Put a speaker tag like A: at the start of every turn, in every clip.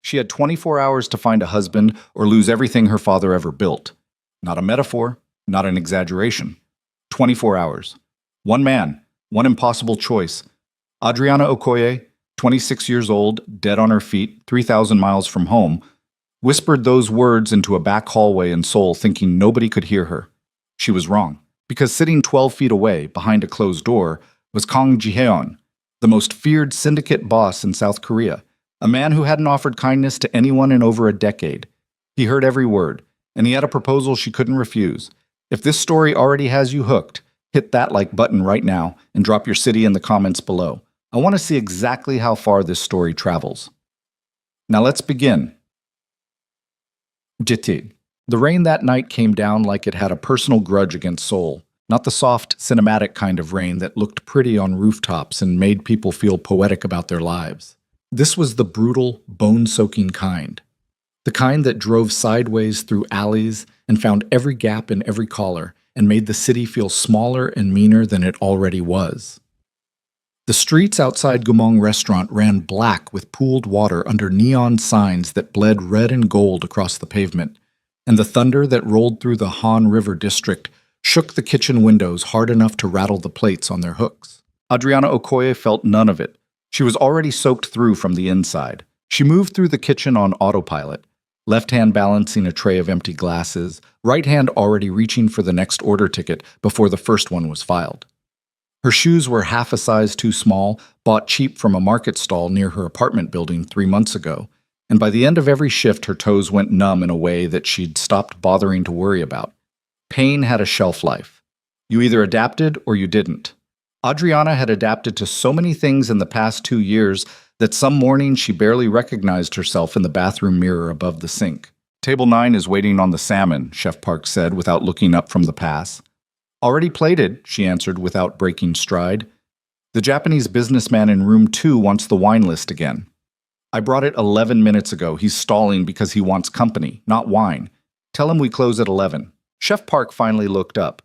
A: She had 24 hours to find a husband or lose everything her father ever built. Not a metaphor, not an exaggeration. 24 hours. One man, one impossible choice. Adriana Okoye, 26 years old, dead on her feet, 3,000 miles from home, whispered those words into a back hallway in Seoul thinking nobody could hear her. She was wrong, because sitting 12 feet away, behind a closed door, was Kang Ji-heon, the most feared syndicate boss in South Korea, a man who hadn't offered kindness to anyone in over a decade. He heard every word, and he had a proposal she couldn't refuse. If this story already has you hooked, hit that like button right now and drop your city in the comments below. I want to see exactly how far this story travels. Now let's begin. Jitid. The rain that night came down like it had a personal grudge against Seoul, not the soft, cinematic kind of rain that looked pretty on rooftops and made people feel poetic about their lives. This was the brutal, bone-soaking kind. The kind that drove sideways through alleys and found every gap in every collar and made the city feel smaller and meaner than it already was. The streets outside Gumong Restaurant ran black with pooled water under neon signs that bled red and gold across the pavement, and the thunder that rolled through the Han River district shook the kitchen windows hard enough to rattle the plates on their hooks. Adriana Okoye felt none of it. She was already soaked through from the inside. She moved through the kitchen on autopilot, left hand balancing a tray of empty glasses, right hand already reaching for the next order ticket before the first one was filed. Her shoes were half a size too small, bought cheap from a market stall near her apartment building 3 months ago, and by the end of every shift her toes went numb in a way that she'd stopped bothering to worry about. Pain had a shelf life. You either adapted or you didn't. Adriana had adapted to so many things in the past 2 years that some mornings she barely recognized herself in the bathroom mirror above the sink. "Table 9 is waiting on the salmon," Chef Park said without looking up from the pass. "Already plated," she answered without breaking stride. "The Japanese businessman in room 2 wants the wine list again. I brought it 11 minutes ago. He's stalling because he wants company, not wine. Tell him we close at 11. Chef Park finally looked up.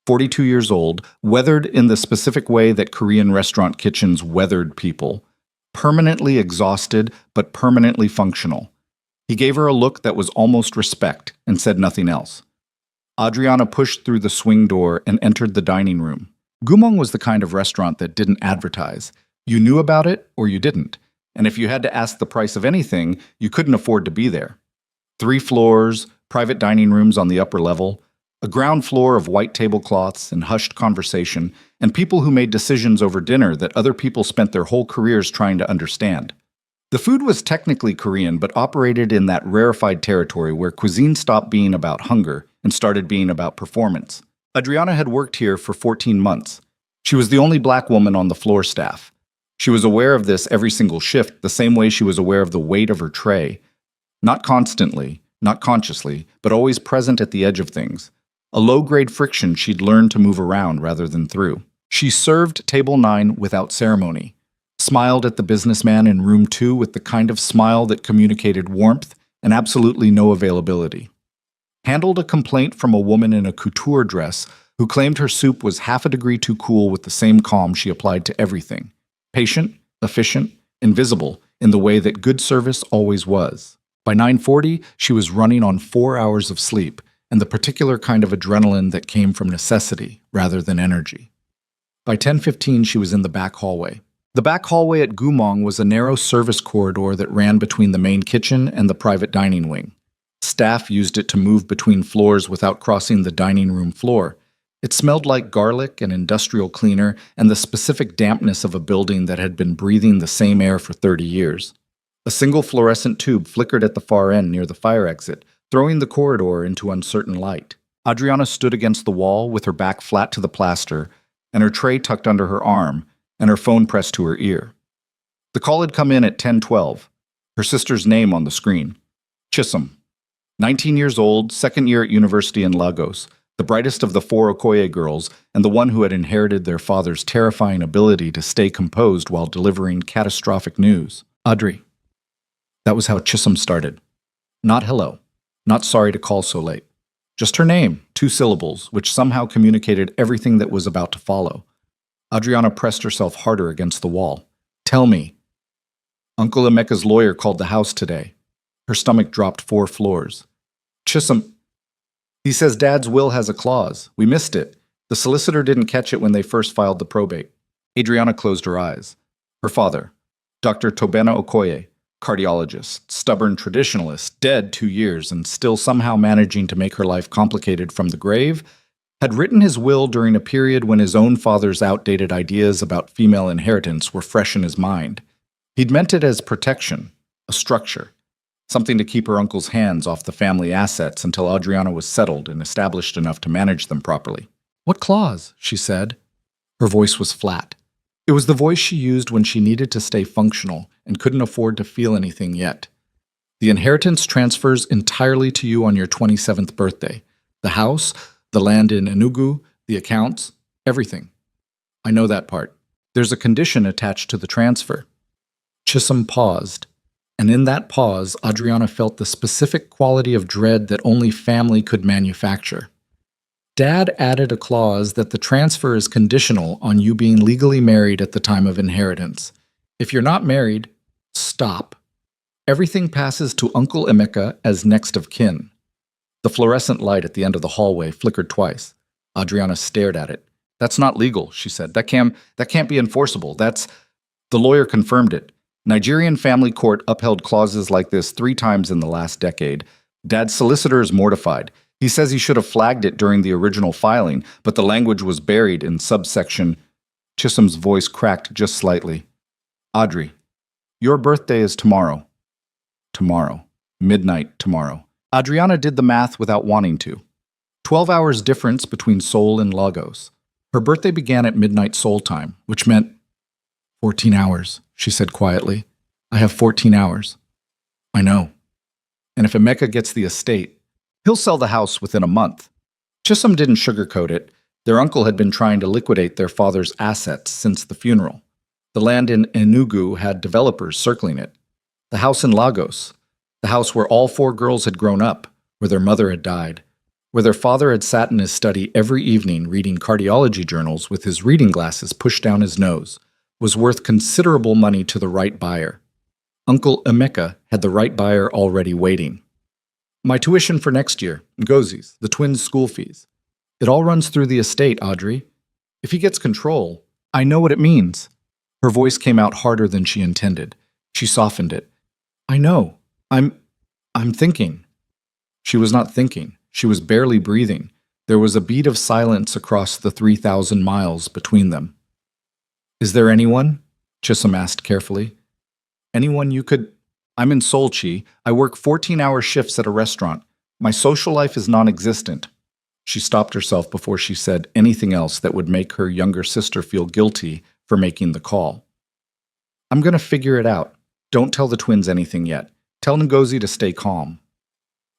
A: 42 years old, weathered in the specific way that Korean restaurant kitchens weathered people. Permanently exhausted, but permanently functional. He gave her a look that was almost respect and said nothing else. Adriana pushed through the swing door and entered the dining room. Gumong was the kind of restaurant that didn't advertise. You knew about it or you didn't. And if you had to ask the price of anything, you couldn't afford to be there. 3 floors, private dining rooms on the upper level, a ground floor of white tablecloths and hushed conversation, and people who made decisions over dinner that other people spent their whole careers trying to understand. The food was technically Korean, but operated in that rarefied territory where cuisine stopped being about hunger and started being about performance. Adriana had worked here for 14 months. She was the only black woman on the floor staff. She was aware of this every single shift, the same way she was aware of the weight of her tray. Not constantly, not consciously, but always present at the edge of things. A low-grade friction she'd learned to move around rather than through. She served table 9 without ceremony, smiled at the businessman in room 2 with the kind of smile that communicated warmth and absolutely no availability. Handled a complaint from a woman in a couture dress who claimed her soup was half a degree too cool with the same calm she applied to everything. Patient, efficient, invisible in the way that good service always was. By 9:40, she was running on 4 hours of sleep and the particular kind of adrenaline that came from necessity rather than energy. By 10:15, she was in the back hallway. The back hallway at Gumong was a narrow service corridor that ran between the main kitchen and the private dining wing. Staff used it to move between floors without crossing the dining room floor. It smelled like garlic and industrial cleaner and the specific dampness of a building that had been breathing the same air for 30 years. A single fluorescent tube flickered at the far end near the fire exit, throwing the corridor into uncertain light. Adriana stood against the wall with her back flat to the plaster and her tray tucked under her arm and her phone pressed to her ear. The call had come in at 10:12, her sister's name on the screen. Chisholm. 19 years old, second year at university in Lagos, the brightest of the 4 Okoye girls, and the one who had inherited their father's terrifying ability to stay composed while delivering catastrophic news. Adri. That was how Chisholm started. Not hello. Not sorry to call so late. Just her name, 2 syllables, which somehow communicated everything that was about to follow. Adriana pressed herself harder against the wall. Tell me. Uncle Emeka's lawyer called the house today. Her stomach dropped 4 floors. Chisholm, he says Dad's will has a clause. We missed it. The solicitor didn't catch it when they first filed the probate. Adriana closed her eyes. Her father, Dr. Tobena Okoye, cardiologist, stubborn traditionalist, dead 2 years and still somehow managing to make her life complicated from the grave, had written his will during a period when his own father's outdated ideas about female inheritance were fresh in his mind. He'd meant it as protection, a structure, something to keep her uncle's hands off the family assets until Adriana was settled and established enough to manage them properly. "What clause?" she said. Her voice was flat. It was the voice she used when she needed to stay functional and couldn't afford to feel anything yet. "The inheritance transfers entirely to you on your 27th birthday. The house, the land in Enugu, the accounts, everything. I know that part. There's a condition attached to the transfer." Chisholm paused, and in that pause, Adriana felt the specific quality of dread that only family could manufacture. Dad added a clause that the transfer is conditional on you being legally married at the time of inheritance. If you're not married, stop. Everything passes to Uncle Emeka as next of kin. The fluorescent light at the end of the hallway flickered twice. Adriana stared at it. "That's not legal," she said. That can't be enforceable. The lawyer confirmed it. Nigerian family court upheld clauses like this 3 times in the last decade. Dad's solicitor is mortified. He says he should have flagged it during the original filing, but the language was buried in subsection. Chisholm's voice cracked just slightly. "Audrey, your birthday is tomorrow." Tomorrow. Midnight tomorrow. Adriana did the math without wanting to. 12 hours difference between Seoul and Lagos. Her birthday began at midnight Seoul time, which meant 14 hours, she said quietly. "I have 14 hours. "I know. And if Emeka gets the estate, he'll sell the house within a month." Chisholm didn't sugarcoat it. Their uncle had been trying to liquidate their father's assets since the funeral. The land in Enugu had developers circling it. The house in Lagos, the house where all 4 girls had grown up, where their mother had died, where their father had sat in his study every evening reading cardiology journals with his reading glasses pushed down his nose, was worth considerable money to the right buyer. Uncle Emeka had the right buyer already waiting. "My tuition for next year, Ngozi's, the twins' school fees. It all runs through the estate, Audrey. If he gets control, I know what it means." Her voice came out harder than she intended. She softened it. "I know. I'm thinking." She was not thinking. She was barely breathing. There was a beat of silence across the 3,000 miles between them. "Is there anyone?" Chisholm asked carefully. "Anyone you could—" "I'm in Seoul, Chi. I work 14-hour shifts at a restaurant. My social life is non-existent." She stopped herself before she said anything else that would make her younger sister feel guilty for making the call. "I'm going to figure it out. Don't tell the twins anything yet. Tell Ngozi to stay calm."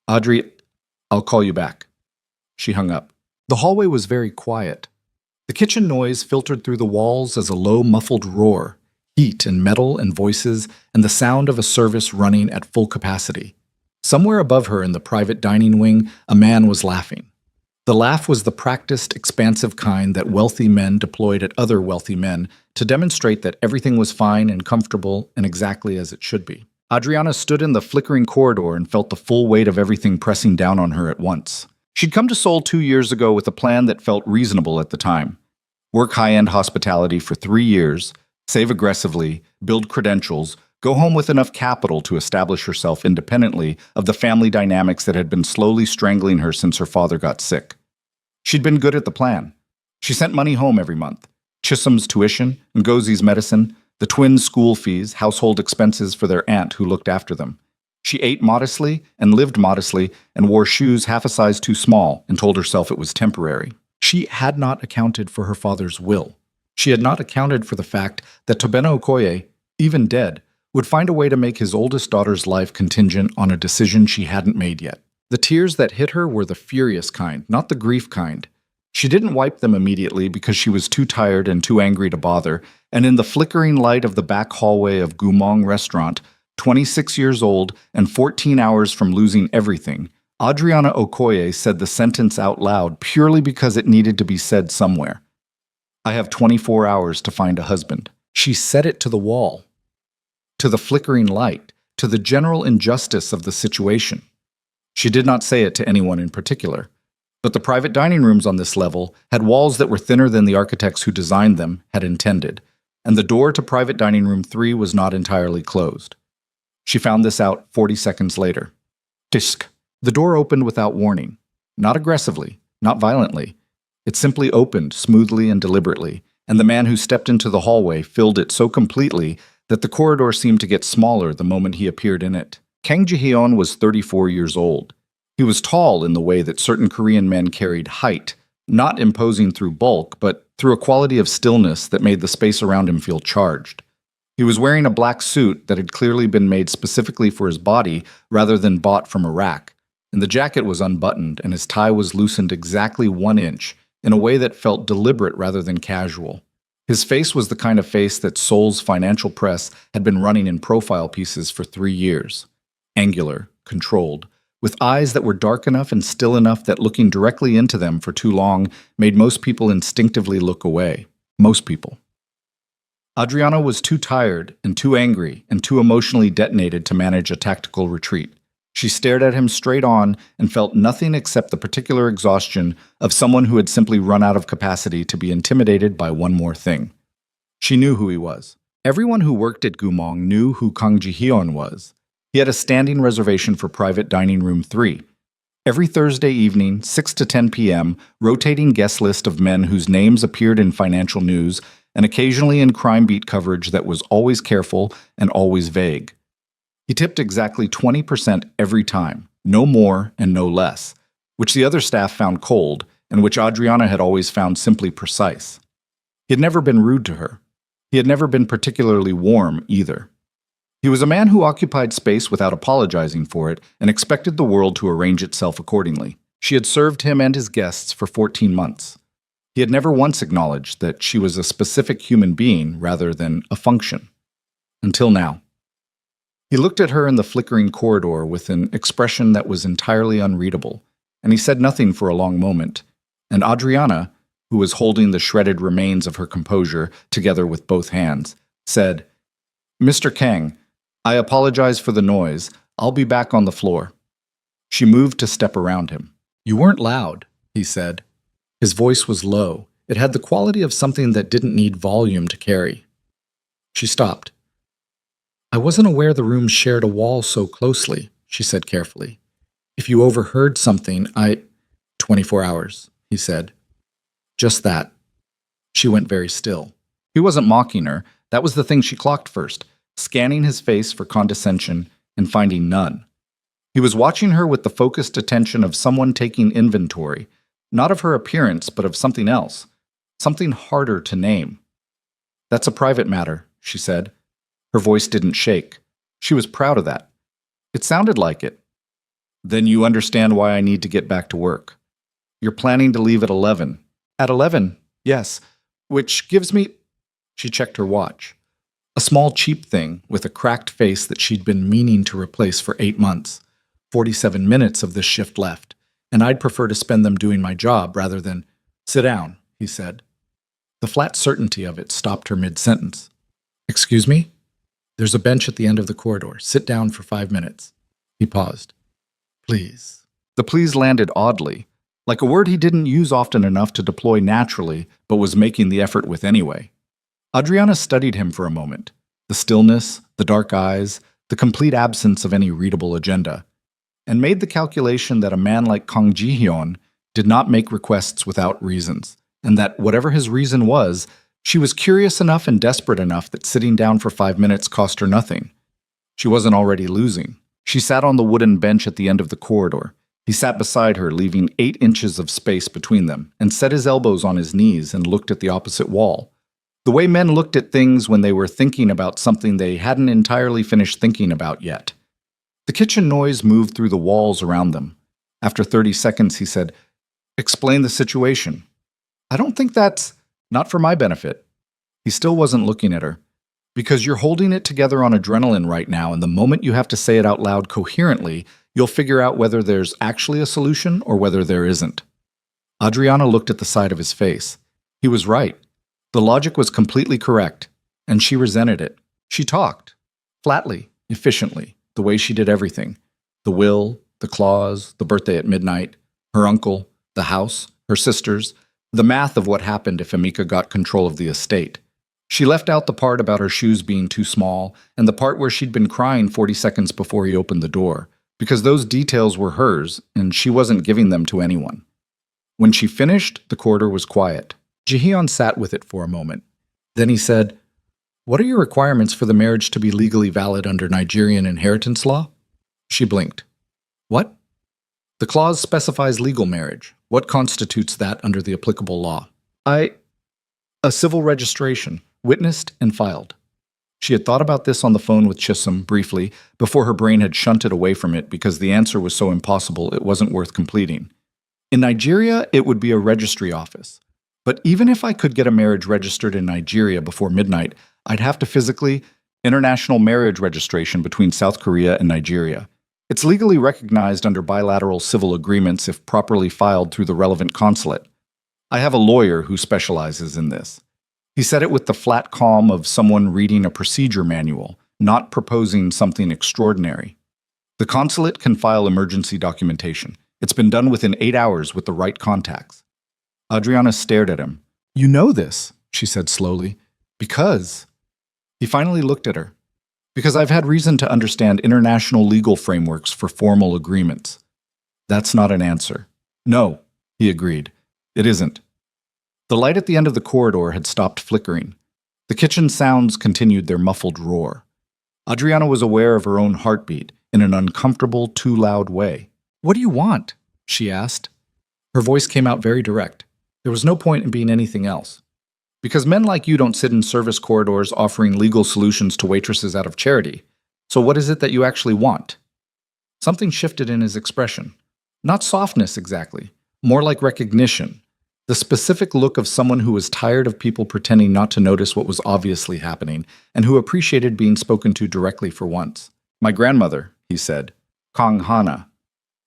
A: "Audrey, I'll call you back." She hung up. The hallway was very quiet. The kitchen noise filtered through the walls as a low, muffled roar, heat and metal and voices, and the sound of a service running at full capacity. Somewhere above her in the private dining wing, a man was laughing. The laugh was the practiced, expansive kind that wealthy men deployed at other wealthy men to demonstrate that everything was fine and comfortable and exactly as it should be. Adriana stood in the flickering corridor and felt the full weight of everything pressing down on her at once. She'd come to Seoul 2 years ago with a plan that felt reasonable at the time. Work high-end hospitality for 3 years, save aggressively, build credentials, go home with enough capital to establish herself independently of the family dynamics that had been slowly strangling her since her father got sick. She'd been good at the plan. She sent money home every month. Chisholm's tuition, Ngozi's medicine, the twins' school fees, household expenses for their aunt who looked after them. She ate modestly and lived modestly and wore shoes half a size too small and told herself it was temporary. She had not accounted for her father's will. She had not accounted for the fact that Tobena Okoye, even dead, would find a way to make his oldest daughter's life contingent on a decision she hadn't made yet. The tears that hit her were the furious kind, not the grief kind. She didn't wipe them immediately because she was too tired and too angry to bother, and in the flickering light of the back hallway of Gumong Restaurant, 26 years old and 14 hours from losing everything, Adriana Okoye said the sentence out loud purely because it needed to be said somewhere. "I have 24 hours to find a husband." She said it to the wall. to the flickering light, to the general injustice of the situation. She did not say it to anyone in particular, but the private dining rooms on this level had walls that were thinner than the architects who designed them had intended, and the door to private dining room 3 was not entirely closed. She found this out 40 seconds later. Tsk. The door opened without warning. Not aggressively, not violently. It simply opened smoothly and deliberately, and the man who stepped into the hallway filled it so completely that the corridor seemed to get smaller the moment he appeared in it. Kang Ji-hyun was 34 years old. He was tall in the way that certain Korean men carried height, not imposing through bulk, but through a quality of stillness that made the space around him feel charged. He was wearing a black suit that had clearly been made specifically for his body rather than bought from a rack, and the jacket was unbuttoned and his tie was loosened exactly 1 inch in a way that felt deliberate rather than casual. His face was the kind of face that Seoul's financial press had been running in profile pieces for 3 years. Angular, controlled, with eyes that were dark enough and still enough that looking directly into them for too long made most people instinctively look away. Most people. Adriana was too tired and too angry and too emotionally detonated to manage a tactical retreat. She stared at him straight on and felt nothing except the particular exhaustion of someone who had simply run out of capacity to be intimidated by one more thing. She knew who he was. Everyone who worked at Gumong knew who Kang Ji-hyun was. He had a standing reservation for private dining room 3. Every Thursday evening, 6 to 10 p.m., rotating guest list of men whose names appeared in financial news and occasionally in crime beat coverage that was always careful and always vague. He tipped exactly 20% every time, no more and no less, which the other staff found cold and which Adriana had always found simply precise. He had never been rude to her. He had never been particularly warm either. He was a man who occupied space without apologizing for it and expected the world to arrange itself accordingly. She had served him and his guests for 14 months. He had never once acknowledged that she was a specific human being rather than a function. Until now. He looked at her in the flickering corridor with an expression that was entirely unreadable, and he said nothing for a long moment, and Adriana, who was holding the shredded remains of her composure together with both hands, said, "Mr. Kang, I apologize for the noise. I'll be back on the floor." She moved to step around him. "You weren't loud," he said. His voice was low. It had the quality of something that didn't need volume to carry. She stopped. "I wasn't aware the rooms shared a wall so closely," she said carefully. "If you overheard something, 24 hours, he said. "Just that." She went very still. He wasn't mocking her. That was the thing she clocked first, scanning his face for condescension and finding none. He was watching her with the focused attention of someone taking inventory, not of her appearance, but of something else, something harder to name. "That's a private matter," she said. Her voice didn't shake. She was proud of that. It sounded like it. "Then you understand why I need to get back to work. You're planning to leave at 11. At 11, yes. Which gives me—" She checked her watch. A small cheap thing with a cracked face that she'd been meaning to replace for 8 months. 47 minutes of this shift left, and I'd prefer to spend them doing my job rather than— "Sit down," he said. The flat certainty of it stopped her mid-sentence. "Excuse me? There's a bench at the end of the corridor. Sit down for 5 minutes. He paused. "Please." The please landed oddly, like a word he didn't use often enough to deploy naturally, but was making the effort with anyway. Adriana studied him for a moment. The stillness, the dark eyes, the complete absence of any readable agenda, and made the calculation that a man like Kang Ji-hyun did not make requests without reasons, and that whatever his reason was, she was curious enough and desperate enough that sitting down for 5 minutes cost her nothing. She wasn't already losing. She sat on the wooden bench at the end of the corridor. He sat beside her, leaving 8 inches of space between them, and set his elbows on his knees and looked at the opposite wall. The way men looked at things when they were thinking about something they hadn't entirely finished thinking about yet. The kitchen noise moved through the walls around them. After 30 seconds, he said, "Explain the situation." "I don't think that's— Not for my benefit." He still wasn't looking at her. "Because you're holding it together on adrenaline right now, and the moment you have to say it out loud coherently, you'll figure out whether there's actually a solution or whether there isn't." Adriana looked at the side of his face. He was right. The logic was completely correct, and she resented it. She talked. Flatly, efficiently, the way she did everything. The will, the clause, the birthday at midnight, her uncle, the house, her sisters, the math of what happened if Amika got control of the estate. She left out the part about her shoes being too small and the part where she'd been crying 40 seconds before he opened the door, because those details were hers and she wasn't giving them to anyone. When she finished, the corridor was quiet. Jihyun sat with it for a moment. Then he said, "What are your requirements for the marriage to be legally valid under Nigerian inheritance law?" She blinked. "What?" "The clause specifies legal marriage. What constitutes that under the applicable law?" A civil registration, witnessed and filed." She had thought about this on the phone with Chisholm briefly before her brain had shunted away from it because the answer was so impossible it wasn't worth completing. In Nigeria, it would be a registry office. But even if I could get a marriage registered in Nigeria before midnight, I'd have to physically international marriage registration between South Korea and Nigeria. It's legally recognized under bilateral civil agreements if properly filed through the relevant consulate. I have a lawyer who specializes in this. He said it with the flat calm of someone reading a procedure manual, not proposing something extraordinary. The consulate can file emergency documentation. It's been done within 8 hours with the right contacts. Adriana stared at him. "You know this," she said slowly. "Because..." He finally looked at her. "Because I've had reason to understand international legal frameworks for formal agreements." "That's not an answer." "No," he agreed. "It isn't." The light at the end of the corridor had stopped flickering. The kitchen sounds continued their muffled roar. Adriana was aware of her own heartbeat in an uncomfortable, too loud way. "What do you want?" she asked. Her voice came out very direct. There was no point in being anything else. "Because men like you don't sit in service corridors offering legal solutions to waitresses out of charity. So what is it that you actually want?" Something shifted in his expression. Not softness exactly, more like recognition. The specific look of someone who was tired of people pretending not to notice what was obviously happening, and who appreciated being spoken to directly for once. "My grandmother," he said. "Kang Hana.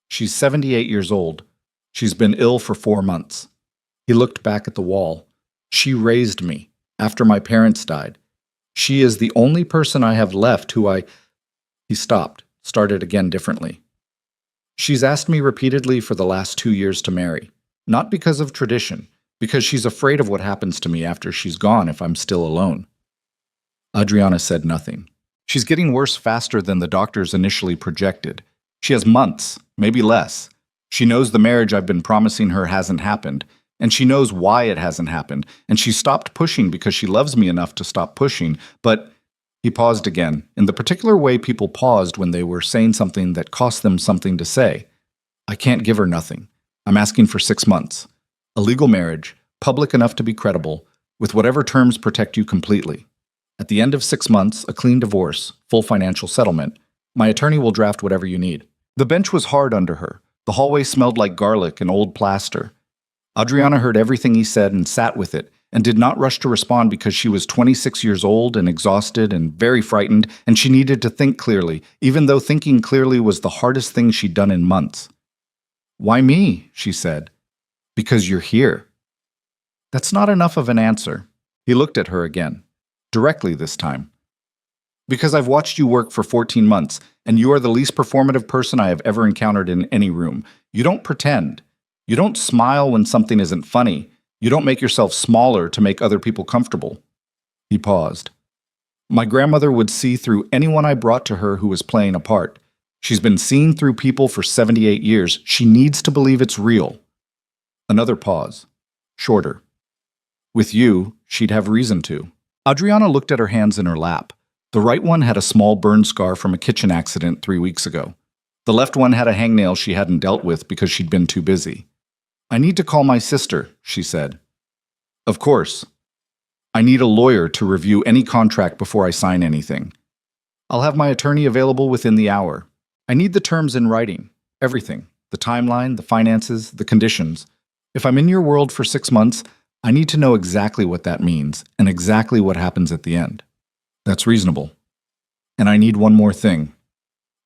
A: She's 78 years old. She's been ill for 4 months." He looked back at the wall. "She raised me, after my parents died. She is the only person I have left who I..." He stopped, started again differently. "She's asked me repeatedly for the last 2 years to marry. Not because of tradition, because she's afraid of what happens to me after she's gone if I'm still alone." Adriana said nothing. "She's getting worse faster than the doctors initially projected. She has months, maybe less. She knows the marriage I've been promising her hasn't happened, and she knows why it hasn't happened, and she stopped pushing because she loves me enough to stop pushing, but..." He paused again, in the particular way people paused when they were saying something that cost them something to say. "I can't give her nothing. I'm asking for 6 months. A legal marriage, public enough to be credible, with whatever terms protect you completely. At the end of 6 months, a clean divorce, full financial settlement. My attorney will draft whatever you need." The bench was hard under her. The hallway smelled like garlic and old plaster. Adriana heard everything he said and sat with it, and did not rush to respond because she was 26 years old and exhausted and very frightened, and she needed to think clearly, even though thinking clearly was the hardest thing she'd done in months. "Why me?" she said. "Because you're here." That's not enough of an answer. He looked at her again, directly this time. "Because I've watched you work for 14 months, and you are the least performative person I have ever encountered in any room. You don't pretend. You don't smile when something isn't funny. You don't make yourself smaller to make other people comfortable." He paused. "My grandmother would see through anyone I brought to her who was playing a part. She's been seen through people for 78 years. She needs to believe it's real." Another pause. Shorter. "With you, she'd have reason to." Adriana looked at her hands in her lap. The right one had a small burn scar from a kitchen accident 3 weeks ago. The left one had a hangnail she hadn't dealt with because she'd been too busy. "I need to call my sister," she said. "Of course. I need a lawyer to review any contract before I sign anything. I'll have my attorney available within the hour. I need the terms in writing, everything, the timeline, the finances, the conditions. If I'm in your world for 6 months, I need to know exactly what that means and exactly what happens at the end." "That's reasonable. And I need one more thing."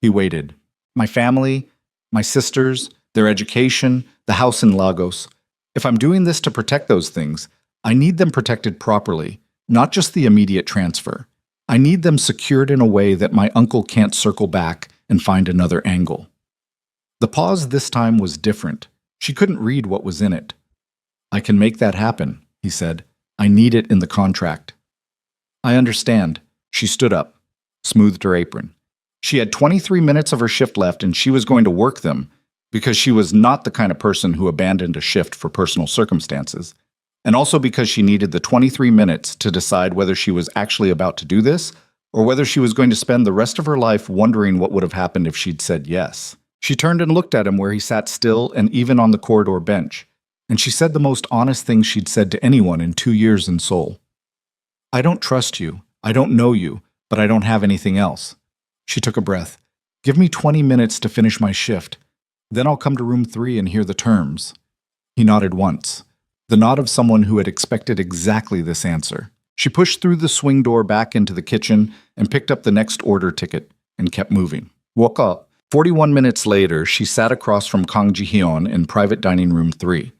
A: He waited. "My family, my sisters, their education, the house in Lagos. If I'm doing this to protect those things, I need them protected properly, not just the immediate transfer. I need them secured in a way that my uncle can't circle back and find another angle. The pause this time was different. She couldn't read what was in it. I can make that happen, he said. I need it in the contract. I understand. She stood up, smoothed her apron. She had 23 minutes of her shift left and she was going to work them because she was not the kind of person who abandoned a shift for personal circumstances, and also because she needed the 23 minutes to decide whether she was actually about to do this or whether she was going to spend the rest of her life wondering what would have happened if she'd said yes. She turned and looked at him where he sat still and even on the corridor bench, and she said the most honest thing she'd said to anyone in 2 years in Seoul. I don't trust you. I don't know you, but I don't have anything else. She took a breath. Give me 20 minutes to finish my shift. Then I'll come to room 3 and hear the terms. He nodded once, the nod of someone who had expected exactly this answer. She pushed through the swing door back into the kitchen and picked up the next order ticket and kept moving. Woke up. 41 minutes later, she sat across from Kang Ji-hyun in private dining room 3.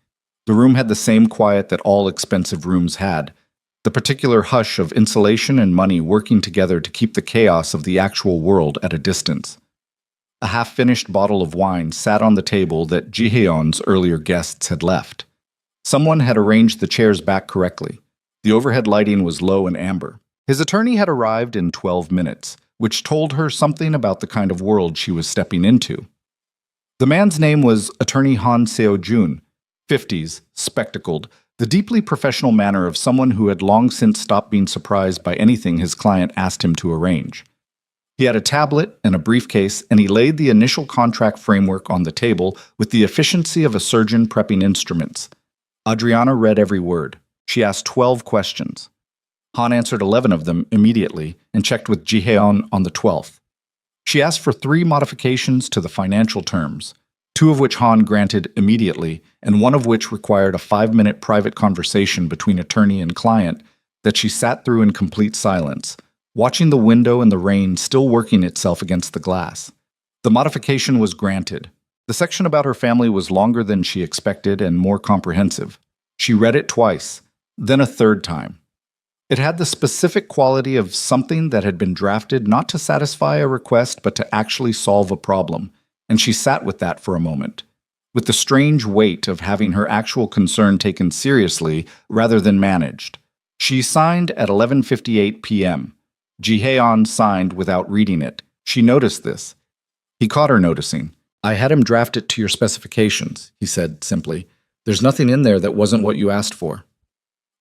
A: The room had the same quiet that all expensive rooms had, the particular hush of insulation and money working together to keep the chaos of the actual world at a distance. A half-finished bottle of wine sat on the table that Ji-hyun's earlier guests had left. Someone had arranged the chairs back correctly. The overhead lighting was low and amber. His attorney had arrived in 12 minutes, which told her something about the kind of world she was stepping into. The man's name was Attorney Han Seo-jun, 50s, spectacled, the deeply professional manner of someone who had long since stopped being surprised by anything his client asked him to arrange. He had a tablet and a briefcase, and he laid the initial contract framework on the table with the efficiency of a surgeon prepping instruments. Adriana read every word. She asked 12 questions. Han answered 11 of them immediately and checked with Ji-hyun on the 12th. She asked for 3 modifications to the financial terms, 2 of which Han granted immediately, and 1 of which required a 5-minute private conversation between attorney and client that she sat through in complete silence, watching the window and the rain still working itself against the glass. The modification was granted. The section about her family was longer than she expected and more comprehensive. She read it twice, then a third time. It had the specific quality of something that had been drafted not to satisfy a request but to actually solve a problem, and she sat with that for a moment, with the strange weight of having her actual concern taken seriously rather than managed. She signed at 11:58 p.m. Ji-hyun signed without reading it. She noticed this. He caught her noticing. I had him draft it to your specifications, he said simply. There's nothing in there that wasn't what you asked for.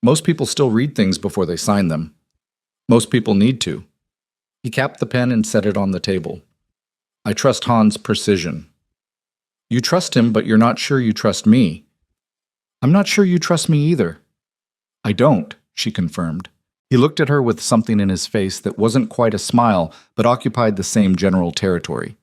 A: Most people still read things before they sign them. Most people need to. He capped the pen and set it on the table. I trust Han's precision. You trust him, but you're not sure you trust me. I'm not sure you trust me either. I don't, she confirmed. He looked at her with something in his face that wasn't quite a smile, but occupied the same general territory.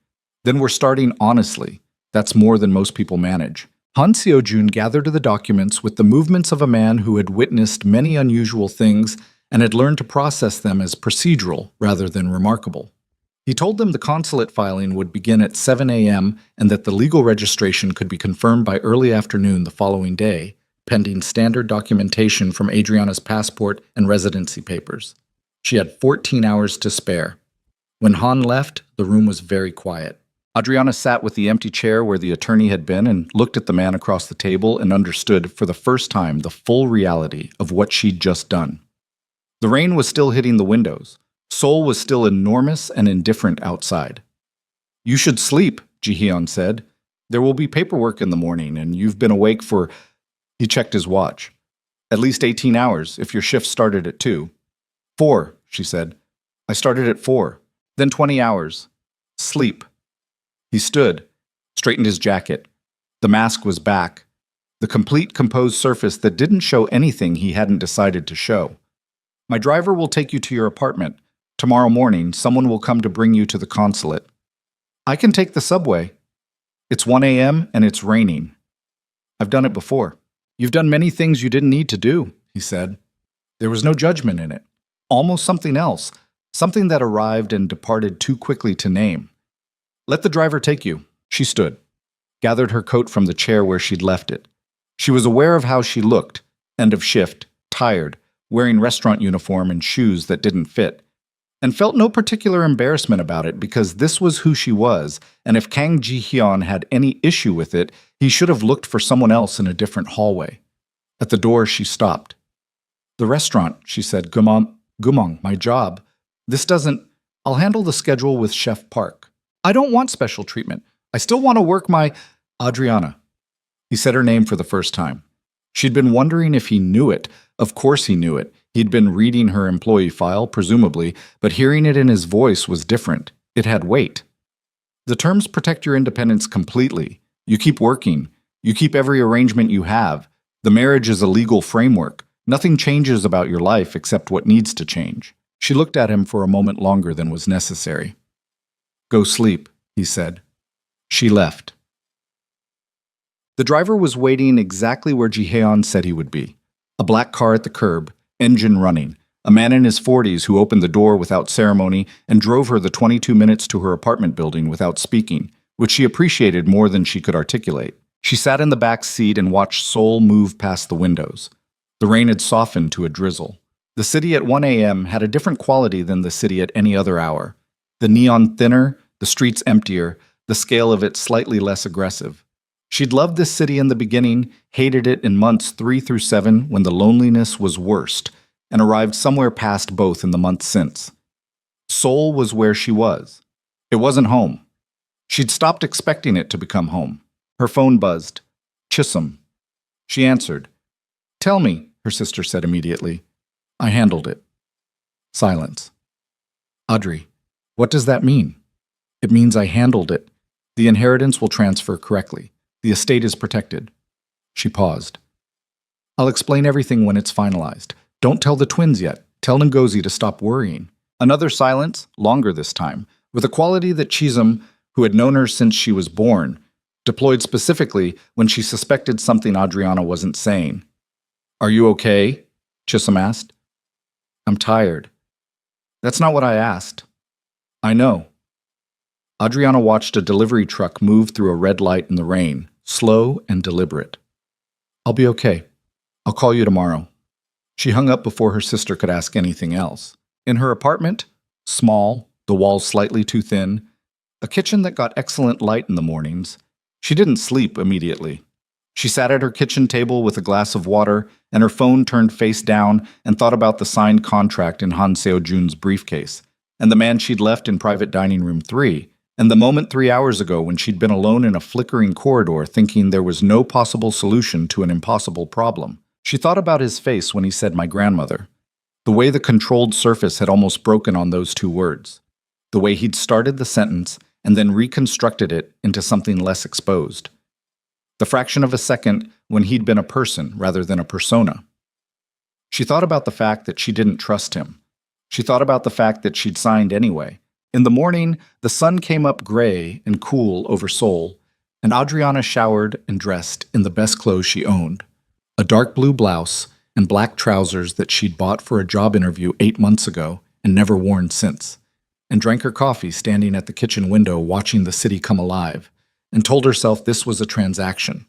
A: Then we're starting honestly. That's more than most people manage. Han Seo-jun gathered the documents with the movements of a man who had witnessed many unusual things and had learned to process them as procedural rather than remarkable. He told them the consulate filing would begin at 7 a.m. and that the legal registration could be confirmed by early afternoon the following day, pending standard documentation from Adriana's passport and residency papers. She had 14 hours to spare. When Han left, the room was very quiet. Adriana sat with the empty chair where the attorney had been and looked at the man across the table and understood for the first time the full reality of what she'd just done. The rain was still hitting the windows. Seoul was still enormous and indifferent outside. You should sleep, Ji-hyun said. There will be paperwork in the morning, and you've been awake for... He checked his watch. At least 18 hours, if your shift started at 2. 4, she said. I started at 4. Then 20 hours. Sleep. He stood, straightened his jacket. The mask was back, the complete composed surface that didn't show anything he hadn't decided to show. My driver will take you to your apartment. Tomorrow morning, someone will come to bring you to the consulate. I can take the subway. It's 1 a.m. and it's raining. I've done it before. You've done many things you didn't need to do, he said. There was no judgment in it. Almost something else, something that arrived and departed too quickly to name. Let the driver take you. She stood, gathered her coat from the chair where she'd left it. She was aware of how she looked, end of shift, tired, wearing restaurant uniform and shoes that didn't fit. and felt no particular embarrassment about it because this was who she was, and if Kang Ji-hyun had any issue with it, he should have looked for someone else in a different hallway. At the door, she stopped. "The restaurant," she said. Gumong, my job. This doesn't... I'll handle the schedule with Chef Park. I don't want special treatment. I still want to work my... Adriana." He said her name for the first time. She'd been wondering if he knew it. Of course he knew it. He'd been reading her employee file, presumably, but hearing it in his voice was different. It had weight. "The terms protect your independence completely. You keep working. You keep every arrangement you have. The marriage is a legal framework. Nothing changes about your life except what needs to change." She looked at him for a moment longer than was necessary. "Go sleep," he said. She left. The driver was waiting exactly where Ji-hyun said he would be. A black car at the curb, engine running. A man in his 40s who opened the door without ceremony and drove her the 22 minutes to her apartment building without speaking, which she appreciated more than she could articulate. She sat in the back seat and watched Seoul move past the windows. The rain had softened to a drizzle. The city at 1 a.m. had a different quality than the city at any other hour. The neon thinner, the streets emptier, the scale of it slightly less aggressive. She'd loved this city in the beginning, hated it in months 3 through 7 when the loneliness was worst, and arrived somewhere past both in the months since. Seoul was where she was. It wasn't home. She'd stopped expecting it to become home. Her phone buzzed. Chisholm. She answered. "Tell me," her sister said immediately. "I handled it." Silence. "Audrey, what does that mean?" "It means I handled it. The inheritance will transfer correctly. The estate is protected." She paused. "I'll explain everything when it's finalized. Don't tell the twins yet. Tell Ngozi to stop worrying." Another silence, longer this time, with a quality that Chisholm, who had known her since she was born, deployed specifically when she suspected something Adriana wasn't saying. "Are you okay?" Chisholm asked. "I'm tired." "That's not what I asked." "I know." Adriana watched a delivery truck move through a red light in the rain, slow and deliberate. "I'll be okay. I'll call you tomorrow." She hung up before her sister could ask anything else. In her apartment, small, the walls slightly too thin, a kitchen that got excellent light in the mornings, she didn't sleep immediately. She sat at her kitchen table with a glass of water and her phone turned face down and thought about the signed contract in Han Seo-jun's briefcase, and the man she'd left in private dining room 3, and the moment 3 hours ago when she'd been alone in a flickering corridor thinking there was no possible solution to an impossible problem. She thought about his face when he said "my grandmother," the way the controlled surface had almost broken on those 2 words, the way he'd started the sentence and then reconstructed it into something less exposed. The fraction of a second when he'd been a person rather than a persona. She thought about the fact that she didn't trust him. She thought about the fact that she'd signed anyway. In the morning, the sun came up gray and cool over Seoul, and Adriana showered and dressed in the best clothes she owned. A dark blue blouse and black trousers that she'd bought for a job interview 8 months ago and never worn since, and drank her coffee standing at the kitchen window watching the city come alive, and told herself this was a transaction,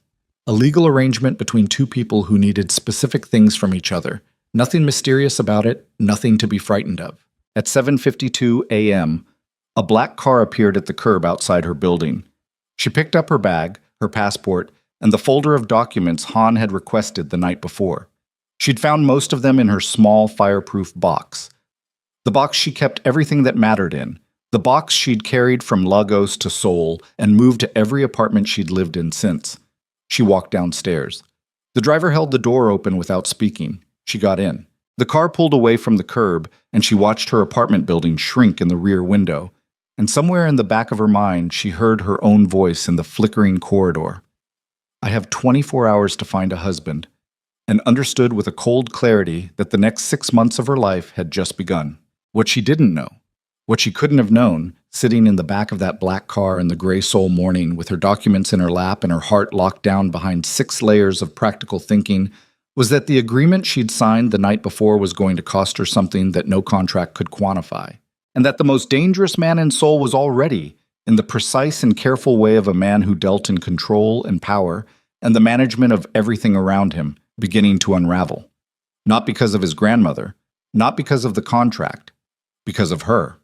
A: a legal arrangement between 2 people who needed specific things from each other. Nothing mysterious about it, nothing to be frightened of. At 7:52 a.m., a black car appeared at the curb outside her building. She picked up her bag, her passport, and the folder of documents Han had requested the night before. She'd found most of them in her small, fireproof box. The box she kept everything that mattered in. The box she'd carried from Lagos to Seoul and moved to every apartment she'd lived in since. She walked downstairs. The driver held the door open without speaking. She got in. The car pulled away from the curb, and she watched her apartment building shrink in the rear window. And somewhere in the back of her mind, she heard her own voice in the flickering corridor. "I have 24 hours to find a husband," and understood with a cold clarity that the next 6 months of her life had just begun. What she didn't know, what she couldn't have known, sitting in the back of that black car in the gray Seoul morning with her documents in her lap and her heart locked down behind 6 layers of practical thinking, was that the agreement she'd signed the night before was going to cost her something that no contract could quantify, and that the most dangerous man in Seoul was already, in the precise and careful way of a man who dealt in control and power and the management of everything around him, beginning to unravel. Not because of his grandmother, not because of the contract, because of her.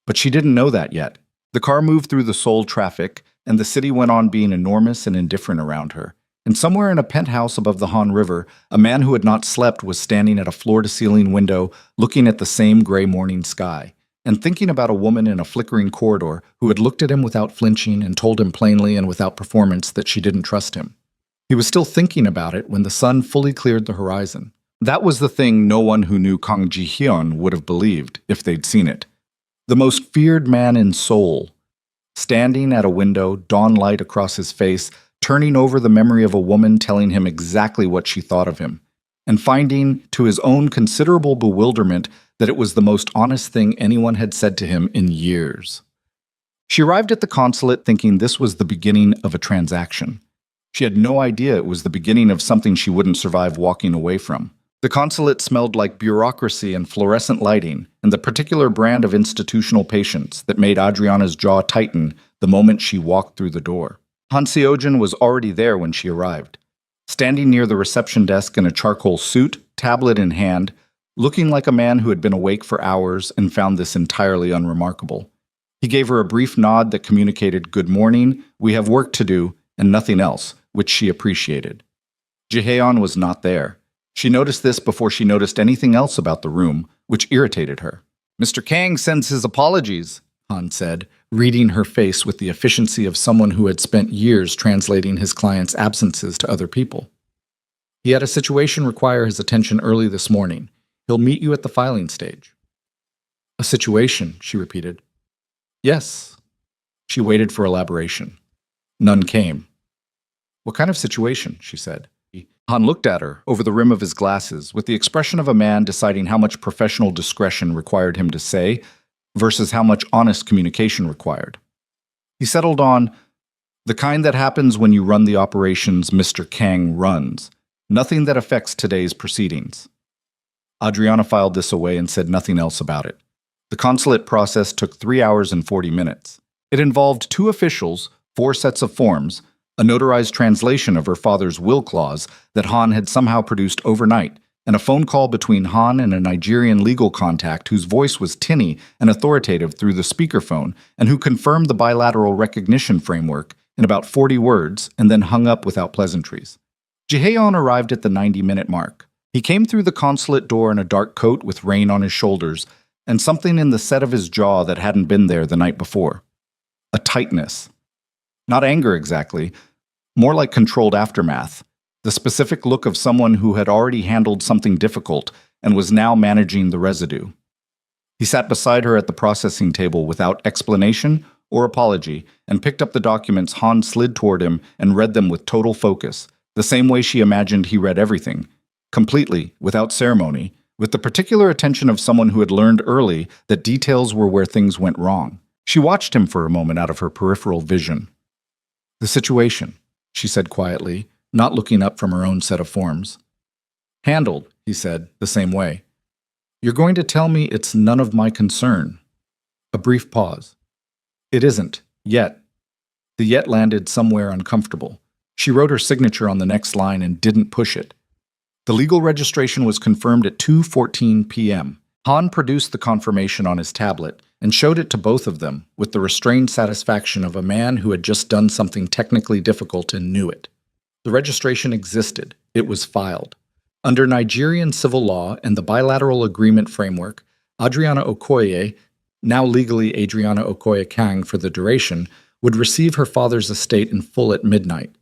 A: But she didn't know that yet. The car moved through the Seoul traffic, and the city went on being enormous and indifferent around her. And somewhere in a penthouse above the Han River, a man who had not slept was standing at a floor-to-ceiling window looking at the same gray morning sky, and thinking about a woman in a flickering corridor who had looked at him without flinching and told him plainly and without performance that she didn't trust him. He was still thinking about it when the sun fully cleared the horizon. That was the thing no one who knew Kang Ji-hyun would have believed if they'd seen it. The most feared man in Seoul, standing at a window, dawn light across his face, turning over the memory of a woman telling him exactly what she thought of him, and finding, to his own considerable bewilderment, that it was the most honest thing anyone had said to him in years. She arrived at the consulate thinking this was the beginning of a transaction. She had no idea it was the beginning of something she wouldn't survive walking away from. The consulate smelled like bureaucracy and fluorescent lighting, and the particular brand of institutional patience that made Adriana's jaw tighten the moment she walked through the door. Han Seojin was already there when she arrived, standing near the reception desk in a charcoal suit, tablet in hand, looking like a man who had been awake for hours and found this entirely unremarkable. He gave her a brief nod that communicated, "Good morning, we have work to do," and nothing else, which she appreciated. Ji-hyun was not there. She noticed this before she noticed anything else about the room, which irritated her. "Mr. Kang sends his apologies," Han said, reading her face with the efficiency of someone who had spent years translating his client's absences to other people. "He had a situation require his attention early this morning. He'll meet you at the filing stage." "A situation," she repeated. "Yes." She waited for elaboration. None came. "What kind of situation?" she said. Han looked at her over the rim of his glasses with the expression of a man deciding how much professional discretion required him to say versus how much honest communication required. He settled on, "The kind that happens when you run the operations Mr. Kang runs. Nothing that affects today's proceedings." Adriana filed this away and said nothing else about it. The consulate process took 3 hours and 40 minutes. It involved 2 officials, 4 sets of forms, a notarized translation of her father's will clause that Han had somehow produced overnight, and a phone call between Han and a Nigerian legal contact whose voice was tinny and authoritative through the speakerphone and who confirmed the bilateral recognition framework in about 40 words and then hung up without pleasantries. Ji-hyun arrived at the 90-minute mark. He came through the consulate door in a dark coat with rain on his shoulders and something in the set of his jaw that hadn't been there the night before. A tightness. Not anger exactly, more like controlled aftermath, the specific look of someone who had already handled something difficult and was now managing the residue. He sat beside her at the processing table without explanation or apology and picked up the documents. Han slid toward him and read them with total focus, the same way she imagined he read everything, completely, without ceremony, with the particular attention of someone who had learned early that details were where things went wrong. She watched him for a moment out of her peripheral vision. "The situation," she said quietly, not looking up from her own set of forms. "Handled," he said, the same way. "You're going to tell me it's none of my concern." A brief pause. "It isn't, yet." The yet landed somewhere uncomfortable. She wrote her signature on the next line and didn't push it. The legal registration was confirmed at 2:14 p.m. Han produced the confirmation on his tablet and showed it to both of them with the restrained satisfaction of a man who had just done something technically difficult and knew it. The registration existed. It was filed. Under Nigerian civil law and the bilateral agreement framework, Adriana Okoye, now legally Adriana Okoye Kang for the duration, would receive her father's estate in full at midnight.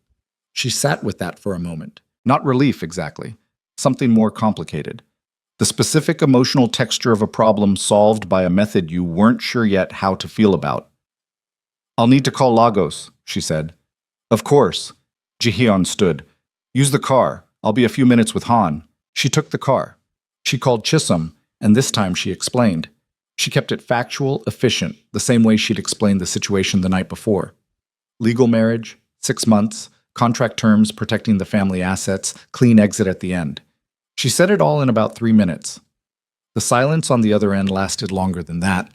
A: She sat with that for a moment. Not relief exactly. Something more complicated. The specific emotional texture of a problem solved by a method you weren't sure yet how to feel about. "I'll need to call Lagos," she said. "Of course." Ji-hyun stood. "Use the car. I'll be a few minutes with Han." She took the car. She called Chisholm, and this time she explained. She kept it factual, efficient, the same way she'd explained the situation the night before. Legal marriage, 6 months, contract terms protecting the family assets, clean exit at the end. She said it all in about 3 minutes. The silence on the other end lasted longer than that.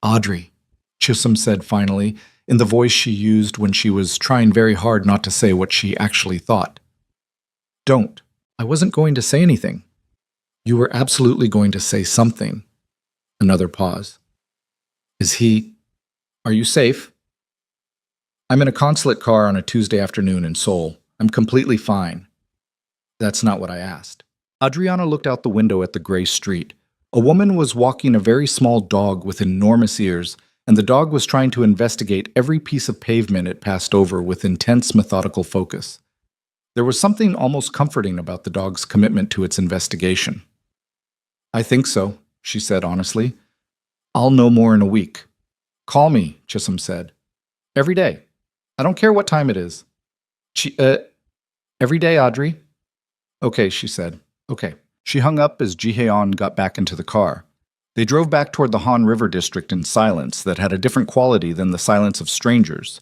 A: "Audrey," Chisholm said finally, in the voice she used when she was trying very hard not to say what she actually thought. "Don't. I wasn't going to say anything." "You were absolutely going to say something." Another pause. Are you safe? I'm in a consulate car on a Tuesday afternoon in Seoul. I'm completely fine. That's not what I asked. Adriana looked out the window at the gray street. A woman was walking a very small dog with enormous ears, and the dog was trying to investigate every piece of pavement it passed over with intense methodical focus. There was something almost comforting about the dog's commitment to its investigation. I think so, she said honestly. I'll know more in a week. Call me, Chisholm said. Every day. I don't care what time it is. Every day, Audrey. Okay, she said. Okay. She hung up as Ji-Heon got back into the car. They drove back toward the Han River district in silence that had a different quality than the silence of strangers.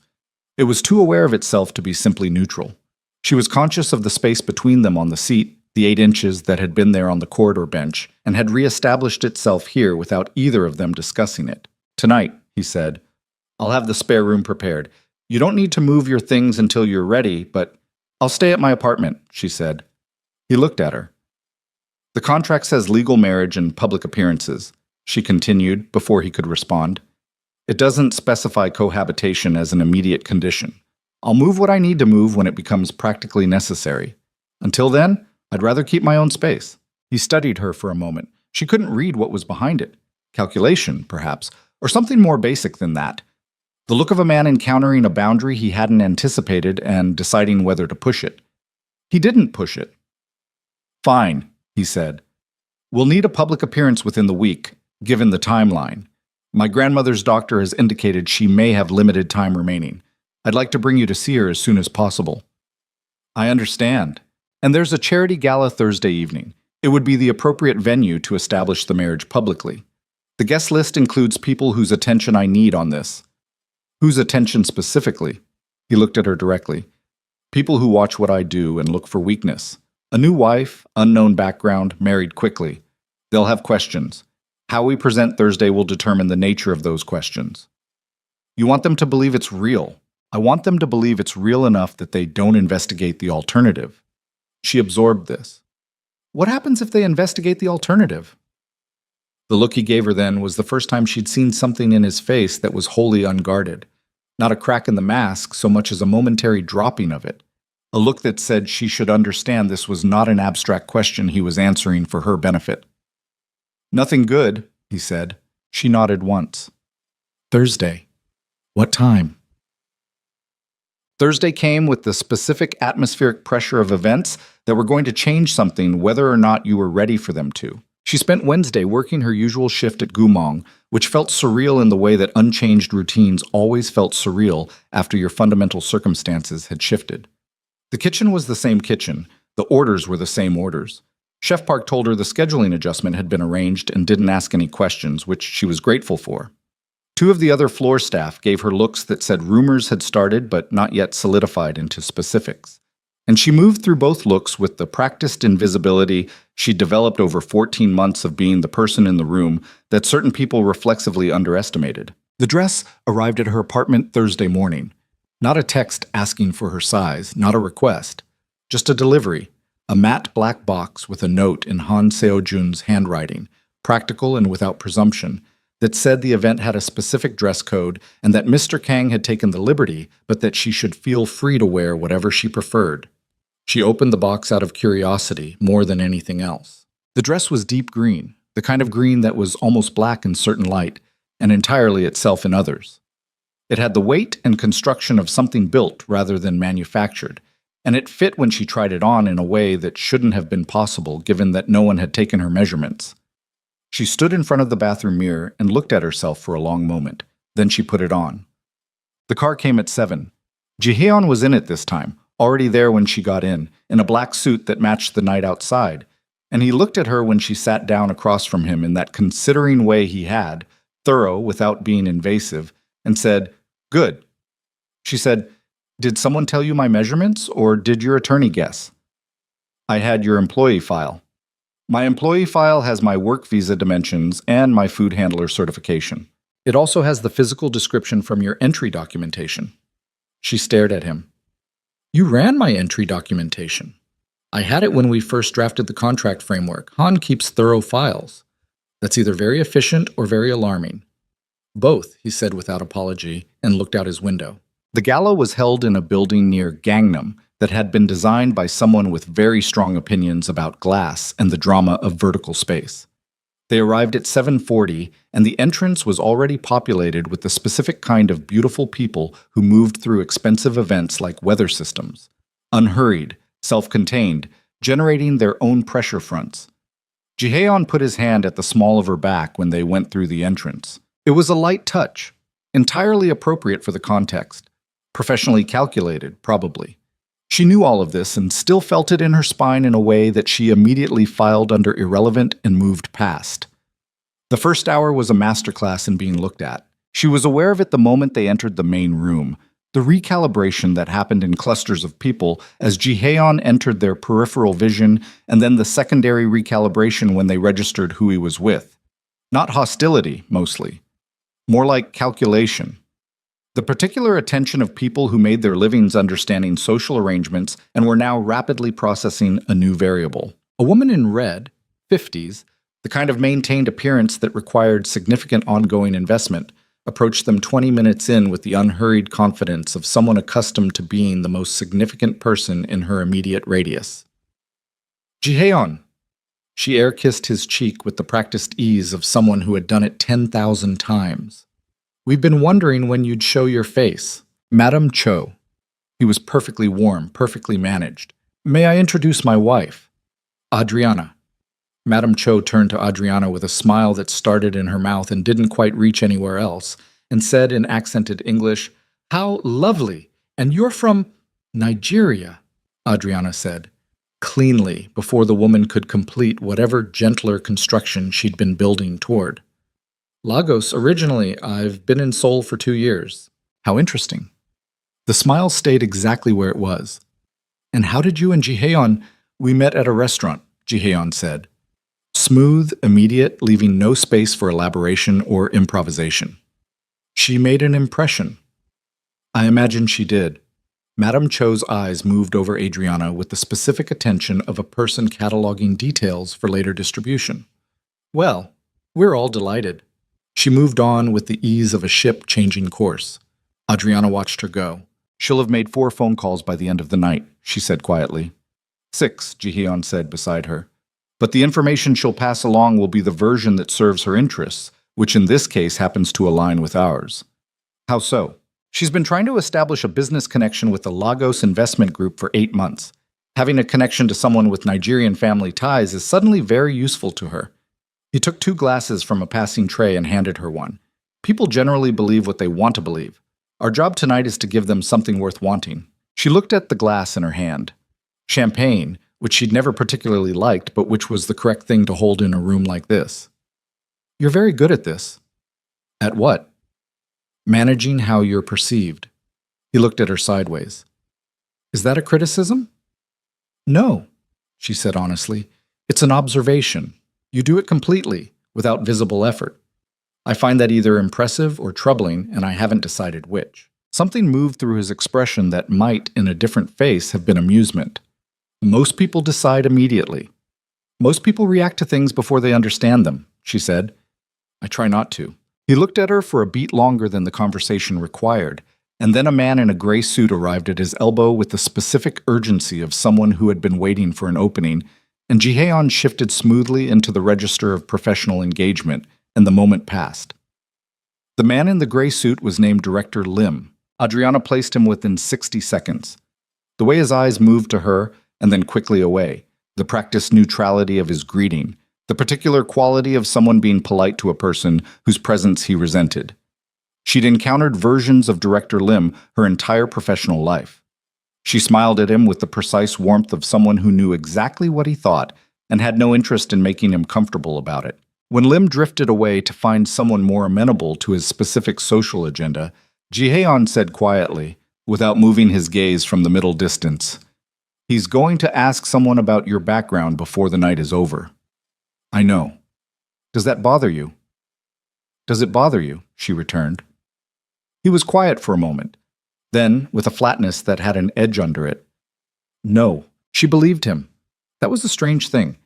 A: It was too aware of itself to be simply neutral. She was conscious of the space between them on the seat, the 8 inches that had been there on the corridor bench, and had reestablished itself here without either of them discussing it. Tonight, he said, I'll have the spare room prepared. You don't need to move your things until you're ready, but I'll stay at my apartment, she said. He looked at her. The contract says legal marriage and public appearances, she continued before he could respond. It doesn't specify cohabitation as an immediate condition. I'll move what I need to move when it becomes practically necessary. Until then, I'd rather keep my own space. He studied her for a moment. She couldn't read what was behind it. Calculation, perhaps, or something more basic than that. The look of a man encountering a boundary he hadn't anticipated and deciding whether to push it. He didn't push it. Fine, he said. We'll need a public appearance within the week, given the timeline. My grandmother's doctor has indicated she may have limited time remaining. I'd like to bring you to see her as soon as possible. I understand. And there's a charity gala Thursday evening. It would be the appropriate venue to establish the marriage publicly. The guest list includes people whose attention I need on this. Whose attention specifically? He looked at her directly. People who watch what I do and look for weakness. A new wife, unknown background, married quickly. They'll have questions. How we present Thursday will determine the nature of those questions. You want them to believe it's real. I want them to believe it's real enough that they don't investigate the alternative. She absorbed this. What happens if they investigate the alternative? The look he gave her then was the first time she'd seen something in his face that was wholly unguarded. Not a crack in the mask so much as a momentary dropping of it. A look that said she should understand this was not an abstract question he was answering for her benefit. Nothing good, he said. She nodded once. Thursday. What time? Thursday came with the specific atmospheric pressure of events that were going to change something whether or not you were ready for them to. She spent Wednesday working her usual shift at Gumong, which felt surreal in the way that unchanged routines always felt surreal after your fundamental circumstances had shifted. The kitchen was the same kitchen. The orders were the same orders. Chef Park told her the scheduling adjustment had been arranged and didn't ask any questions, which she was grateful for. 2 of the other floor staff gave her looks that said rumors had started but not yet solidified into specifics. And she moved through both looks with the practiced invisibility she'd developed over 14 months of being the person in the room that certain people reflexively underestimated. The dress arrived at her apartment Thursday morning. Not a text asking for her size, not a request. Just a delivery. A matte black box with a note in Han Seo-jun's handwriting, practical and without presumption, that said the event had a specific dress code and that Mr. Kang had taken the liberty, but that she should feel free to wear whatever she preferred. She opened the box out of curiosity more than anything else. The dress was deep green, the kind of green that was almost black in certain light, and entirely itself in others. It had the weight and construction of something built rather than manufactured, and it fit when she tried it on in a way that shouldn't have been possible given that no one had taken her measurements. She stood in front of the bathroom mirror and looked at herself for a long moment. Then she put it on. The car came at 7. Ji-Heon was in it this time, already there when she got in a black suit that matched the night outside, and he looked at her when she sat down across from him in that considering way he had, thorough without being invasive, and said, "Good." She said, "Did someone tell you my measurements, or did your attorney guess?" "I had your employee file." "My employee file has my work visa dimensions and my food handler certification. It also has the physical description from your entry documentation." She stared at him. "You ran my entry documentation. I had it when we first drafted the contract framework. Han keeps thorough files." That's either very efficient or very alarming. Both, he said without apology, and looked out his window. The gala was held in a building near Gangnam that had been designed by someone with very strong opinions about glass and the drama of vertical space. They arrived at 7:40, and the entrance was already populated with the specific kind of beautiful people who moved through expensive events like weather systems. Unhurried, self-contained, generating their own pressure fronts. Jihaeon put his hand at the small of her back when they went through the entrance. It was a light touch, entirely appropriate for the context. Professionally calculated, probably. She knew all of this and still felt it in her spine in a way that she immediately filed under irrelevant and moved past. The first hour was a masterclass in being looked at. She was aware of it the moment they entered the main room, the recalibration that happened in clusters of people as Jihaeon entered their peripheral vision, and then the secondary recalibration when they registered who he was with. Not hostility, mostly. More like calculation. The particular attention of people who made their livings understanding social arrangements and were now rapidly processing a new variable. A woman in red, 50s, the kind of maintained appearance that required significant ongoing investment, approached them 20 minutes in with the unhurried confidence of someone accustomed to being the most significant person in her immediate radius. Jihaeon! She air-kissed his cheek with the practiced ease of someone who had done it 10,000 times. We've been wondering when you'd show your face. Madame Cho. He was perfectly warm, perfectly managed. May I introduce my wife? Adriana. Madame Cho turned to Adriana with a smile that started in her mouth and didn't quite reach anywhere else, and said in accented English, "How lovely! And you're from Nigeria," Adriana said, cleanly, before the woman could complete whatever gentler construction she'd been building toward. Lagos, originally. I've been in Seoul for 2 years. How interesting. The smile stayed exactly where it was. And how did you and Jihaeon? We met at a restaurant, Jihaeon said. Smooth, immediate, leaving no space for elaboration or improvisation. She made an impression. I imagine she did. Madame Cho's eyes moved over Adriana with the specific attention of a person cataloging details for later distribution. Well, we're all delighted. She moved on with the ease of a ship changing course. Adriana watched her go. She'll have made 4 phone calls by the end of the night, she said quietly. 6, Jihaeon said beside her. But the information she'll pass along will be the version that serves her interests, which in this case happens to align with ours. How so? She's been trying to establish a business connection with the Lagos Investment Group for 8 months. Having a connection to someone with Nigerian family ties is suddenly very useful to her. He took 2 glasses from a passing tray and handed her one. People generally believe what they want to believe. Our job tonight is to give them something worth wanting. She looked at the glass in her hand. Champagne, which she'd never particularly liked, but which was the correct thing to hold in a room like this. You're very good at this. At what? Managing how you're perceived. He looked at her sideways. Is that a criticism? No, she said honestly. It's an observation. You do it completely, without visible effort. I find that either impressive or troubling, and I haven't decided which. Something moved through his expression that might, in a different face, have been amusement. Most people decide immediately. Most people react to things before they understand them, she said. I try not to. He looked at her for a beat longer than the conversation required, and then a man in a gray suit arrived at his elbow with the specific urgency of someone who had been waiting for an opening, and Jihaeon shifted smoothly into the register of professional engagement, and the moment passed. The man in the gray suit was named Director Lim. Adriana placed him within 60 seconds. The way his eyes moved to her, and then quickly away, the practiced neutrality of his greeting, the particular quality of someone being polite to a person whose presence he resented. She'd encountered versions of Director Lim her entire professional life. She smiled at him with the precise warmth of someone who knew exactly what he thought and had no interest in making him comfortable about it. When Lim drifted away to find someone more amenable to his specific social agenda, Jihaeon said quietly, without moving his gaze from the middle distance, He's going to ask someone about your background before the night is over. I know. Does that bother you? Does it bother you? She returned. He was quiet for a moment. Then, with a flatness that had an edge under it, no, she believed him. That was a strange thing.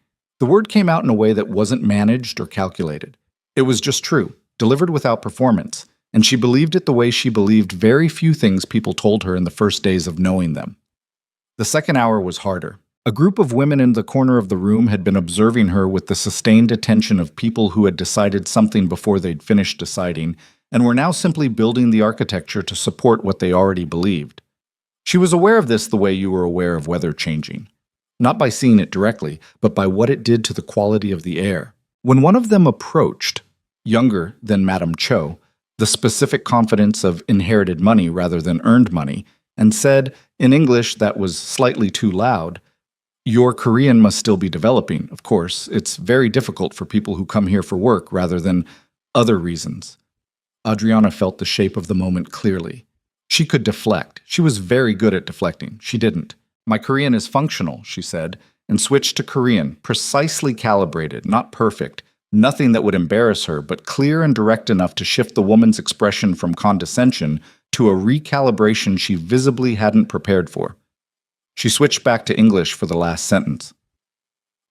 A: The word came out in a way that wasn't managed or calculated. It was just true, delivered without performance, and she believed it the way she believed very few things people told her in the first days of knowing them. The second hour was harder. A group of women in the corner of the room had been observing her with the sustained attention of people who had decided something before they'd finished deciding, and were now simply building the architecture to support what they already believed. She was aware of this the way you were aware of weather changing. Not by seeing it directly, but by what it did to the quality of the air. When one of them approached, younger than Madame Cho, the specific confidence of inherited money rather than earned money, and said, in English that was slightly too loud, "Your Korean must still be developing, of course. It's very difficult for people who come here for work rather than other reasons." Adriana felt the shape of the moment clearly. She could deflect. She was very good at deflecting. She didn't. "My Korean is functional," she said, and switched to Korean, precisely calibrated, not perfect, nothing that would embarrass her, but clear and direct enough to shift the woman's expression from condescension to a recalibration she visibly hadn't prepared for. She switched back to English for the last sentence.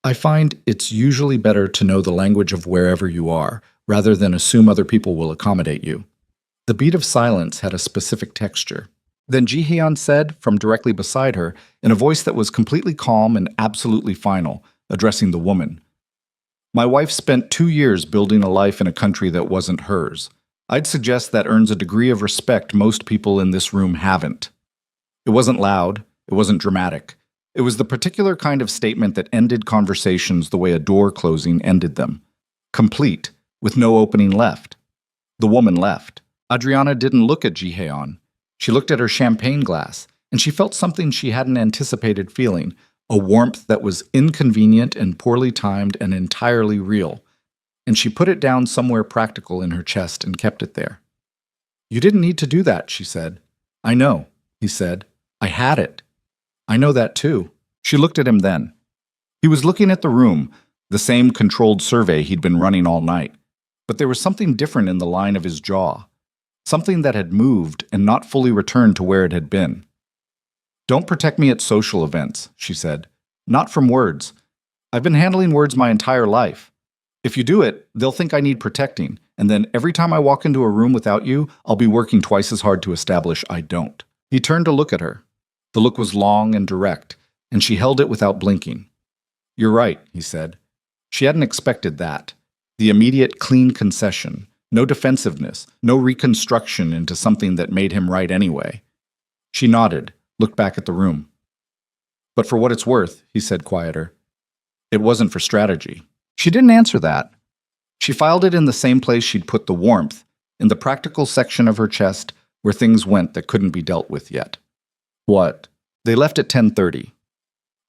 A: "I find it's usually better to know the language of wherever you are, rather than assume other people will accommodate you." The beat of silence had a specific texture. Then Ji-hyun said, from directly beside her, in a voice that was completely calm and absolutely final, addressing the woman, "My wife spent 2 years building a life in a country that wasn't hers. I'd suggest that earns a degree of respect most people in this room haven't." It wasn't loud. It wasn't dramatic. It was the particular kind of statement that ended conversations the way a door closing ended them. Complete, with no opening left. The woman left. Adriana didn't look at Ji-hyun. She looked at her champagne glass, and she felt something she hadn't anticipated feeling, a warmth that was inconvenient and poorly timed and entirely real. And she put it down somewhere practical in her chest and kept it there. "You didn't need to do that," she said. "I know," he said. "I had it." "I know that too." She looked at him then. He was looking at the room, the same controlled survey he'd been running all night. But there was something different in the line of his jaw. Something that had moved and not fully returned to where it had been. "Don't protect me at social events," she said. "Not from words. I've been handling words my entire life. If you do it, they'll think I need protecting, and then every time I walk into a room without you, I'll be working twice as hard to establish I don't." He turned to look at her. The look was long and direct, and she held it without blinking. "You're right," he said. She hadn't expected that. The immediate, clean concession. No defensiveness, no reconstruction into something that made him right anyway. She nodded, looked back at the room. "But for what it's worth," he said quieter, "it wasn't for strategy." She didn't answer that. She filed it in the same place she'd put the warmth, in the practical section of her chest where things went that couldn't be dealt with yet. "What?" They left at 10:30.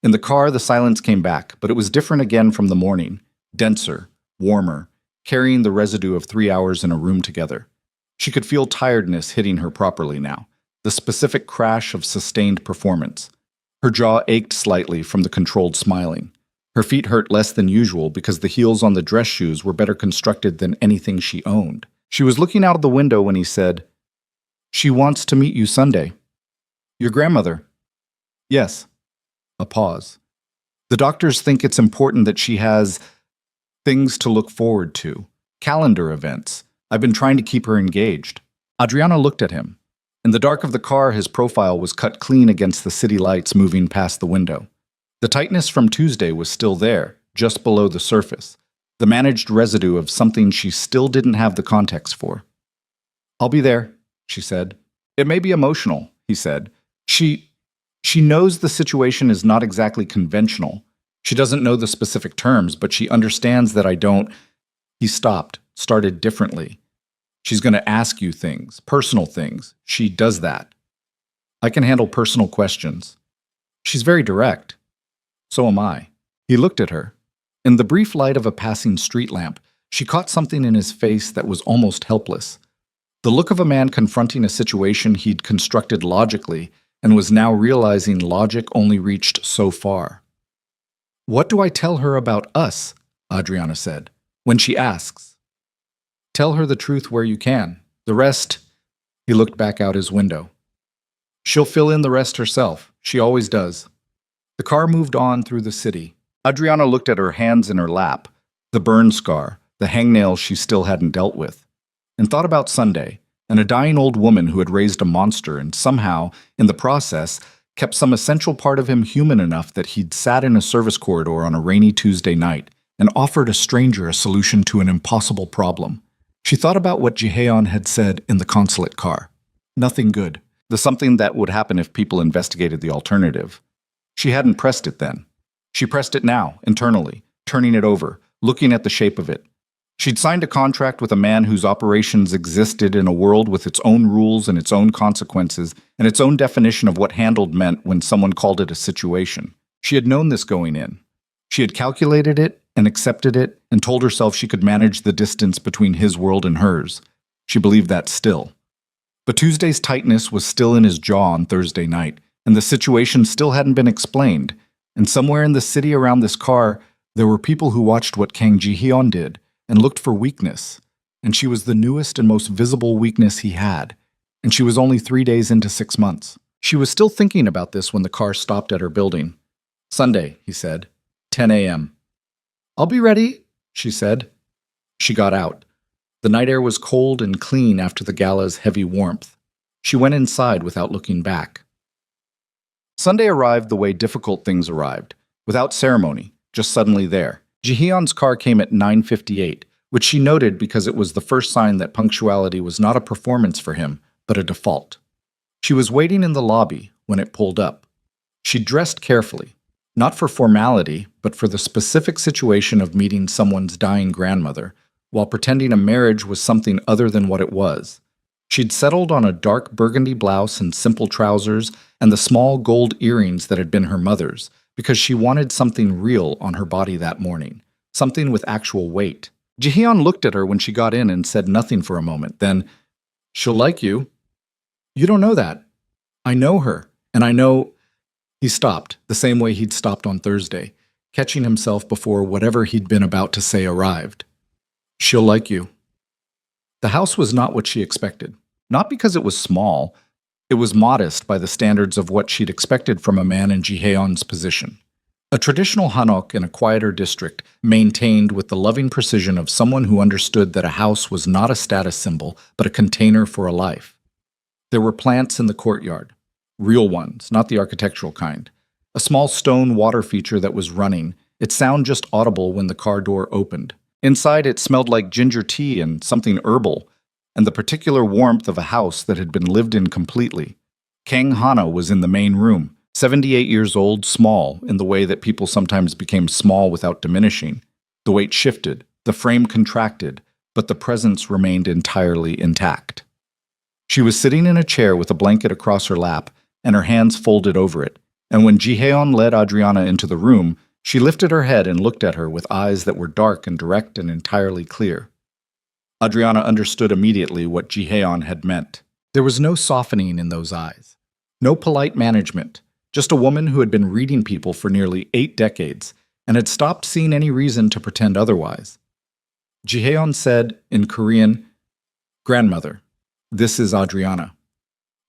A: In the car, the silence came back, but it was different again from the morning, denser, warmer, carrying the residue of 3 hours in a room together. She could feel tiredness hitting her properly now, the specific crash of sustained performance. Her jaw ached slightly from the controlled smiling. Her feet hurt less than usual because the heels on the dress shoes were better constructed than anything she owned. She was looking out of the window when he said, "She wants to meet you Sunday." "Your grandmother?" "Yes." A pause. "The doctors think it's important that she has things to look forward to, calendar events. I've been trying to keep her engaged." Adriana looked at him. In the dark of the car, his profile was cut clean against the city lights moving past the window. The tightness from Tuesday was still there, just below the surface, the managed residue of something she still didn't have the context for. "I'll be there," she said. "It may be emotional," he said. She knows the situation is not exactly conventional. She doesn't know the specific terms, but she understands that I don't." He stopped, started differently. "She's going to ask you things, personal things. She does that. I can handle personal questions. She's very direct. So am I." He looked at her. In the brief light of a passing street lamp, she caught something in his face that was almost helpless. The look of a man confronting a situation he'd constructed logically and was now realizing logic only reached so far. "What do I tell her about us?" Adriana said. "When she asks, tell her the truth where you can. The rest," he looked back out his window. "She'll fill in the rest herself. She always does." The car moved on through the city. Adriana looked at her hands in her lap, the burn scar, the hangnail she still hadn't dealt with, and thought about Sunday and a dying old woman who had raised a monster and somehow, in the process, kept some essential part of him human enough that he'd sat in a service corridor on a rainy Tuesday night and offered a stranger a solution to an impossible problem. She thought about what Jihaeon had said in the consulate car. Nothing good. The something that would happen if people investigated the alternative. She hadn't pressed it then. She pressed it now, internally, turning it over, looking at the shape of it. She'd signed a contract with a man whose operations existed in a world with its own rules and its own consequences and its own definition of what handled meant when someone called it a situation. She had known this going in. She had calculated it and accepted it and told herself she could manage the distance between his world and hers. She believed that still. But Tuesday's tightness was still in his jaw on Thursday night, and the situation still hadn't been explained. And somewhere in the city around this car, there were people who watched what Kang Ji-hyun did and looked for weakness. And she was the newest and most visible weakness he had. And she was only 3 days into 6 months. She was still thinking about this when the car stopped at her building. "Sunday," he said. 10 a.m. "I'll be ready," she said. She got out. The night air was cold and clean after the gala's heavy warmth. She went inside without looking back. Sunday arrived the way difficult things arrived, without ceremony, just suddenly there. Ji-hyun's car came at 9:58, which she noted because it was the first sign that punctuality was not a performance for him, but a default. She was waiting in the lobby when it pulled up. She dressed carefully, not for formality, but for the specific situation of meeting someone's dying grandmother, while pretending a marriage was something other than what it was. She'd settled on a dark burgundy blouse and simple trousers and the small gold earrings that had been her mother's, because she wanted something real on her body that morning, something with actual weight. Ji-hyun looked at her when she got in and said nothing for a moment, then, "She'll like you." "You don't know that." "I know her, and I know—" He stopped, the same way he'd stopped on Thursday, catching himself before whatever he'd been about to say arrived. "She'll like you." The house was not what she expected. Not because it was small. It was modest by the standards of what she'd expected from a man in Ji-hyun's position. A traditional hanok in a quieter district, maintained with the loving precision of someone who understood that a house was not a status symbol, but a container for a life. There were plants in the courtyard. Real ones, not the architectural kind. A small stone water feature that was running, its sound just audible when the car door opened. Inside, it smelled like ginger tea and something herbal, and the particular warmth of a house that had been lived in completely. Kang Hana was in the main room, 78 years old, small, in the way that people sometimes became small without diminishing. The weight shifted, the frame contracted, but the presence remained entirely intact. She was sitting in a chair with a blanket across her lap, and her hands folded over it, and when Ji-hyun led Adriana into the room, she lifted her head and looked at her with eyes that were dark and direct and entirely clear. Adriana understood immediately what Ji-hyun had meant. There was no softening in those eyes. No polite management. Just a woman who had been reading people for nearly 8 decades and had stopped seeing any reason to pretend otherwise. Ji-hyun said, in Korean, "Grandmother, this is Adriana."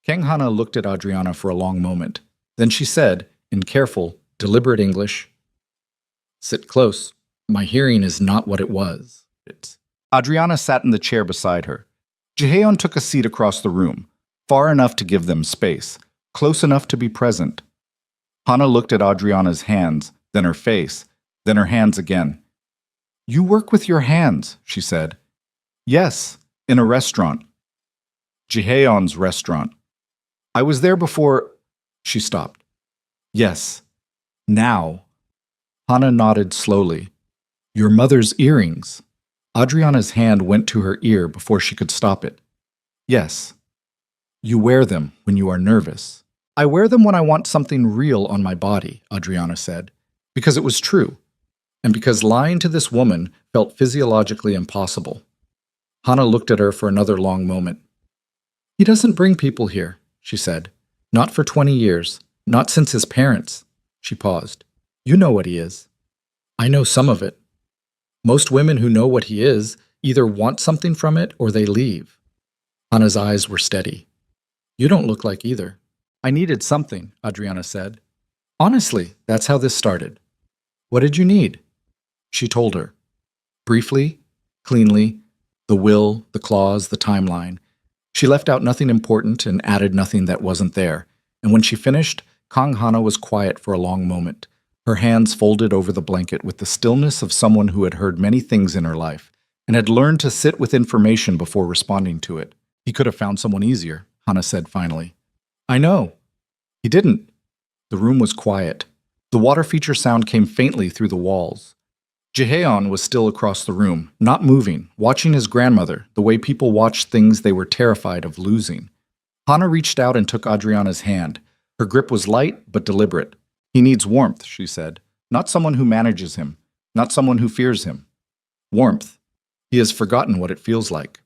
A: Kang Hana looked at Adriana for a long moment. Then she said, in careful, deliberate English, "Sit close. My hearing is not what it was." Adriana sat in the chair beside her. Ji-hyun took a seat across the room, far enough to give them space, close enough to be present. Hana looked at Adriana's hands, then her face, then her hands again. "You work with your hands," she said. "Yes, in a restaurant." Ji-hyun's restaurant. "I was there before—" She stopped. "Yes. Now." Hana nodded slowly. "Your mother's earrings." Adriana's hand went to her ear before she could stop it. "Yes. You wear them when you are nervous." "I wear them when I want something real on my body," Adriana said, because it was true, and because lying to this woman felt physiologically impossible. Hana looked at her for another long moment. "He doesn't bring people here," she said. "Not for 20 years. Not since his parents." She paused. "You know what he is." "I know some of it. Most women who know what he is either want something from it or they leave." Hana's eyes were steady. "You don't look like either." "I needed something," Adriana said. "Honestly, that's how this started." What did you need? She told her. Briefly, cleanly, the will, the clause, the timeline. She left out nothing important and added nothing that wasn't there. And when she finished, Kang Hana was quiet for a long moment, her hands folded over the blanket with the stillness of someone who had heard many things in her life and had learned to sit with information before responding to it. He could have found someone easier, Hana said finally. I know. He didn't. The room was quiet. The water feature sound came faintly through the walls. Jaehyun was still across the room, not moving, watching his grandmother, the way people watched things they were terrified of losing. Hana reached out and took Adriana's hand. Her grip was light but deliberate. He needs warmth, she said. Not someone who manages him. Not someone who fears him. Warmth. He has forgotten what it feels like.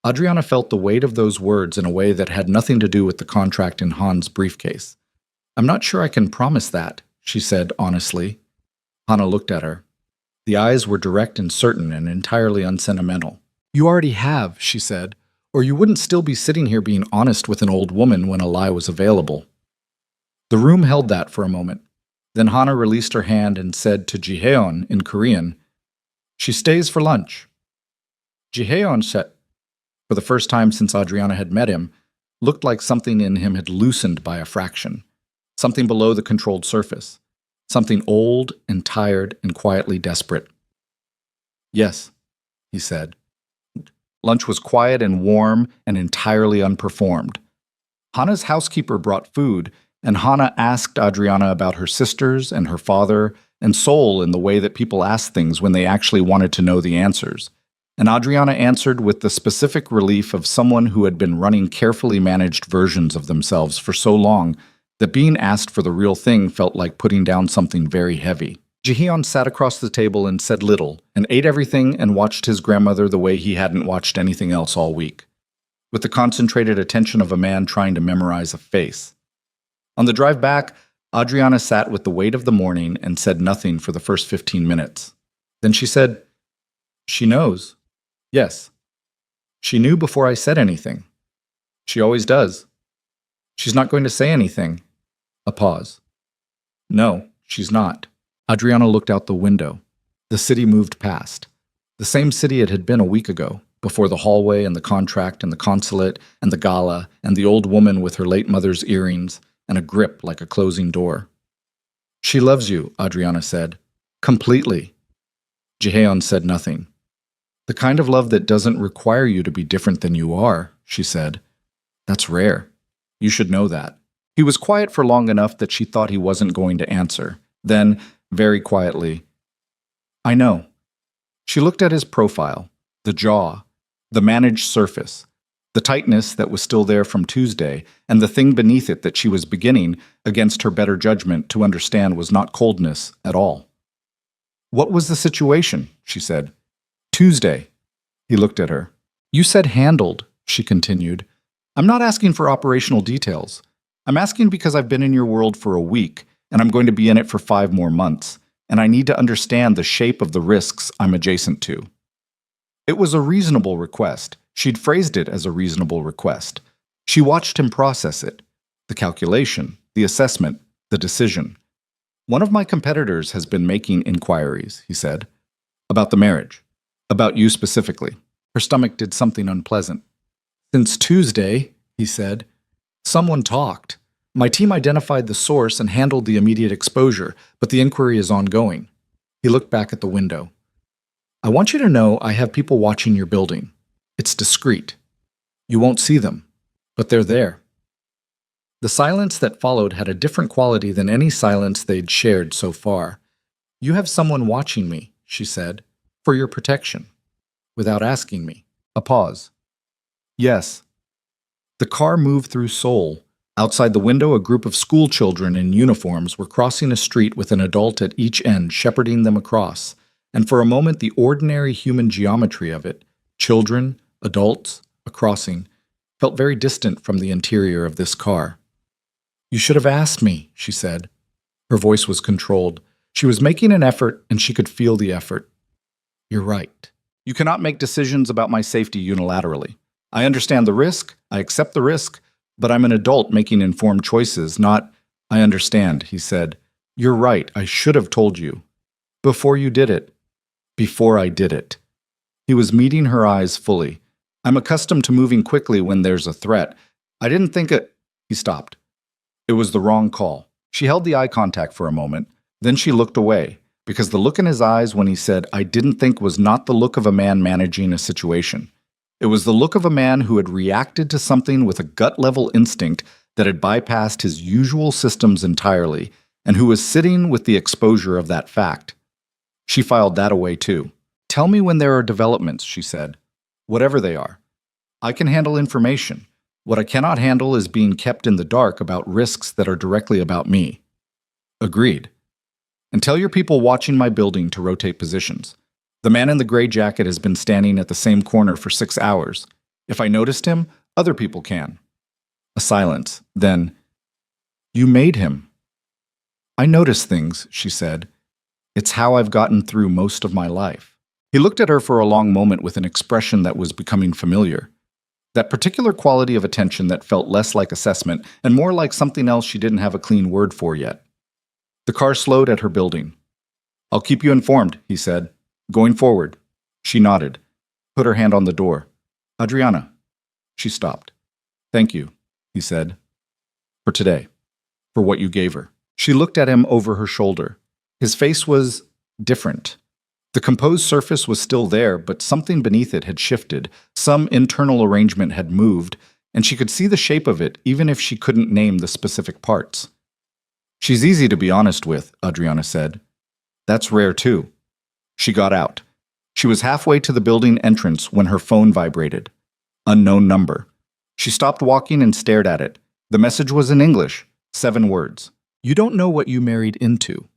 A: Adriana felt the weight of those words in a way that had nothing to do with the contract in Han's briefcase. I'm not sure I can promise that, she said honestly. Hana looked at her. The eyes were direct and certain and entirely unsentimental. You already have, she said, or you wouldn't still be sitting here being honest with an old woman when a lie was available. The room held that for a moment. Then Hana released her hand and said to Jaehyun in Korean, She stays for lunch. Jaehyun said, for the first time since Adriana had met him, looked like something in him had loosened by a fraction, something below the controlled surface, something old and tired and quietly desperate. Yes, he said. Lunch was quiet and warm and entirely unperformed. Hana's housekeeper brought food, and Hana asked Adriana about her sisters and her father and Seoul in the way that people ask things when they actually wanted to know the answers. And Adriana answered with the specific relief of someone who had been running carefully managed versions of themselves for so long that being asked for the real thing felt like putting down something very heavy. Jaehyun sat across the table and said little, and ate everything and watched his grandmother the way he hadn't watched anything else all week, with the concentrated attention of a man trying to memorize a face. On the drive back, Adriana sat with the weight of the morning and said nothing for the first 15 minutes. Then she said, She knows. Yes. She knew before I said anything. She always does. She's not going to say anything. A pause. No, she's not. Adriana looked out the window. The city moved past. The same city it had been a week ago, before the hallway and the contract and the consulate and the gala and the old woman with her late mother's earrings and a grip like a closing door. She loves you, Adriana said. Completely. Jaehyun said nothing. The kind of love that doesn't require you to be different than you are, she said. That's rare. You should know that. He was quiet for long enough that she thought he wasn't going to answer. Then, very quietly, I know. She looked at his profile, the jaw, the managed surface, the tightness that was still there from Tuesday, and the thing beneath it that she was beginning, against her better judgment, to understand was not coldness at all. What was the situation? She said. Tuesday. He looked at her. You said handled, she continued. I'm not asking for operational details. I'm asking because I've been in your world for a week, and I'm going to be in it for 5 more months, and I need to understand the shape of the risks I'm adjacent to. It was a reasonable request. She'd phrased it as a reasonable request. She watched him process it. The calculation, the assessment, the decision. One of my competitors has been making inquiries, he said, about the marriage. About you specifically. Her stomach did something unpleasant. Since Tuesday, he said, someone talked. My team identified the source and handled the immediate exposure, but the inquiry is ongoing. He looked back at the window. I want you to know I have people watching your building. It's discreet. You won't see them, but they're there. The silence that followed had a different quality than any silence they'd shared so far. You have someone watching me, she said, for your protection, without asking me. A pause. Yes. The car moved through Seoul. Outside the window, a group of school children in uniforms were crossing a street with an adult at each end shepherding them across, and for a moment the ordinary human geometry of it, children, adults, a crossing, felt very distant from the interior of this car. You should have asked me, she said. Her voice was controlled. She was making an effort, and she could feel the effort. You're right. You cannot make decisions about my safety unilaterally. I understand the risk, I accept the risk, but I'm an adult making informed choices, not... I understand, he said. You're right, I should have told you. Before you did it. Before I did it. He was meeting her eyes fully. I'm accustomed to moving quickly when there's a threat. I didn't think it. He stopped. It was the wrong call. She held the eye contact for a moment. Then she looked away, because the look in his eyes when he said, I didn't think, was not the look of a man managing a situation. It was the look of a man who had reacted to something with a gut-level instinct that had bypassed his usual systems entirely, and who was sitting with the exposure of that fact. She filed that away too. Tell me when there are developments, she said. Whatever they are. I can handle information. What I cannot handle is being kept in the dark about risks that are directly about me. Agreed. And tell your people watching my building to rotate positions. The man in the gray jacket has been standing at the same corner for 6 hours. If I noticed him, other people can. A silence. Then, you made him. I notice things, she said. It's how I've gotten through most of my life. He looked at her for a long moment with an expression that was becoming familiar. That particular quality of attention that felt less like assessment and more like something else she didn't have a clean word for yet. The car slowed at her building. I'll keep you informed, he said. Going forward. She nodded, put her hand on the door. Adriana. She stopped. Thank you, he said. For today. For what you gave her. She looked at him over her shoulder. His face was different. The composed surface was still there, but something beneath it had shifted. Some internal arrangement had moved, and she could see the shape of it even if she couldn't name the specific parts. She's easy to be honest with, Adriana said. That's rare too. She got out. She was halfway to the building entrance when her phone vibrated. Unknown number. She stopped walking and stared at it. The message was in English, 7 words. You don't know what you married into.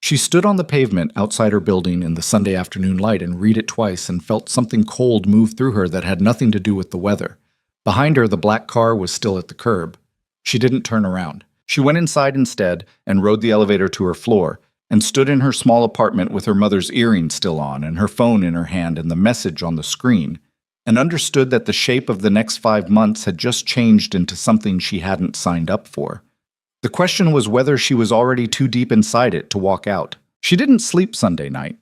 A: She stood on the pavement outside her building in the Sunday afternoon light and read it twice and felt something cold move through her that had nothing to do with the weather. Behind her, the black car was still at the curb. She didn't turn around. She went inside instead and rode the elevator to her floor and stood in her small apartment with her mother's earrings still on and her phone in her hand and the message on the screen, and understood that the shape of the next 5 months had just changed into something she hadn't signed up for. The question was whether she was already too deep inside it to walk out. She didn't sleep Sunday night.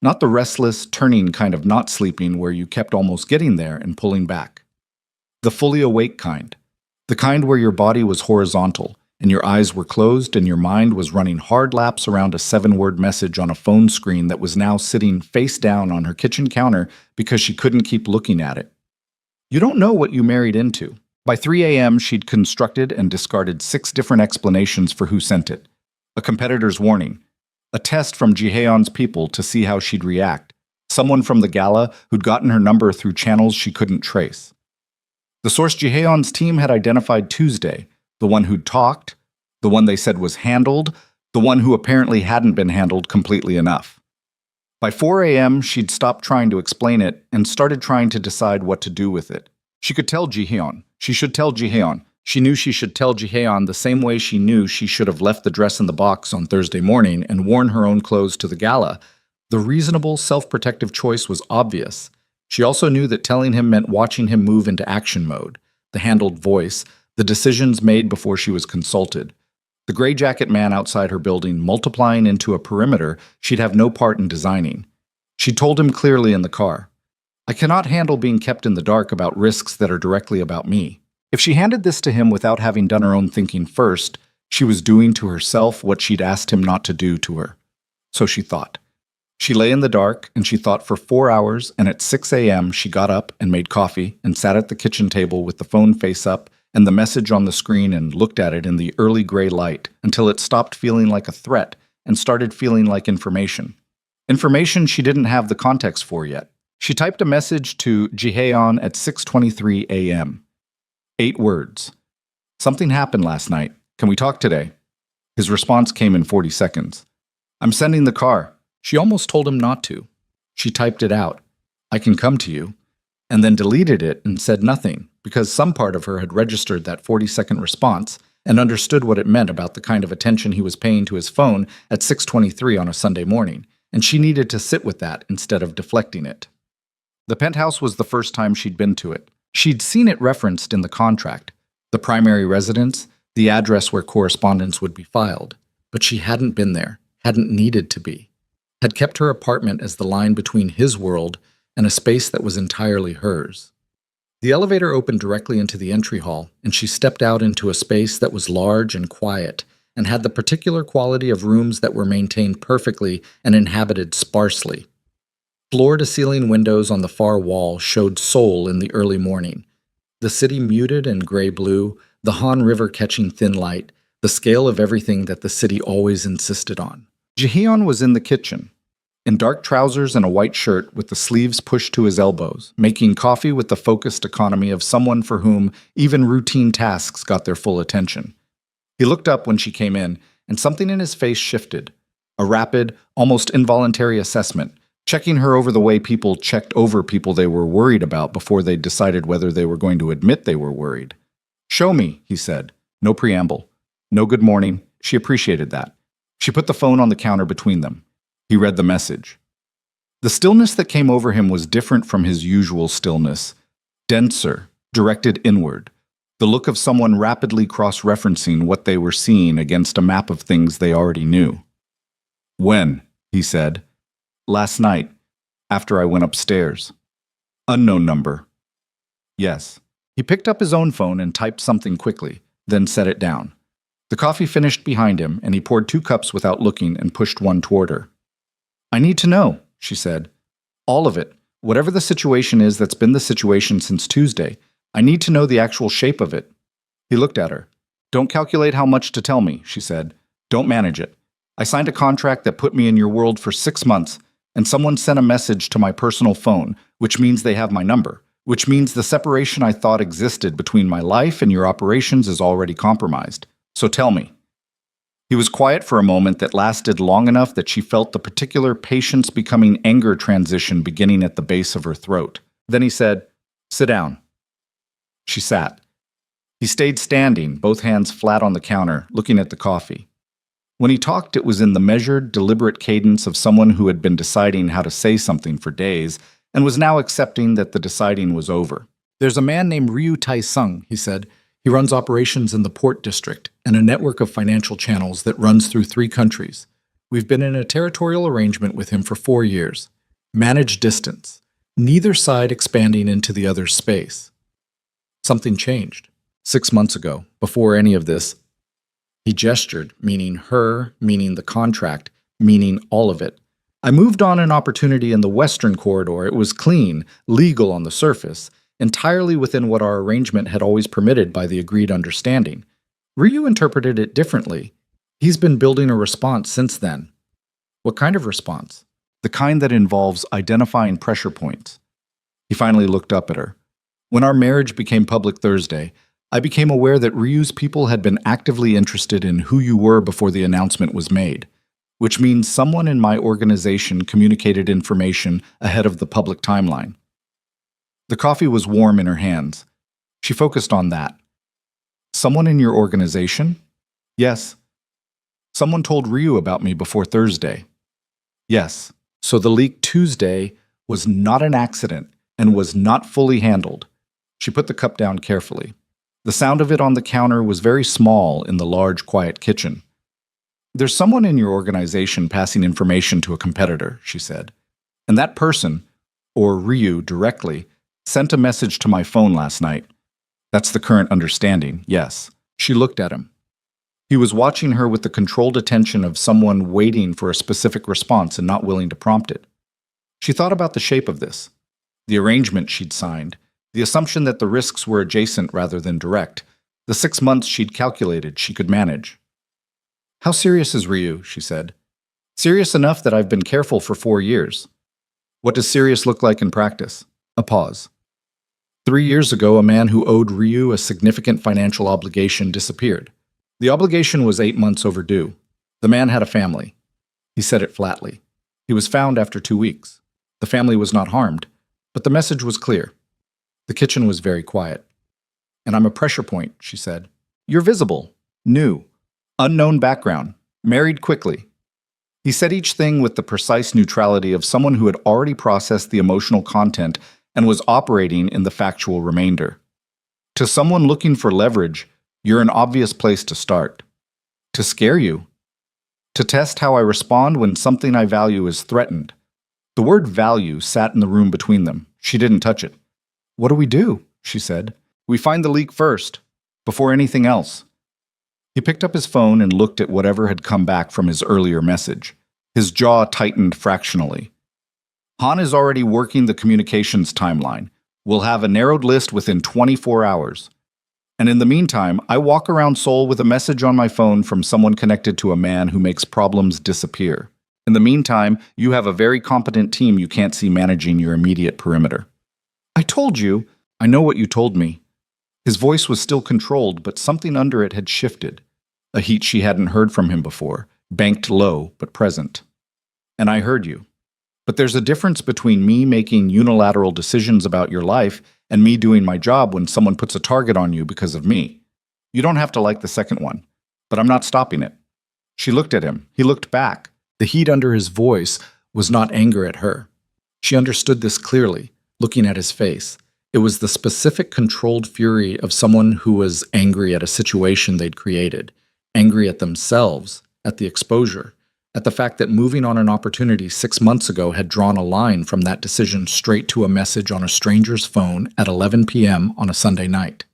A: Not the restless, turning kind of not sleeping where you kept almost getting there and pulling back. The fully awake kind. The kind where your body was horizontal, and your eyes were closed and your mind was running hard laps around a 7-word message on a phone screen that was now sitting face down on her kitchen counter because she couldn't keep looking at it. You don't know what you married into. By 3 a.m., she'd constructed and discarded 6 different explanations for who sent it. A competitor's warning. A test from Jihaeon's people to see how she'd react. Someone from the gala who'd gotten her number through channels she couldn't trace. The source Jihaeon's team had identified Tuesday, the one who'd talked, the one they said was handled, the one who apparently hadn't been handled completely enough. By 4 a.m., she'd stopped trying to explain it and started trying to decide what to do with it. She could tell Jihaeon. She should tell Jihaeon. She knew she should tell Jihaeon the same way she knew she should have left the dress in the box on Thursday morning and worn her own clothes to the gala. The reasonable, self-protective choice was obvious. She also knew that telling him meant watching him move into action mode, the handled voice, the decisions made before she was consulted. The gray jacket man outside her building multiplying into a perimeter she'd have no part in designing. She told him clearly in the car. I cannot handle being kept in the dark about risks that are directly about me. If she handed this to him without having done her own thinking first, she was doing to herself what she'd asked him not to do to her. So she thought. She lay in the dark, and she thought for 4 hours, and at 6 a.m. she got up and made coffee and sat at the kitchen table with the phone face up and the message on the screen and looked at it in the early gray light until it stopped feeling like a threat and started feeling like information. Information she didn't have the context for yet. She typed a message to Jihaeon at 6:23 a.m. 8 words. Something happened last night. Can we talk today? His response came in 40 seconds. I'm sending the car. She almost told him not to. She typed it out. I can come to you. And then deleted it and said nothing because some part of her had registered that 40-second response and understood what it meant about the kind of attention he was paying to his phone at 6:23 on a Sunday morning, and she needed to sit with that instead of deflecting it. The penthouse was the first time she'd been to it. She'd seen it referenced in the contract, the primary residence, the address where correspondence would be filed, but she hadn't been there, hadn't needed to be, had kept her apartment as the line between his world and a space that was entirely hers. The elevator opened directly into the entry hall, and she stepped out into a space that was large and quiet, and had the particular quality of rooms that were maintained perfectly and inhabited sparsely. Floor-to-ceiling windows on the far wall showed Seoul in the early morning. The city muted and gray-blue, the Han River catching thin light, the scale of everything that the city always insisted on. Jaehyun was in the kitchen, in dark trousers and a white shirt with the sleeves pushed to his elbows, making coffee with the focused economy of someone for whom even routine tasks got their full attention. He looked up when she came in, and something in his face shifted. A rapid, almost involuntary assessment, checking her over the way people checked over people they were worried about before they decided whether they were going to admit they were worried. "Show me," he said. No preamble. No good morning. She appreciated that. She put the phone on the counter between them. He read the message. The stillness that came over him was different from his usual stillness. Denser, directed inward. The look of someone rapidly cross-referencing what they were seeing against a map of things they already knew. "When?" he said. "Last night, after I went upstairs." "Unknown number." "Yes." He picked up his own phone and typed something quickly, then set it down. The coffee finished behind him, and he poured 2 cups without looking and pushed one toward her. "I need to know," she said. "All of it. Whatever the situation is that's been the situation since Tuesday. I need to know the actual shape of it." He looked at her. "Don't calculate how much to tell me," she said. "Don't manage it. I signed a contract that put me in your world for 6 months, and someone sent a message to my personal phone, which means they have my number, which means the separation I thought existed between my life and your operations is already compromised. So tell me." He was quiet for a moment that lasted long enough that she felt the particular patience becoming anger transition beginning at the base of her throat. Then he said, "Sit down." She sat. He stayed standing, both hands flat on the counter, looking at the coffee. When he talked, it was in the measured, deliberate cadence of someone who had been deciding how to say something for days and was now accepting that the deciding was over. "There's a man named Ryu Tai-sung," he said. "He runs operations in the Port District and a network of financial channels that runs through 3 countries. We've been in a territorial arrangement with him for 4 years. Managed distance, neither side expanding into the other's space. Something changed. 6 months ago, before any of this." He gestured, meaning her, meaning the contract, meaning all of it. "I moved on an opportunity in the Western Corridor. It was clean, legal on the surface, entirely within what our arrangement had always permitted by the agreed understanding. Ryu interpreted it differently. He's been building a response since then." "What kind of response?" "The kind that involves identifying pressure points." He finally looked up at her. "When our marriage became public Thursday, I became aware that Ryu's people had been actively interested in who you were before the announcement was made, which means someone in my organization communicated information ahead of the public timeline." The coffee was warm in her hands. She focused on that. "Someone in your organization?" "Yes." "Someone told Ryu about me before Thursday?" "Yes." So the leak Tuesday was not an accident and was not fully handled. She put the cup down carefully. The sound of it on the counter was very small in the large, quiet kitchen. "There's someone in your organization passing information to a competitor," she said. "And that person, or Ryu directly, sent a message to my phone last night. That's the current understanding, yes." She looked at him. He was watching her with the controlled attention of someone waiting for a specific response and not willing to prompt it. She thought about the shape of this, the arrangement she'd signed, the assumption that the risks were adjacent rather than direct, the 6 months she'd calculated she could manage. "How serious is Ryu?" she said. "Serious enough that I've been careful for 4 years." "What does serious look like in practice?" A pause. 3 years ago, a man who owed Ryu a significant financial obligation disappeared. The obligation was 8 months overdue. The man had a family. He said it flatly. He was found after 2 weeks. The family was not harmed, but the message was clear. The kitchen was very quiet. "And I'm a pressure point," she said. "You're visible, new, unknown background, married quickly." He said each thing with the precise neutrality of someone who had already processed the emotional content and was operating in the factual remainder. To someone looking for leverage, you're an obvious place to start. To scare you? To test how I respond when something I value is threatened. The word value sat in the room between them. She didn't touch it. What do we do? She said. We find the leak first, before anything else. He picked up his phone and looked at whatever had come back from his earlier message. His jaw tightened fractionally. Han is already working the communications timeline. We'll have a narrowed list within 24 hours. And in the meantime, I walk around Seoul with a message on my phone from someone connected to a man who makes problems disappear. In the meantime, you have a very competent team you can't see managing your immediate perimeter. I told you. I know what you told me. His voice was still controlled, but something under it had shifted. A heat she hadn't heard from him before, banked low but present. And I heard you. But there's a difference between me making unilateral decisions about your life and me doing my job when someone puts a target on you because of me. You don't have to like the second one, but I'm not stopping it. She looked at him. He looked back. The heat under his voice was not anger at her. She understood this clearly, looking at his face. It was the specific controlled fury of someone who was angry at a situation they'd created, angry at themselves, at the exposure, at the fact that moving on an opportunity 6 months ago had drawn a line from that decision straight to a message on a stranger's phone at 11 p.m. on a Sunday night.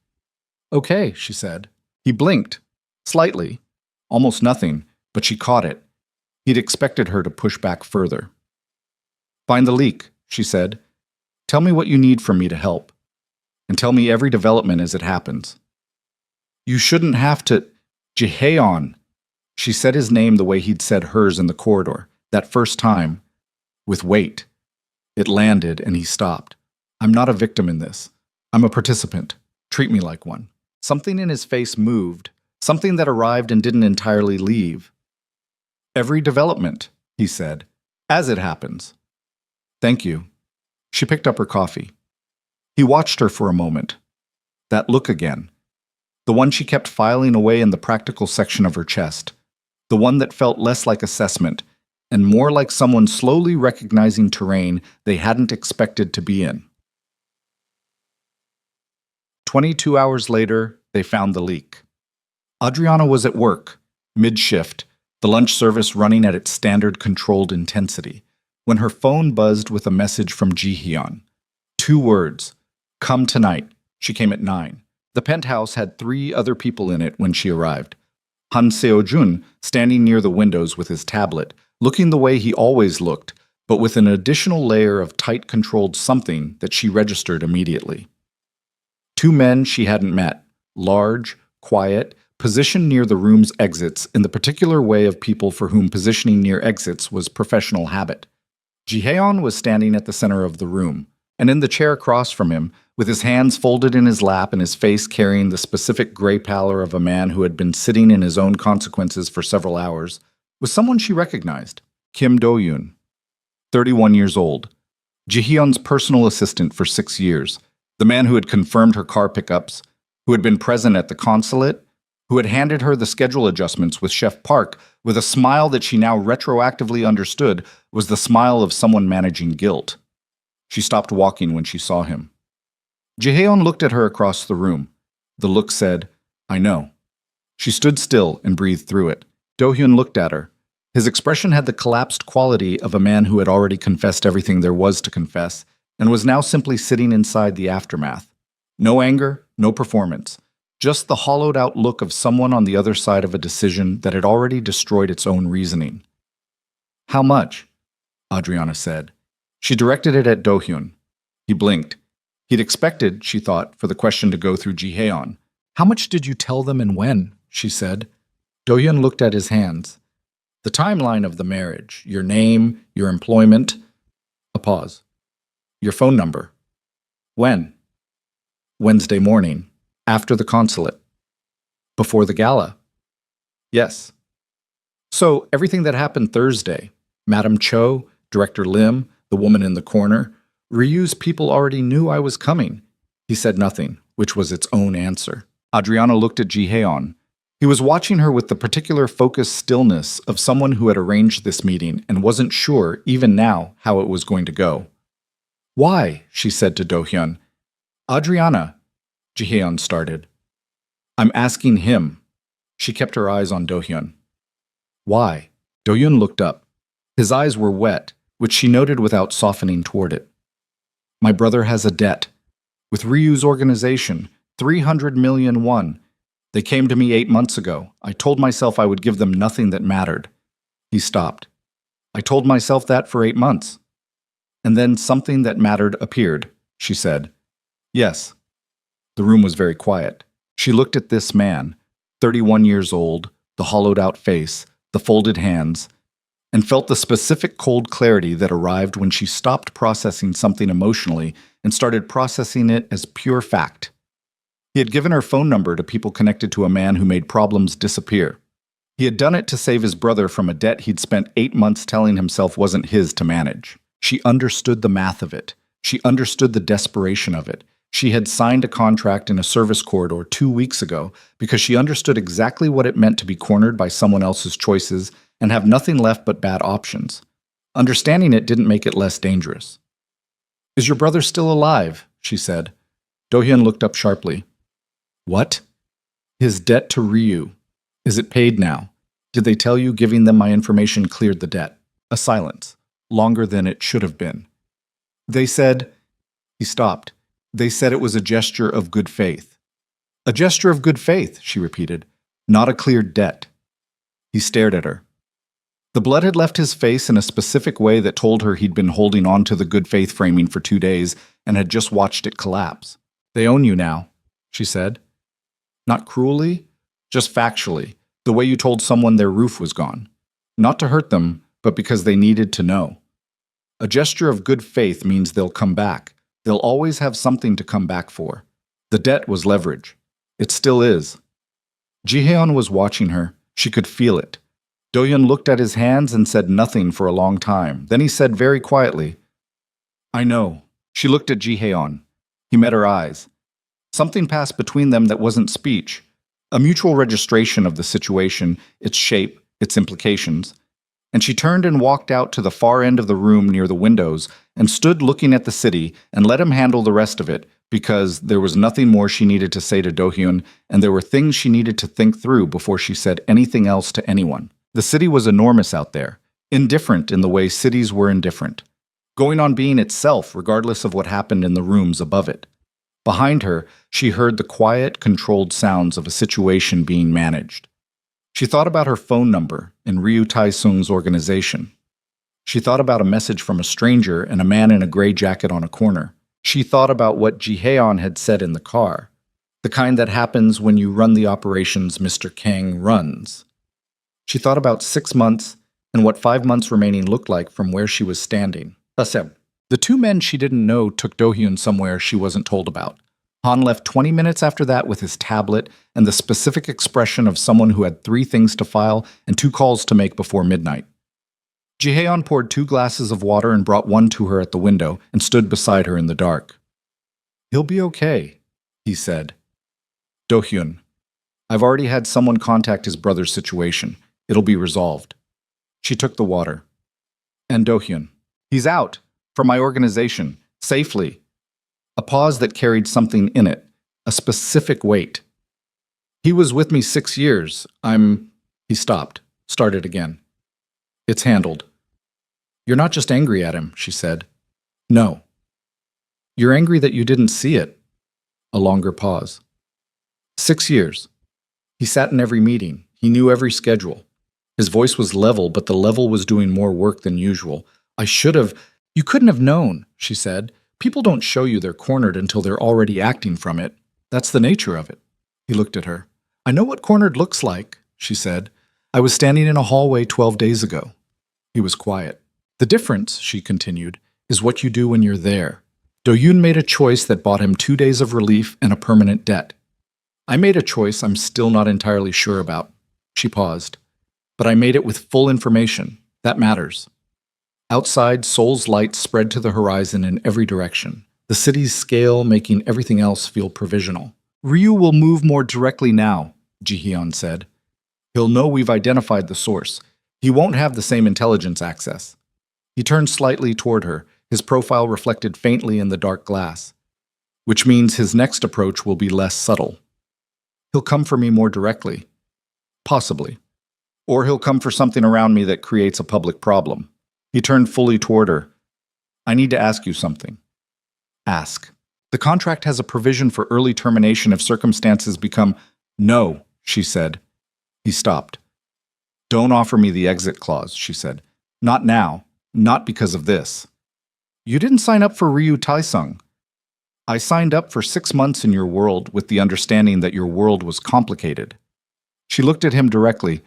A: Okay, she said. He blinked, slightly, almost nothing, but she caught it. He'd expected her to push back further. Find the leak, she said. Tell me what you need from me to help. And tell me every development as it happens. You shouldn't have to... Jaehaeon. She said his name the way he'd said hers in the corridor, that first time, with weight. It landed and he stopped. I'm not a victim in this. I'm a participant. Treat me like one. Something in his face moved, something that arrived and didn't entirely leave. Every development, he said, as it happens. Thank you. She picked up her coffee. He watched her for a moment. That look again. The one she kept filing away in the practical section of her chest. The one that felt less like assessment and more like someone slowly recognizing terrain they hadn't expected to be in. 22 hours later, they found the leak. Adriana was at work, mid-shift, the lunch service running at its standard controlled intensity, when her phone buzzed with a message from Jihyun. 2 words. Come tonight. She came at 9. The penthouse had 3 other people in it when she arrived. Han Seo-jun, standing near the windows with his tablet, looking the way he always looked, but with an additional layer of tight controlled something that she registered immediately. 2 men she hadn't met, large, quiet, positioned near the room's exits in the particular way of people for whom positioning near exits was professional habit. Jihaeon was standing at the center of the room, and in the chair across from him, with his hands folded in his lap and his face carrying the specific gray pallor of a man who had been sitting in his own consequences for several hours, was someone she recognized, Kim Do-yoon, 31 years old, Jihyun's personal assistant for 6 years, the man who had confirmed her car pickups, who had been present at the consulate, who had handed her the schedule adjustments with Chef Park with a smile that she now retroactively understood was the smile of someone managing guilt. She stopped walking when she saw him. Jaehaeon looked at her across the room. The look said, I know. She stood still and breathed through it. Do-hyun looked at her. His expression had the collapsed quality of a man who had already confessed everything there was to confess and was now simply sitting inside the aftermath. No anger, no performance. Just the hollowed-out look of someone on the other side of a decision that had already destroyed its own reasoning. How much? Adriana said. She directed it at Do-hyun. He blinked. He'd expected, she thought, for the question to go through Jihaeon. How much did you tell them and when? She said. Do-hyun looked at his hands. The timeline of the marriage, your name, your employment. A pause. Your phone number. When? Wednesday morning. After the consulate. Before the gala. Yes. So, everything that happened Thursday, Madam Cho, Director Lim, the woman in the corner, Ryu's people already knew I was coming. He said nothing, which was its own answer. Adriana looked at Jihaeon. He was watching her with the particular focused stillness of someone who had arranged this meeting and wasn't sure, even now, how it was going to go. Why? She said to Do-hyun. Adriana, Jihaeon started. I'm asking him. She kept her eyes on Do-hyun. Why? Do-hyun looked up. His eyes were wet, which she noted without softening toward it. My brother has a debt. With Ryu's organization, 300 million won. They came to me 8 months ago. I told myself I would give them nothing that mattered. He stopped. I told myself that for 8 months. And then something that mattered appeared, she said. Yes. The room was very quiet. She looked at this man, 31 years old, the hollowed-out face, the folded hands, and felt the specific cold clarity that arrived when she stopped processing something emotionally and started processing it as pure fact. He had given her phone number to people connected to a man who made problems disappear. He had done it to save his brother from a debt he'd spent 8 months telling himself wasn't his to manage. She understood the math of it. She understood the desperation of it. She had signed a contract in a service corridor 2 weeks ago because she understood exactly what it meant to be cornered by someone else's choices and have nothing left but bad options. Understanding it didn't make it less dangerous. Is your brother still alive? She said. Do-hyun looked up sharply. What? His debt to Ryu. Is it paid now? Did they tell you giving them my information cleared the debt? A silence, longer than it should have been. They said... He stopped. They said it was a gesture of good faith. A gesture of good faith, she repeated, not a cleared debt. He stared at her. The blood had left his face in a specific way that told her he'd been holding on to the good faith framing for 2 days and had just watched it collapse. They own you now, she said. Not cruelly, just factually, the way you told someone their roof was gone. Not to hurt them, but because they needed to know. A gesture of good faith means they'll come back. They'll always have something to come back for. The debt was leverage. It still is. Ji-hyun was watching her. She could feel it. Do-hyun looked at his hands and said nothing for a long time. Then he said very quietly, I know. She looked at Ji-hyun. He met her eyes. Something passed between them that wasn't speech. A mutual registration of the situation, its shape, its implications. And she turned and walked out to the far end of the room near the windows and stood looking at the city and let him handle the rest of it because there was nothing more she needed to say to Do-hyun and there were things she needed to think through before she said anything else to anyone. The city was enormous out there, indifferent in the way cities were indifferent, going on being itself regardless of what happened in the rooms above it. Behind her, she heard the quiet, controlled sounds of a situation being managed. She thought about her phone number in Ryu Tae-sung's organization. She thought about a message from a stranger and a man in a gray jacket on a corner. She thought about what Ji-hyun had said in the car, the kind that happens when you run the operations Mr. Kang runs. She thought about 6 months and what 5 months remaining looked like from where she was standing. The 2 men she didn't know took Do-hyun somewhere she wasn't told about. Han left 20 minutes after that with his tablet and the specific expression of someone who had 3 things to file and 2 calls to make before midnight. Ji-hyun poured 2 glasses of water and brought one to her at the window and stood beside her in the dark. He'll be okay, he said. Do-hyun, I've already had someone contact his brother's situation. It'll be resolved. She took the water. And Do-hyun, he's out, from my organization, safely. A pause that carried something in it, a specific weight. He was with me 6 years. He stopped, started again. It's handled. You're not just angry at him, she said. No. You're angry that you didn't see it. A longer pause. 6 years. He sat in every meeting. He knew every schedule. His voice was level, but the level was doing more work than usual. You couldn't have known, she said. People don't show you they're cornered until they're already acting from it. That's the nature of it. He looked at her. I know what cornered looks like, she said. I was standing in a hallway 12 days ago. He was quiet. The difference, she continued, is what you do when you're there. Do-hyun made a choice that bought him 2 days of relief and a permanent debt. I made a choice I'm still not entirely sure about. She paused. But I made it with full information. That matters. Outside, Seoul's light spread to the horizon in every direction, the city's scale making everything else feel provisional. Ryu will move more directly now, Ji-hyun said. He'll know we've identified the source. He won't have the same intelligence access. He turned slightly toward her, his profile reflected faintly in the dark glass, which means his next approach will be less subtle. He'll come for me more directly. Possibly. Or he'll come for something around me that creates a public problem. He turned fully toward her. I need to ask you something. Ask. The contract has a provision for early termination if circumstances become— No, she said. He stopped. Don't offer me the exit clause, she said. Not now. Not because of this. You didn't sign up for Ryu Taisung. I signed up for 6 months in your world with the understanding that your world was complicated. She looked at him directly.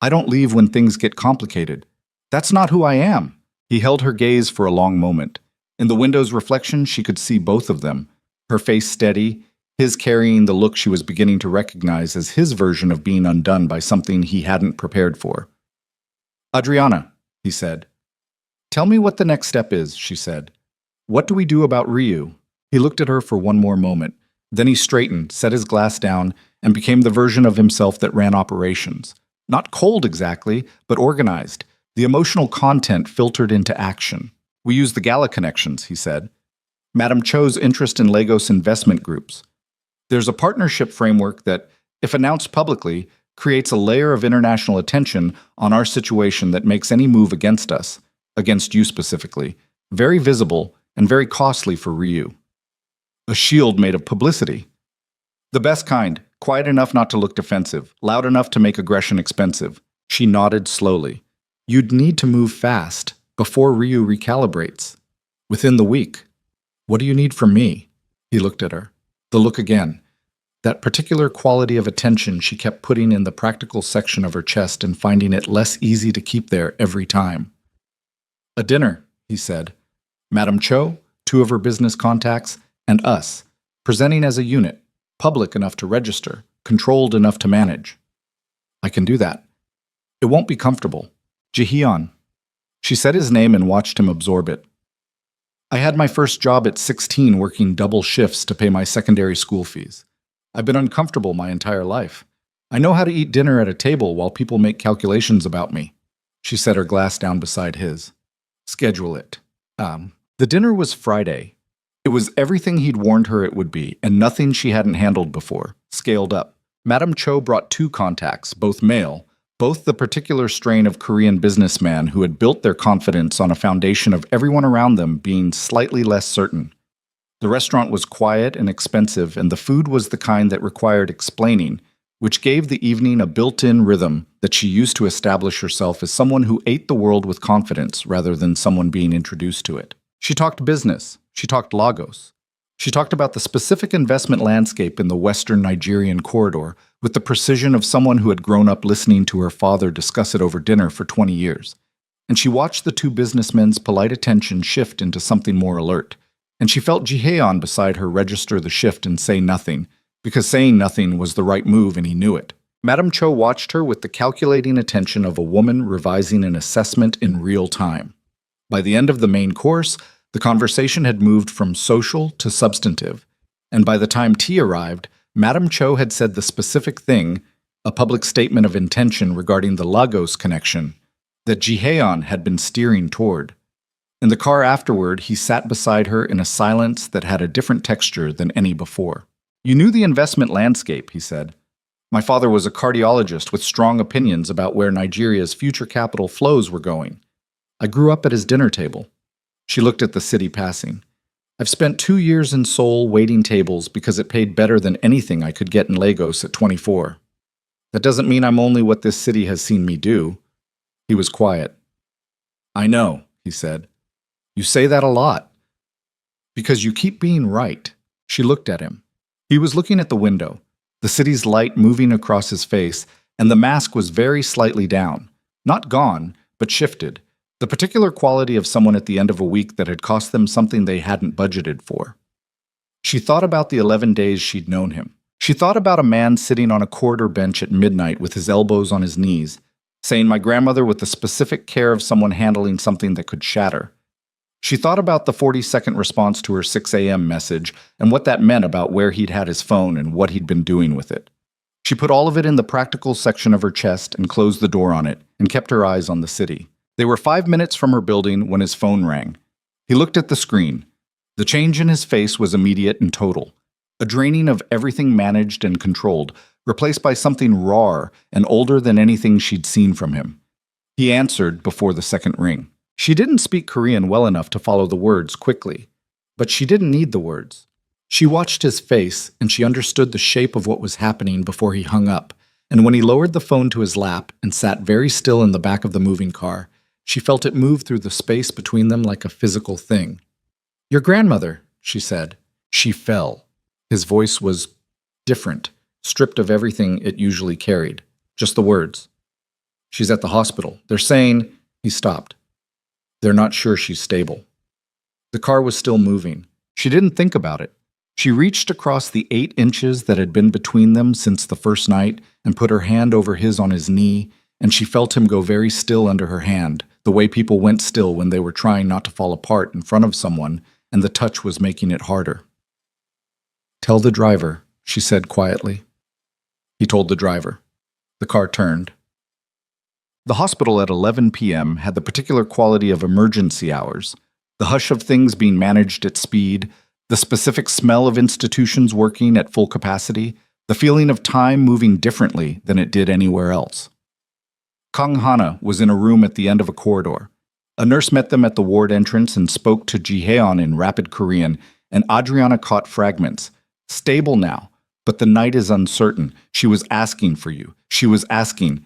A: I don't leave when things get complicated. That's not who I am. He held her gaze for a long moment. In the window's reflection, she could see both of them, her face steady, his carrying the look she was beginning to recognize as his version of being undone by something he hadn't prepared for. Adriana, he said. Tell me what the next step is, she said. What do we do about Ryu? He looked at her for one more moment. Then he straightened, set his glass down, and became the version of himself that ran operations. Not cold exactly, but organized. The emotional content filtered into action. We use the Gala connections, he said. Madame Cho's interest in Lagos investment groups. There's a partnership framework that, if announced publicly, creates a layer of international attention on our situation that makes any move against us, against you specifically, very visible and very costly for Ryu. A shield made of publicity. The best kind, quiet enough not to look defensive, loud enough to make aggression expensive. She nodded slowly. You'd need to move fast, before Ryu recalibrates. Within the week. What do you need from me? He looked at her. The look again. That particular quality of attention she kept putting in the practical section of her chest and finding it less easy to keep there every time. A dinner, he said. Madame Cho, 2 of her business contacts, and us, presenting as a unit, public enough to register, controlled enough to manage. I can do that. It won't be comfortable. Jihyun. She said his name and watched him absorb it. I had my first job at 16 working double shifts to pay my secondary school fees. I've been uncomfortable my entire life. I know how to eat dinner at a table while people make calculations about me. She set her glass down beside his. Schedule it. The dinner was Friday. It was everything he'd warned her it would be, and nothing she hadn't handled before, scaled up. Madame Cho brought 2 contacts, both male, both the particular strain of Korean businessman who had built their confidence on a foundation of everyone around them being slightly less certain. The restaurant was quiet and expensive, and the food was the kind that required explaining, which gave the evening a built-in rhythm that she used to establish herself as someone who ate the world with confidence rather than someone being introduced to it. She talked business. She talked Lagos. She talked about the specific investment landscape in the western Nigerian corridor with the precision of someone who had grown up listening to her father discuss it over dinner for 20 years. And she watched the 2 businessmen's polite attention shift into something more alert. And she felt Jihaeon beside her register the shift and say nothing, because saying nothing was the right move and he knew it. Madame Cho watched her with the calculating attention of a woman revising an assessment in real time. By the end of the main course, the conversation had moved from social to substantive, and by the time tea arrived, Madame Cho had said the specific thing, a public statement of intention regarding the Lagos connection, that Jihaeon had been steering toward. In the car afterward, he sat beside her in a silence that had a different texture than any before. You knew the investment landscape, he said. My father was a cardiologist with strong opinions about where Nigeria's future capital flows were going. I grew up at his dinner table. She looked at the city passing. I've spent 2 years in Seoul waiting tables because it paid better than anything I could get in Lagos at 24. That doesn't mean I'm only what this city has seen me do. He was quiet. I know, he said. You say that a lot. Because you keep being right. She looked at him. He was looking at the window, the city's light moving across his face, and the mask was very slightly down. Not gone, but shifted. The particular quality of someone at the end of a week that had cost them something they hadn't budgeted for. She thought about the 11 days she'd known him. She thought about a man sitting on a corridor bench at midnight with his elbows on his knees, saying my grandmother with the specific care of someone handling something that could shatter. She thought about the 40-second response to her 6 a.m. message and what that meant about where he'd had his phone and what he'd been doing with it. She put all of it in the practical section of her chest and closed the door on it and kept her eyes on the city. They were 5 minutes from her building when his phone rang. He looked at the screen. The change in his face was immediate and total. A draining of everything managed and controlled, replaced by something rawer and older than anything she'd seen from him. He answered before the second ring. She didn't speak Korean well enough to follow the words quickly, but she didn't need the words. She watched his face, and she understood the shape of what was happening before he hung up, and when he lowered the phone to his lap and sat very still in the back of the moving car, she felt it move through the space between them like a physical thing. "Your grandmother," she said. She fell. His voice was different, stripped of everything it usually carried, just the words. "She's at the hospital. They're saying—" He stopped. "They're not sure she's stable." The car was still moving. She didn't think about it. She reached across the 8 inches that had been between them since the first night and put her hand over his on his knee, and she felt him go very still under her hand, the way people went still when they were trying not to fall apart in front of someone, and the touch was making it harder. "Tell the driver," she said quietly. He told the driver. The car turned. The hospital at 11 p.m. had the particular quality of emergency hours, the hush of things being managed at speed, the specific smell of institutions working at full capacity, the feeling of time moving differently than it did anywhere else. Kang Hana was in a room at the end of a corridor. A nurse met them at the ward entrance and spoke to Ji-heon in rapid Korean, and Adriana caught fragments. "Stable now, but the night is uncertain. She was asking for you. She was asking.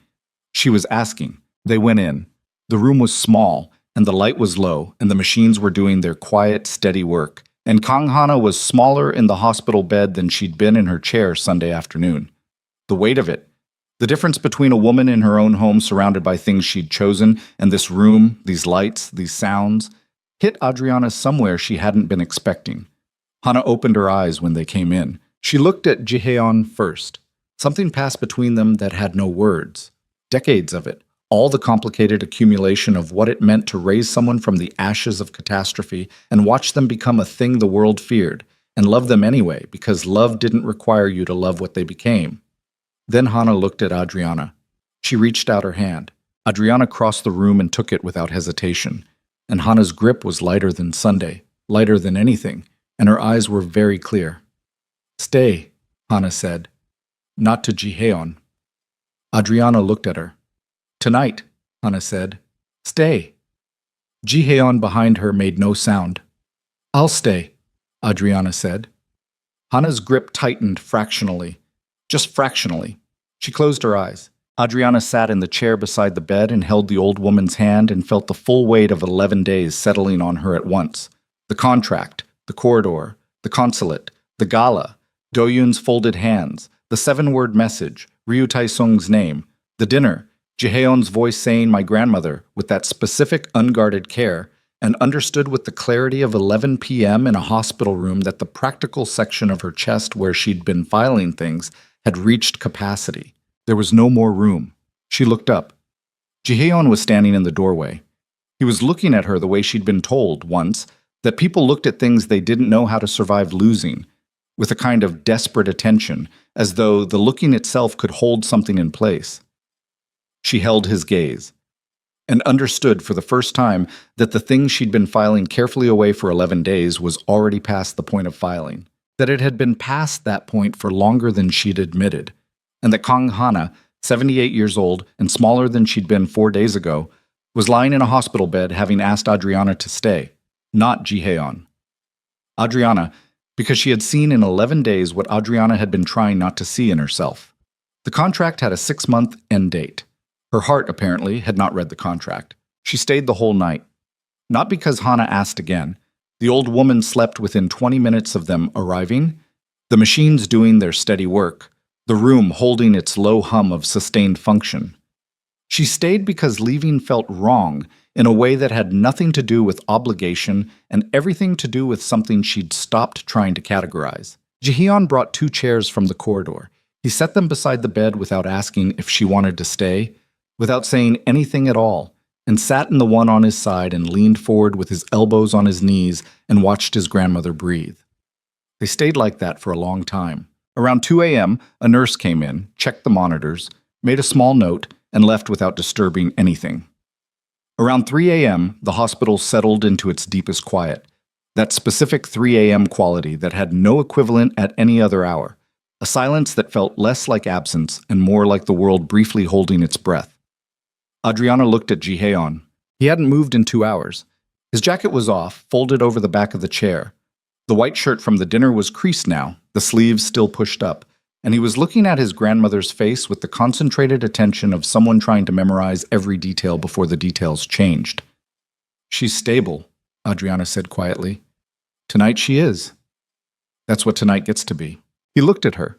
A: They went in. The room was small, and the light was low, and the machines were doing their quiet, steady work. And Kang Hana was smaller in the hospital bed than she'd been in her chair Sunday afternoon. The weight of it, the difference between a woman in her own home surrounded by things she'd chosen and this room, these lights, these sounds, hit Adriana somewhere she hadn't been expecting. Hana opened her eyes when they came in. She looked at Ji-heon first. Something passed between them that had no words. Decades of it. All the complicated accumulation of what it meant to raise someone from the ashes of catastrophe and watch them become a thing the world feared, and love them anyway, because love didn't require you to love what they became. Then Hana looked at Adriana. She reached out her hand. Adriana crossed the room and took it without hesitation, and Hana's grip was lighter than Sunday, lighter than anything, and her eyes were very clear. "Stay," Hana said. Not to Ji-heon. Adriana looked at her. "Tonight," Hana said. "Stay." Ji-heon behind her made no sound. "I'll stay," Adriana said. Hana's grip tightened fractionally. Just fractionally. She closed her eyes. Adriana sat in the chair beside the bed and held the old woman's hand and felt the full weight of 11 days settling on her at once. The contract, the corridor, the consulate, the gala, Do-yoon's folded hands, the 7-word message, Ryu Tae-sung's name, the dinner, Ji-heon's voice saying "my grandmother" with that specific unguarded care, and understood with the clarity of 11 p.m. in a hospital room that the practical section of her chest where she'd been filing things had reached capacity. There was no more room. She looked up. Ji-heon was standing in the doorway. He was looking at her the way she'd been told once, that people looked at things they didn't know how to survive losing, with a kind of desperate attention, as though the looking itself could hold something in place. She held his gaze, and understood for the first time that the thing she'd been filing carefully away for 11 days was already past the point of filing, that it had been past that point for longer than she'd admitted, and that Kang Hana, 78 years old and smaller than she'd been 4 days ago, was lying in a hospital bed having asked Adriana to stay, not Ji-heon. Adriana, because she had seen in 11 days what Adriana had been trying not to see in herself. The contract had a 6-month end date. Her heart, apparently, had not read the contract. She stayed the whole night. Not because Hana asked again. The old woman slept within 20 minutes of them arriving, the machines doing their steady work, the room holding its low hum of sustained function. She stayed because leaving felt wrong in a way that had nothing to do with obligation and everything to do with something she'd stopped trying to categorize. Ji-heon brought 2 chairs from the corridor. He set them beside the bed without asking if she wanted to stay, without saying anything at all, and sat in the one on his side and leaned forward with his elbows on his knees and watched his grandmother breathe. They stayed like that for a long time. Around 2 a.m., a nurse came in, checked the monitors, made a small note, and left without disturbing anything. Around 3 a.m., the hospital settled into its deepest quiet, that specific 3 a.m. quality that had no equivalent at any other hour, a silence that felt less like absence and more like the world briefly holding its breath. Adriana looked at Jihaeon. He hadn't moved in 2 hours. His jacket was off, folded over the back of the chair. The white shirt from the dinner was creased now, the sleeves still pushed up, and he was looking at his grandmother's face with the concentrated attention of someone trying to memorize every detail before the details changed. "She's stable," Adriana said quietly. "Tonight she is. That's what tonight gets to be." He looked at her.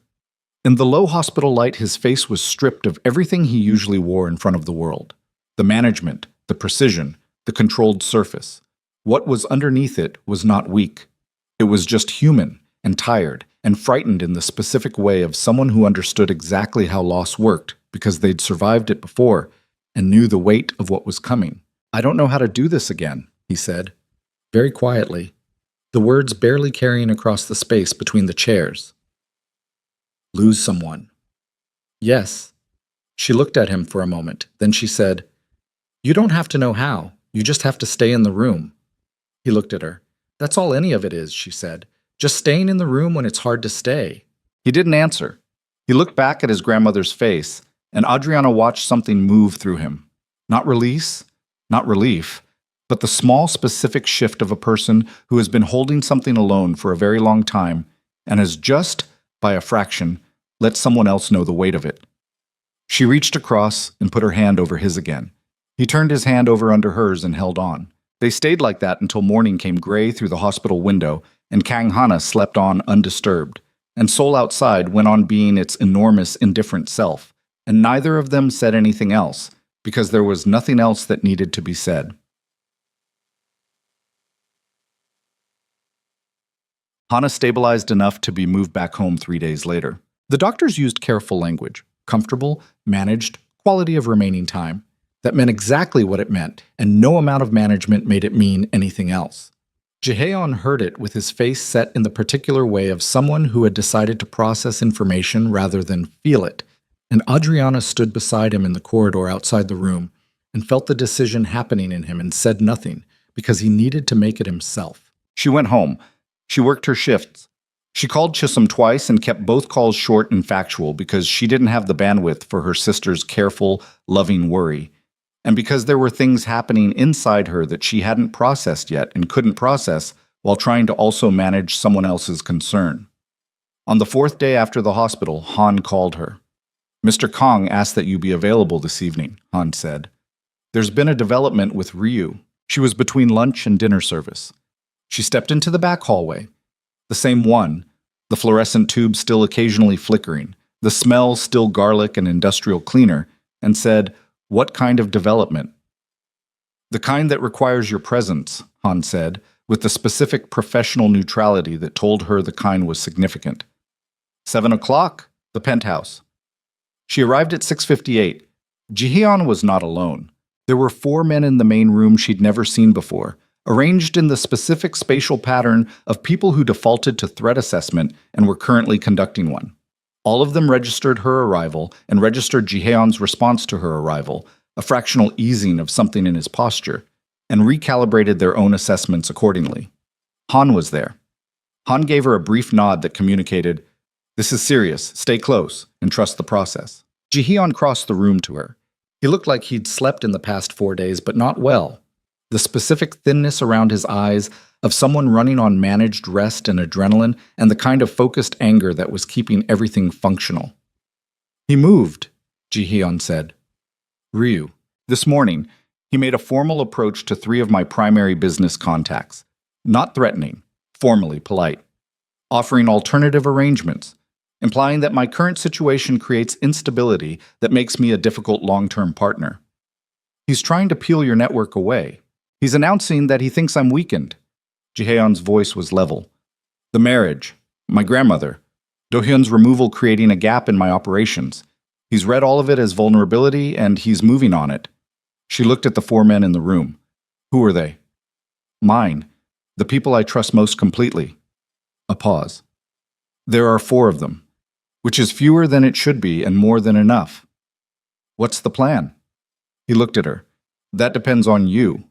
A: In the low hospital light, his face was stripped of everything he usually wore in front of the world. The management, the precision, the controlled surface. What was underneath it was not weak. It was just human and tired and frightened in the specific way of someone who understood exactly how loss worked because they'd survived it before and knew the weight of what was coming. "I don't know how to do this again," he said, very quietly, the words barely carrying across the space between the chairs. "Lose someone." "Yes." She looked at him for a moment, then she said, "You don't have to know how. You just have to stay in the room." He looked at her. "That's all any of it is," she said. "Just staying in the room when it's hard to stay." He didn't answer. He looked back at his grandmother's face, and Adriana watched something move through him. Not release, not relief, but the small specific shift of a person who has been holding something alone for a very long time and has just, by a fraction, let someone else know the weight of it. She reached across and put her hand over his again. He turned his hand over under hers and held on. They stayed like that until morning came gray through the hospital window, and Kang Hana slept on undisturbed, and Seoul outside went on being its enormous, indifferent self, and neither of them said anything else, because there was nothing else that needed to be said. Hana stabilized enough to be moved back home 3 days later. The doctors used careful language, comfortable, managed, quality of remaining time. That meant exactly what it meant, and no amount of management made it mean anything else. Jihaeon heard it with his face set in the particular way of someone who had decided to process information rather than feel it, and Adriana stood beside him in the corridor outside the room and felt the decision happening in him and said nothing, because he needed to make it himself. She went home. She worked her shifts. She called Chisholm twice and kept both calls short and factual because she didn't have the bandwidth for her sister's careful, loving worry, and because there were things happening inside her that she hadn't processed yet and couldn't process while trying to also manage someone else's concern. On the 4th day after the hospital, Han called her. "Mr. Kong asked that you be available this evening," Han said. "There's been a development with Ryu." She was between lunch and dinner service. She stepped into the back hallway. The same one, the fluorescent tube still occasionally flickering, the smell still garlic and industrial cleaner, and said, "What kind of development?" "The kind that requires your presence," Han said, with the specific professional neutrality that told her the kind was significant. 7 o'clock, the penthouse. She arrived at 6:58. Jiheon was not alone. There were 4 men in the main room she'd never seen before, arranged in the specific spatial pattern of people who defaulted to threat assessment and were currently conducting one. All of them registered her arrival and registered Jiheon's response to her arrival, a fractional easing of something in his posture, and recalibrated their own assessments accordingly. Han was there. Han gave her a brief nod that communicated, "This is serious, stay close, and trust the process." Jiheon crossed the room to her. He looked like he'd slept in the past 4 days, but not well. The specific thinness around his eyes of someone running on managed rest and adrenaline, and the kind of focused anger that was keeping everything functional. "He moved," Jiheon said. "Ryu. This morning, he made a formal approach to 3 of my primary business contacts. Not threatening, formally polite. Offering alternative arrangements, implying that my current situation creates instability that makes me a difficult long-term partner. He's trying to peel your network away. He's announcing that he thinks I'm weakened." Jiheon's voice was level. "The marriage, my grandmother, Do-hyun's removal creating a gap in my operations. He's read all of it as vulnerability, and he's moving on it." She looked at the 4 men in the room. "Who are they?" "Mine. The people I trust most completely." A pause. "There are 4 of them, which is fewer than it should be and more than enough. What's the plan?" He looked at her. "That depends on you."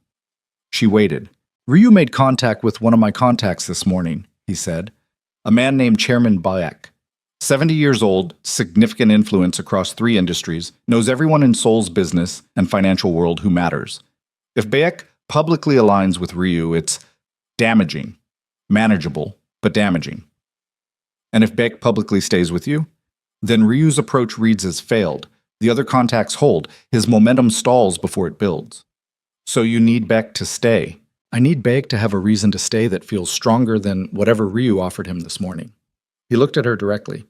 A: She waited. "Ryu made contact with one of my contacts this morning," he said. "A man named Chairman Bayek. 70 years old, significant influence across 3 industries, knows everyone in Seoul's business and financial world who matters. If Baek publicly aligns with Ryu, it's damaging, manageable, but damaging. And if Baek publicly stays with you, then Ryu's approach reads as failed. The other contacts hold. His momentum stalls before it builds. So you need Baek to stay. I need Baek to have a reason to stay that feels stronger than whatever Ryu offered him this morning. He looked at her directly.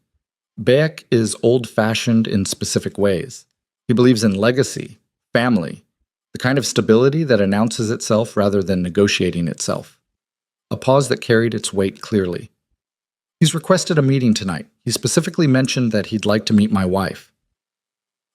A: Baek is old-fashioned in specific ways. He believes in legacy, family, the kind of stability that announces itself rather than negotiating itself. A pause that carried its weight clearly. He's requested a meeting tonight. He specifically mentioned that he'd like to meet my wife.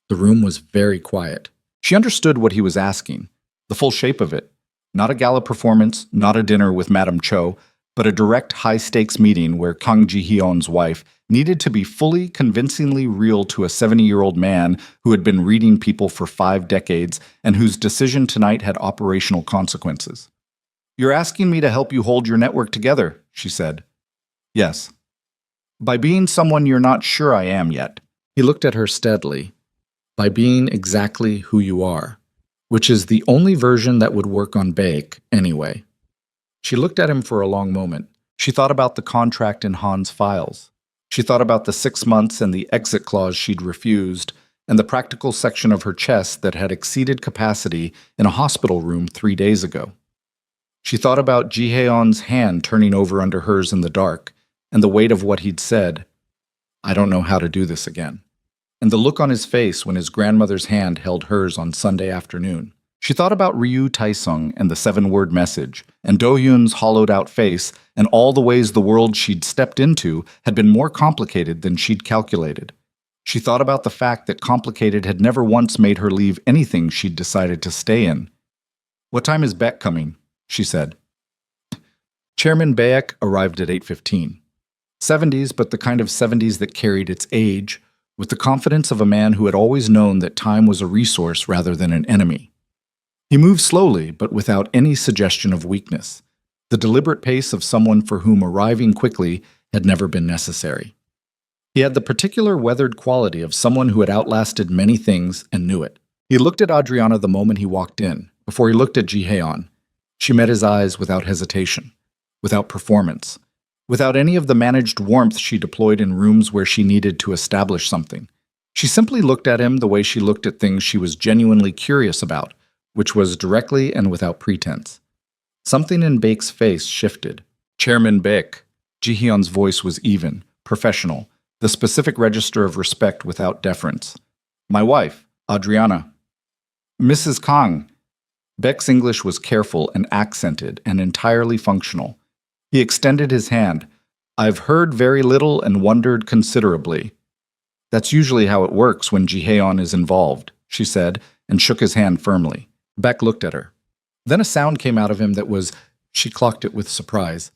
A: The room was very quiet. She understood what he was asking, the full shape of it. Not a gala performance, not a dinner with Madame Cho, but a direct high-stakes meeting where Kang Ji-hyun's wife needed to be fully, convincingly real to a 70-year-old man who had been reading people for 5 decades and whose decision tonight had operational consequences. "You're asking me to help you hold your network together," she said. "Yes." "By being someone you're not sure I am yet." He looked at her steadily. "By being exactly who you are, which is the only version that would work on Baek anyway." She looked at him for a long moment. She thought about the contract in Han's files. She thought about the 6 months and the exit clause she'd refused, and the practical section of her chest that had exceeded capacity in a hospital room 3 days ago. She thought about Ji-hyun's hand turning over under hers in the dark, and the weight of what he'd said. "I don't know how to do this again." And the look on his face when his grandmother's hand held hers on Sunday afternoon. She thought about Ryu Taesung and the 7-word message, and Do-hyun's hollowed-out face, and all the ways the world she'd stepped into had been more complicated than she'd calculated. She thought about the fact that complicated had never once made her leave anything she'd decided to stay in. "What time is Baek coming?" she said. Chairman Baek arrived at 8:15. 70s, but the kind of 70s that carried its age, with the confidence of a man who had always known that time was a resource rather than an enemy. He moved slowly, but without any suggestion of weakness, the deliberate pace of someone for whom arriving quickly had never been necessary. He had the particular weathered quality of someone who had outlasted many things and knew it. He looked at Adriana the moment he walked in, before he looked at Ji-hyun. She met his eyes without hesitation, without performance, without any of the managed warmth she deployed in rooms where she needed to establish something. She simply looked at him the way she looked at things she was genuinely curious about, which was directly and without pretense. Something in Baek's face shifted. "Chairman Baek." Ji-hyun's voice was even, professional, the specific register of respect without deference. "My wife, Adriana." "Mrs. Kang." Baek's English was careful and accented and entirely functional. He extended his hand. "I've heard very little and wondered considerably." "That's usually how it works when Ji-hyun is involved," she said, and shook his hand firmly. Baek looked at her. Then a sound came out of him that was, she clocked it with surprise,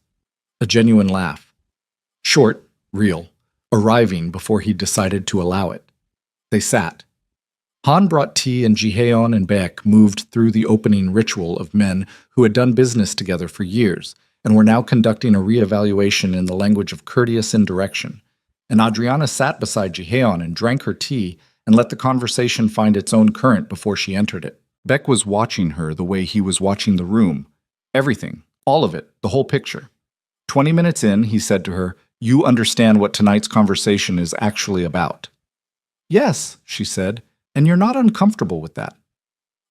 A: a genuine laugh. Short, real, arriving before he decided to allow it. They sat. Han brought tea and Ji-hyun and Baek moved through the opening ritual of men who had done business together for years and were now conducting a reevaluation in the language of courteous indirection. And Adriana sat beside Ji-hyun and drank her tea and let the conversation find its own current before she entered it. Baek was watching her the way he was watching the room. Everything, all of it, the whole picture. 20 minutes in, he said to her, "You understand what tonight's conversation is actually about." "Yes," she said, "and you're not uncomfortable with that."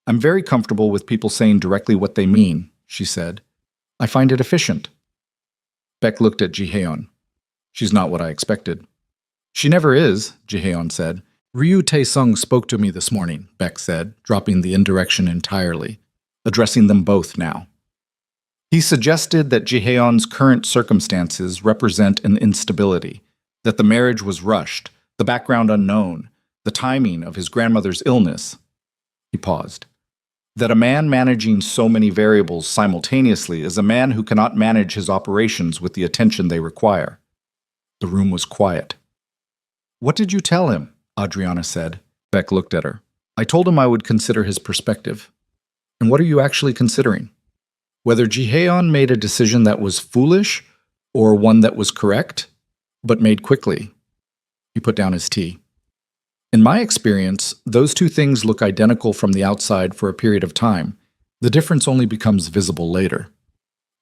A: "I'm very comfortable with people saying directly what they mean," she said. "I find it efficient." Baek looked at Ji-hyun. "She's not what I expected." "She never is," Ji-hyun said. "Ryu Taesung spoke to me this morning," Baek said, dropping the indirection entirely, addressing them both now. He suggested that Ji-hyun's current circumstances represent an instability, that the marriage was rushed, the background unknown, the timing of his grandmother's illness. He paused. That a man managing so many variables simultaneously is a man who cannot manage his operations with the attention they require. The room was quiet. "What did you tell him?" Adriana said. Baek looked at her. "I told him I would consider his perspective." "And what are you actually considering? Whether Ji-hyun made a decision that was foolish or one that was correct, but made quickly." He put down his tea. In my experience, those two things look identical from the outside for a period of time. The difference only becomes visible later.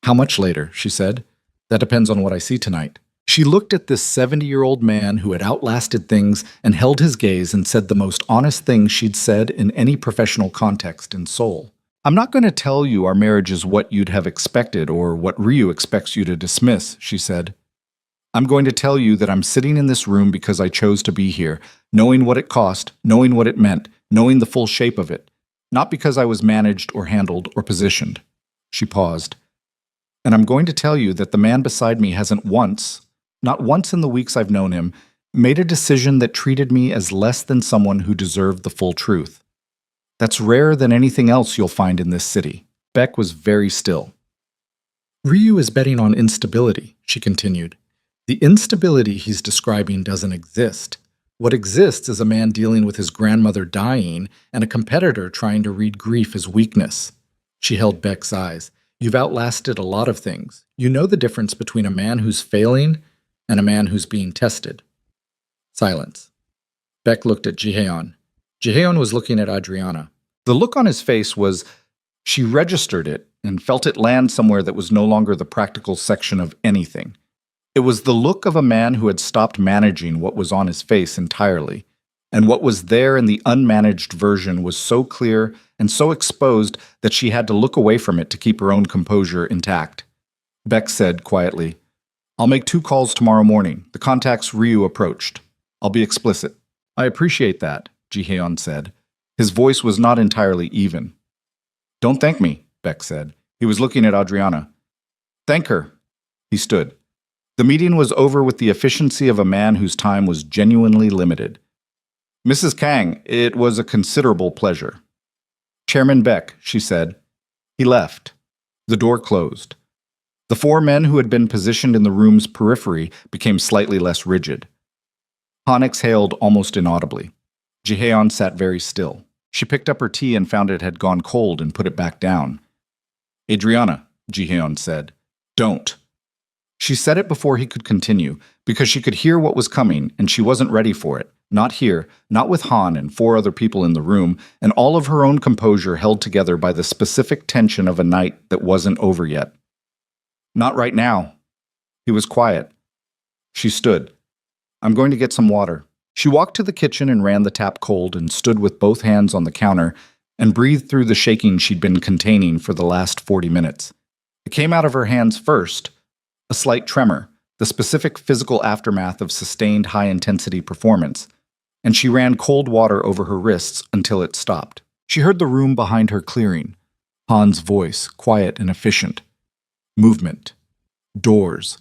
A: How much later? She said. That depends on what I see tonight. She looked at this 70-year-old man who had outlasted things and held his gaze and said the most honest thing she'd said in any professional context in Seoul. I'm not going to tell you our marriage is what you'd have expected or what Ryu expects you to dismiss, she said. I'm going to tell you that I'm sitting in this room because I chose to be here, knowing what it cost, knowing what it meant, knowing the full shape of it, not because I was managed or handled or positioned. She paused. And I'm going to tell you that the man beside me hasn't once, not once in the weeks I've known him, made a decision that treated me as less than someone who deserved the full truth. That's rarer than anything else you'll find in this city. Beck was very still. Ryu is betting on instability, she continued. The instability he's describing doesn't exist. What exists is a man dealing with his grandmother dying and a competitor trying to read grief as weakness. She held Beck's eyes. You've outlasted a lot of things. You know the difference between a man who's failing and a man who's being tested. Silence. Beck looked at Jihaeon. Jihaeon was looking at Adriana. The look on his face was, she registered it and felt it land somewhere that was no longer the practical section of anything. It was the look of a man who had stopped managing what was on his face entirely, and what was there in the unmanaged version was so clear and so exposed that she had to look away from it to keep her own composure intact. Beck said quietly, I'll make 2 calls tomorrow morning. The contacts Ryu approached. I'll be explicit. I appreciate that, Jihaeon said. His voice was not entirely even. Don't thank me, Beck said. He was looking at Adriana. Thank her. He stood. The meeting was over with the efficiency of a man whose time was genuinely limited. Mrs. Kang, it was a considerable pleasure. Chairman Beck, she said. He left. The door closed. The 4 men who had been positioned in the room's periphery became slightly less rigid. Han exhaled almost inaudibly. Jihaeon sat very still. She picked up her tea and found it had gone cold and put it back down. Adriana, Jihaeon said, don't. She said it before he could continue, because she could hear what was coming, and she wasn't ready for it. Not here, not with Han and 4 other people in the room, and all of her own composure held together by the specific tension of a night that wasn't over yet. Not right now. He was quiet. She stood. I'm going to get some water. She walked to the kitchen and ran the tap cold and stood with both hands on the counter and breathed through the shaking she'd been containing for the last 40 minutes. It came out of her hands first, a slight tremor, the specific physical aftermath of sustained high-intensity performance, and she ran cold water over her wrists until it stopped. She heard the room behind her clearing. Han's voice, quiet and efficient. Movement. Doors.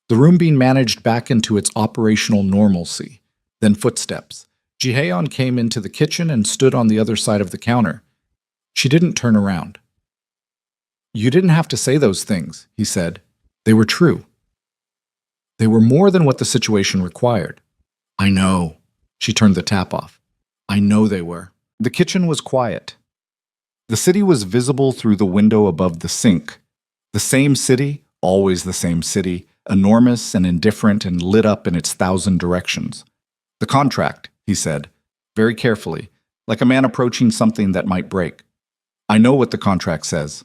A: The room being managed back into its operational normalcy. Then footsteps. Jihaeon came into the kitchen and stood on the other side of the counter. She didn't turn around. You didn't have to say those things, he said. They were true. They were more than what the situation required. I know. She turned the tap off. I know they were. The kitchen was quiet. The city was visible through the window above the sink. The same city, always the same city, enormous and indifferent and lit up in its 1,000 directions. The contract, he said, very carefully, like a man approaching something that might break. I know what the contract says.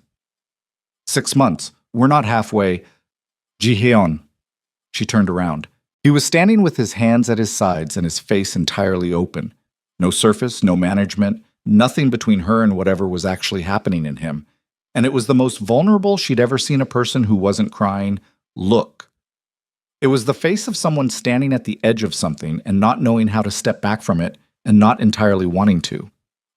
A: 6 months. We're not halfway. Jihaeon. She turned around. He was standing with his hands at his sides and his face entirely open. No surface, no management, nothing between her and whatever was actually happening in him. And it was the most vulnerable she'd ever seen a person who wasn't crying look. It was the face of someone standing at the edge of something and not knowing how to step back from it and not entirely wanting to.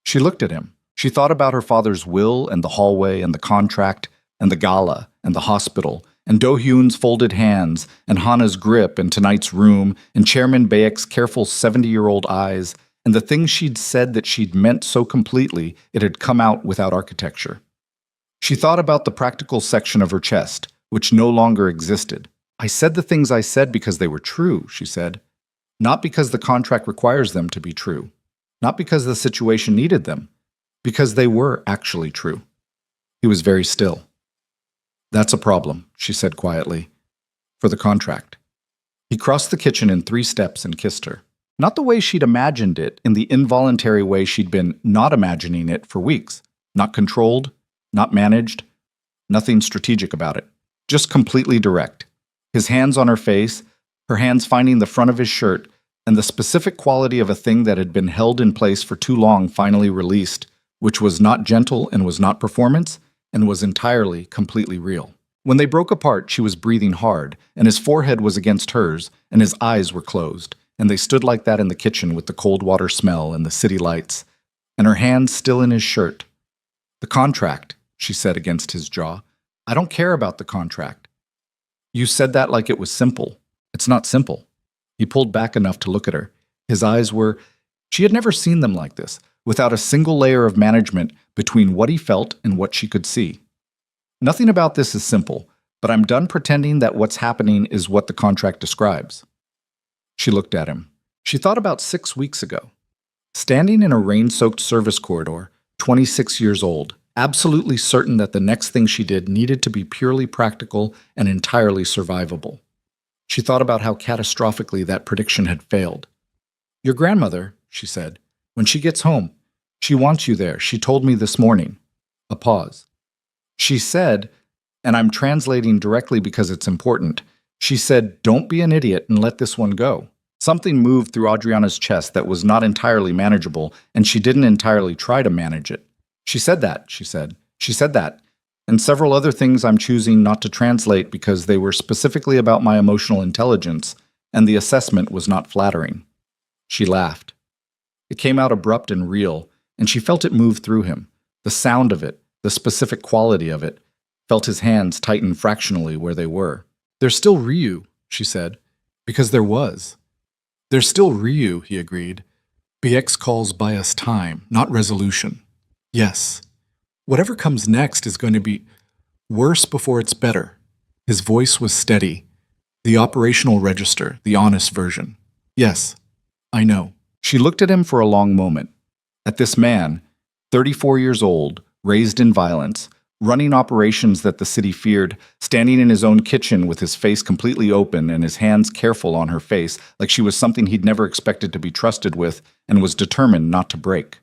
A: She looked at him. She thought about her father's will and the hallway and the contract and the gala and the hospital and Do-hyun's folded hands and Hana's grip in tonight's room and Chairman Baek's careful 70-year-old eyes and the things she'd said that she'd meant so completely it had come out without architecture. She thought about the practical section of her chest, which no longer existed. I said the things I said because they were true, she said. Not because the contract requires them to be true. Not because the situation needed them. Because they were actually true. He was very still. That's a problem, she said quietly. For the contract. He crossed the kitchen in 3 steps and kissed her. Not the way she'd imagined it, in the involuntary way she'd been not imagining it for weeks. Not controlled, not managed, nothing strategic about it. Just completely direct. His hands on her face, her hands finding the front of his shirt, and the specific quality of a thing that had been held in place for too long finally released, which was not gentle and was not performance, and was entirely, completely real. When they broke apart, she was breathing hard, and his forehead was against hers, and his eyes were closed, and they stood like that in the kitchen with the cold water smell and the city lights, and her hands still in his shirt. "The contract," she said against his jaw. "I don't care about the contract." "You said that like it was simple. It's not simple." He pulled back enough to look at her. His eyes were, she had never seen them like this, without a single layer of management between what he felt and what she could see. "Nothing about this is simple, but I'm done pretending that what's happening is what the contract describes." She looked at him. She thought about 6 weeks ago. Standing in a rain-soaked service corridor, 26 years old, absolutely certain that the next thing she did needed to be purely practical and entirely survivable. She thought about how catastrophically that prediction had failed. "Your grandmother," she said, "when she gets home, she wants you there. She told me this morning." A pause. "She said," and I'm translating directly because it's important, she said, "Don't be an idiot and let this one go." Something moved through Adriana's chest that was not entirely manageable, and she didn't entirely try to manage it. "She said that," she said. "She said that. And several other things I'm choosing not to translate because they were specifically about my emotional intelligence, and the assessment was not flattering." She laughed. It came out abrupt and real, and she felt it move through him. The sound of it, the specific quality of it, felt his hands tighten fractionally where they were. "There's still Ryu," she said, "because there was." "There's still Ryu," he agreed. "BX calls bias time, not resolution." "Yes. Whatever comes next is going to be worse before it's better." His voice was steady. "The operational register, the honest version." "Yes, I know." She looked at him for a long moment. At this man, 34 years old, raised in violence, running operations that the city feared, standing in his own kitchen with his face completely open and his hands careful on her face, like she was something he'd never expected to be trusted with and was determined not to break.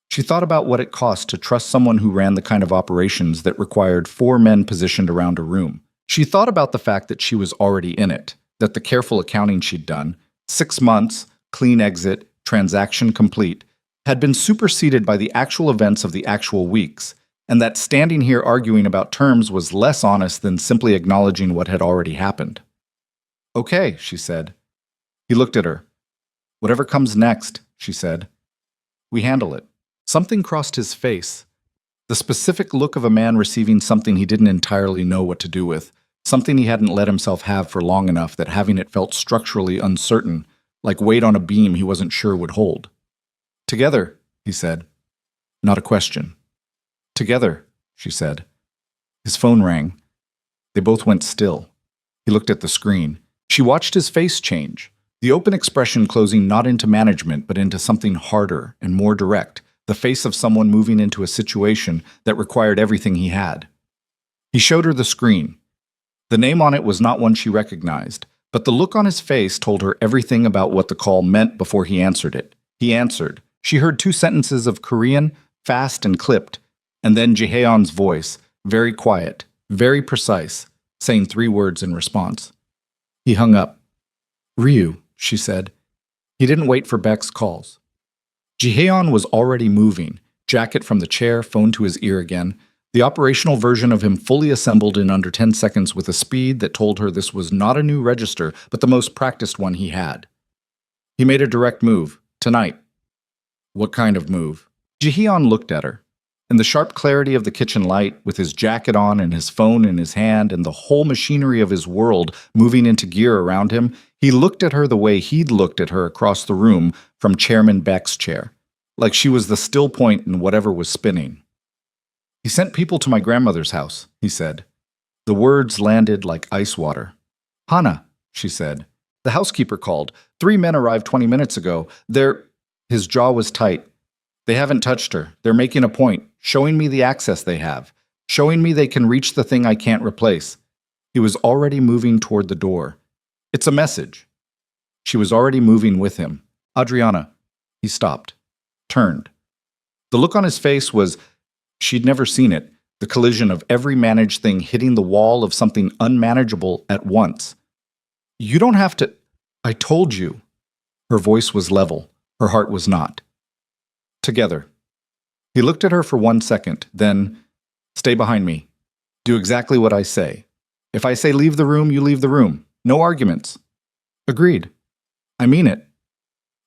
A: She thought about what it cost to trust someone who ran the kind of operations that required 4 men positioned around a room. She thought about the fact that she was already in it, that the careful accounting she'd done, 6 months, clean exit, transaction complete, had been superseded by the actual events of the actual weeks, and that standing here arguing about terms was less honest than simply acknowledging what had already happened. "Okay," she said. He looked at her. "Whatever comes next," she said. "We handle it." Something crossed his face. The specific look of a man receiving something he didn't entirely know what to do with, something he hadn't let himself have for long enough that having it felt structurally uncertain, like weight on a beam he wasn't sure would hold. "Together," he said. Not a question. "Together," she said. His phone rang. They both went still. He looked at the screen. She watched his face change, the open expression closing not into management but into something harder and more direct, the face of someone moving into a situation that required everything he had. He showed her the screen. The name on it was not one she recognized, but the look on his face told her everything about what the call meant before he answered it. He answered. She heard 2 sentences of Korean, fast and clipped, and then Jaehyun's voice, very quiet, very precise, saying 3 words in response. He hung up. "Ryu," she said. He didn't wait for Beck's calls. Jaehyun was already moving, jacket from the chair, phone to his ear again, the operational version of him fully assembled in under 10 seconds with a speed that told her this was not a new register, but the most practiced one he had. He made a direct move. "Tonight." "What kind of move?" Jaehyun looked at her. In the sharp clarity of the kitchen light, with his jacket on and his phone in his hand and the whole machinery of his world moving into gear around him, he looked at her the way he'd looked at her across the room from Chairman Beck's chair, like she was the still point in whatever was spinning. "He sent people to my grandmother's house," he said. The words landed like ice water. "Hana," she said. "The housekeeper called. 3 men arrived 20 minutes ago. They're—" His jaw was tight. "They haven't touched her. They're making a point, showing me the access they have, showing me they can reach the thing I can't replace." He was already moving toward the door. It's a message. She was already moving with him. Adriana. He stopped, turned. The look on his face was, she'd never seen it, the collision of every managed thing hitting the wall of something unmanageable at once. You don't have to. I told you. Her voice was level. Her heart was not. Together. He looked at her for 1 second, then, stay behind me. Do exactly what I say. If I say leave the room, you leave the room. No arguments. Agreed. I mean it.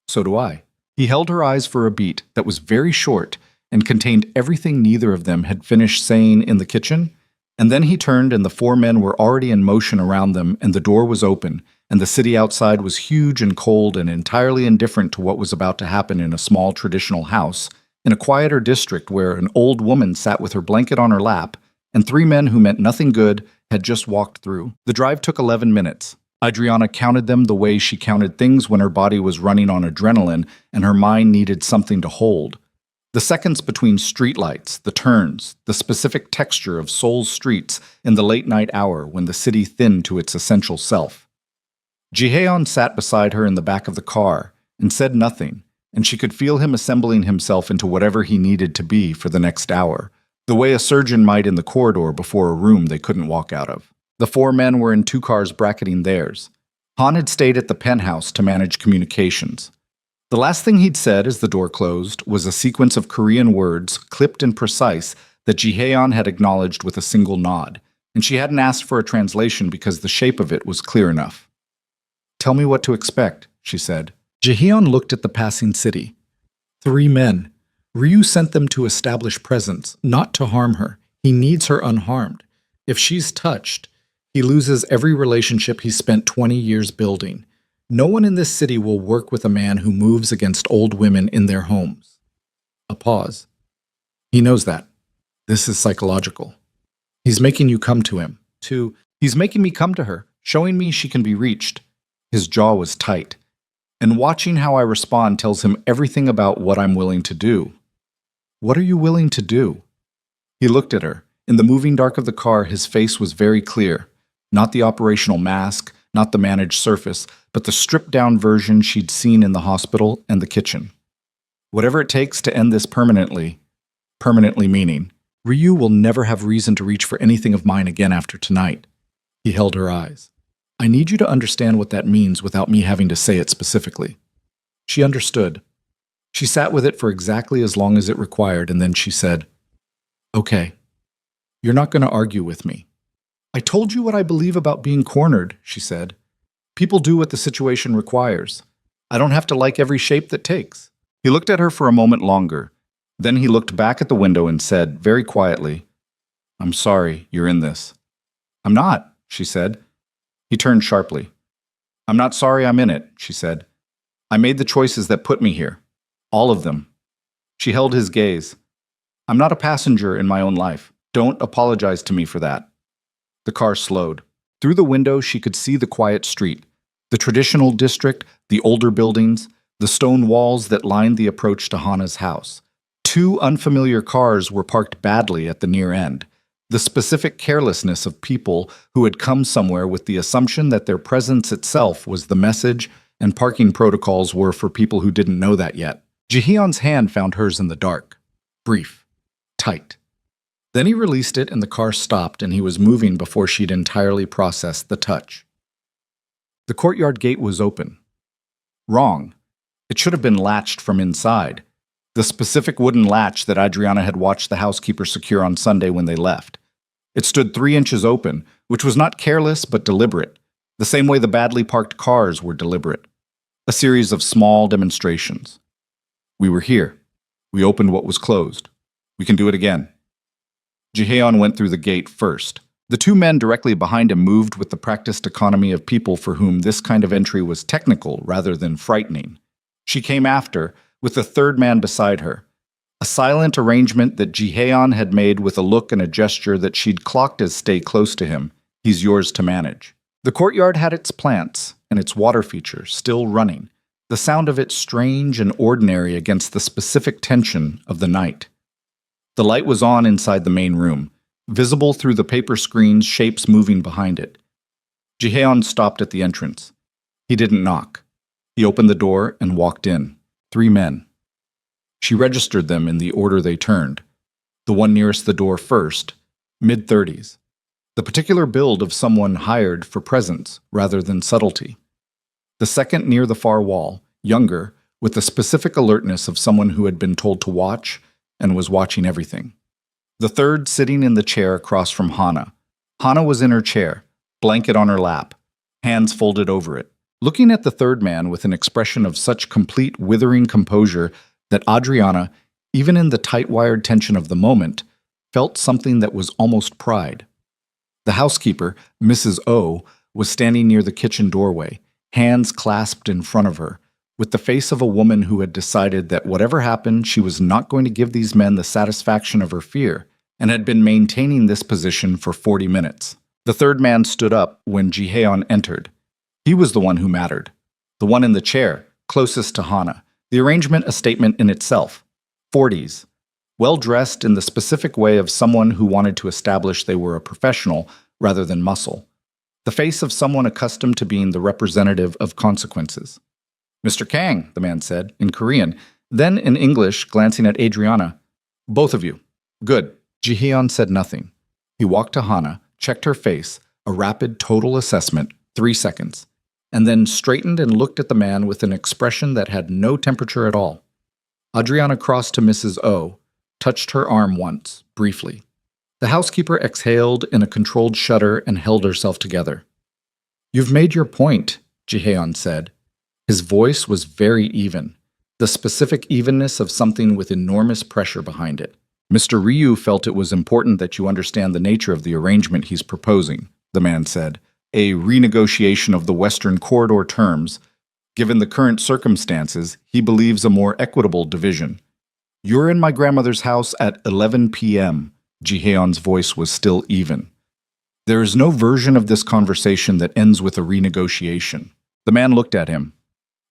A: So do I. He held her eyes for a beat that was very short and contained everything neither of them had finished saying in the kitchen, and then he turned and the 4 men were already in motion around them and the door was open, and the city outside was huge and cold and entirely indifferent to what was about to happen in a small traditional house, in a quieter district where an old woman sat with her blanket on her lap, and 3 men who meant nothing good had just walked through. The drive took 11 minutes. Adriana counted them the way she counted things when her body was running on adrenaline and her mind needed something to hold. The seconds between streetlights, the turns, the specific texture of Seoul's streets in the late-night hour when the city thinned to its essential self. Ji-haeon sat beside her in the back of the car and said nothing, and she could feel him assembling himself into whatever he needed to be for the next hour, the way a surgeon might in the corridor before a room they couldn't walk out of. The 4 men were in 2 cars bracketing theirs. Han had stayed at the penthouse to manage communications. The last thing he'd said as the door closed was a sequence of Korean words, clipped and precise, that Ji-haeon had acknowledged with a single nod, and she hadn't asked for a translation because the shape of it was clear enough. Tell me what to expect, she said. Ji-haeon looked at the passing city. 3 men. Ryu sent them to establish presence, not to harm her. He needs her unharmed. If she's touched, he loses every relationship he spent 20 years building. No one in this city will work with a man who moves against old women in their homes. A pause. He knows that. This is psychological. He's making you come to him. He's making me come to her, showing me she can be reached. His jaw was tight. And watching how I respond tells him everything about what I'm willing to do. What are you willing to do? He looked at her. In the moving dark of the car, his face was very clear. Not the operational mask, not the managed surface, but the stripped-down version she'd seen in the hospital and the kitchen. Whatever it takes to end this permanently meaning, Ryu will never have reason to reach for anything of mine again after tonight. He held her eyes. I need you to understand what that means without me having to say it specifically. She understood. She sat with it for exactly as long as it required, and then she said, Okay. You're not going to argue with me. I told you what I believe about being cornered, she said. People do what the situation requires. I don't have to like every shape that takes. He looked at her for a moment longer. Then he looked back at the window and said, very quietly, I'm sorry you're in this. I'm not, she said. He turned sharply. I'm not sorry I'm in it, she said. I made the choices that put me here. All of them. She held his gaze. I'm not a passenger in my own life. Don't apologize to me for that. The car slowed. Through the window, she could see the quiet street, the traditional district, the older buildings, the stone walls that lined the approach to Hana's house. 2 unfamiliar cars were parked badly at the near end. The specific carelessness of people who had come somewhere with the assumption that their presence itself was the message, and parking protocols were for people who didn't know that yet. Ji-haeon's hand found hers in the dark. Brief. Tight. Then he released it and the car stopped and he was moving before she'd entirely processed the touch. The courtyard gate was open. Wrong. It should have been latched from inside. The specific wooden latch that Adriana had watched the housekeeper secure on Sunday when they left. It stood 3 inches open, which was not careless but deliberate, the same way the badly parked cars were deliberate. A series of small demonstrations. We were here. We opened what was closed. We can do it again. Ji-haeon went through the gate first. The 2 men directly behind him moved with the practiced economy of people for whom this kind of entry was technical rather than frightening. She came after, with the 3rd man beside her. A silent arrangement that Ji-haeon had made with a look and a gesture that she'd clocked as stay close to him. He's yours to manage. The courtyard had its plants and its water feature still running, the sound of it strange and ordinary against the specific tension of the night. The light was on inside the main room, visible through the paper screen's shapes moving behind it. Jihaeon stopped at the entrance. He didn't knock. He opened the door and walked in. 3 men. She registered them in the order they turned. The one nearest the door first, mid-30s. The particular build of someone hired for presence rather than subtlety. The second near the far wall, younger, with the specific alertness of someone who had been told to watch and was watching everything. The third sitting in the chair across from Hana. Hana was in her chair, blanket on her lap, hands folded over it, looking at the third man with an expression of such complete withering composure that Adriana, even in the tight-wired tension of the moment, felt something that was almost pride. The housekeeper, Mrs. O, was standing near the kitchen doorway, hands clasped in front of her, with the face of a woman who had decided that whatever happened, she was not going to give these men the satisfaction of her fear, and had been maintaining this position for 40 minutes. The third man stood up when Jihaeon entered. He was the one who mattered. The one in the chair, closest to Hana. The arrangement a statement in itself. 40s. Well-dressed in the specific way of someone who wanted to establish they were a professional rather than muscle. The face of someone accustomed to being the representative of consequences. "Mr. Kang," the man said, in Korean, then in English, glancing at Adriana. "Both of you. Good." Jihaeon said nothing. He walked to Hana, checked her face, a rapid total assessment, 3 seconds, and then straightened and looked at the man with an expression that had no temperature at all. Adriana crossed to Mrs. O, touched her arm once, briefly. The housekeeper exhaled in a controlled shudder and held herself together. "You've made your point," Jihaeon said. His voice was very even, the specific evenness of something with enormous pressure behind it. "Mr. Ryu felt it was important that you understand the nature of the arrangement he's proposing," the man said. "A renegotiation of the Western Corridor terms. Given the current circumstances, he believes a more equitable division. You're in my grandmother's house at 11 p.m. Jihaeon's voice was still even. "There is no version of this conversation that ends with a renegotiation." The man looked at him.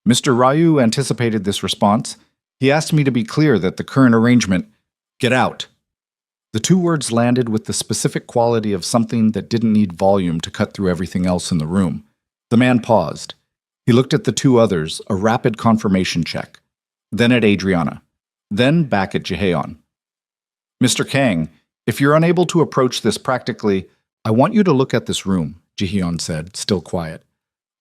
A: Mr. Ryu anticipated this response. He asked me to be clear that the current arrangement— "Get out." The 2 words landed with the specific quality of something that didn't need volume to cut through everything else in the room. The man paused. He looked at the 2 others, a rapid confirmation check. Then at Adriana. Then back at Jihaeon. "Mr. Kang, if you're unable to approach this practically, I want you to look at this room," Jihaeon said, still quiet.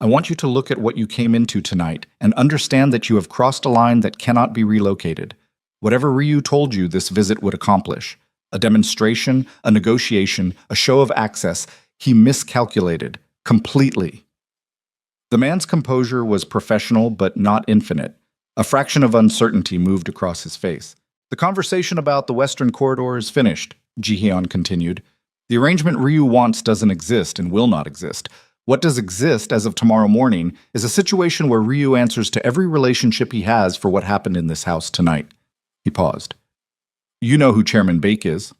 A: "I want you to look at what you came into tonight and understand that you have crossed a line that cannot be relocated. Whatever Ryu told you this visit would accomplish, a demonstration, a negotiation, a show of access, he miscalculated, completely." The man's composure was professional but not infinite. A fraction of uncertainty moved across his face. "The conversation about the Western Corridor is finished," Jihaeon continued. "The arrangement Ryu wants doesn't exist and will not exist. What does exist as of tomorrow morning is a situation where Ryu answers to every relationship he has for what happened in this house tonight." He paused. "You know who Chairman Baek is?"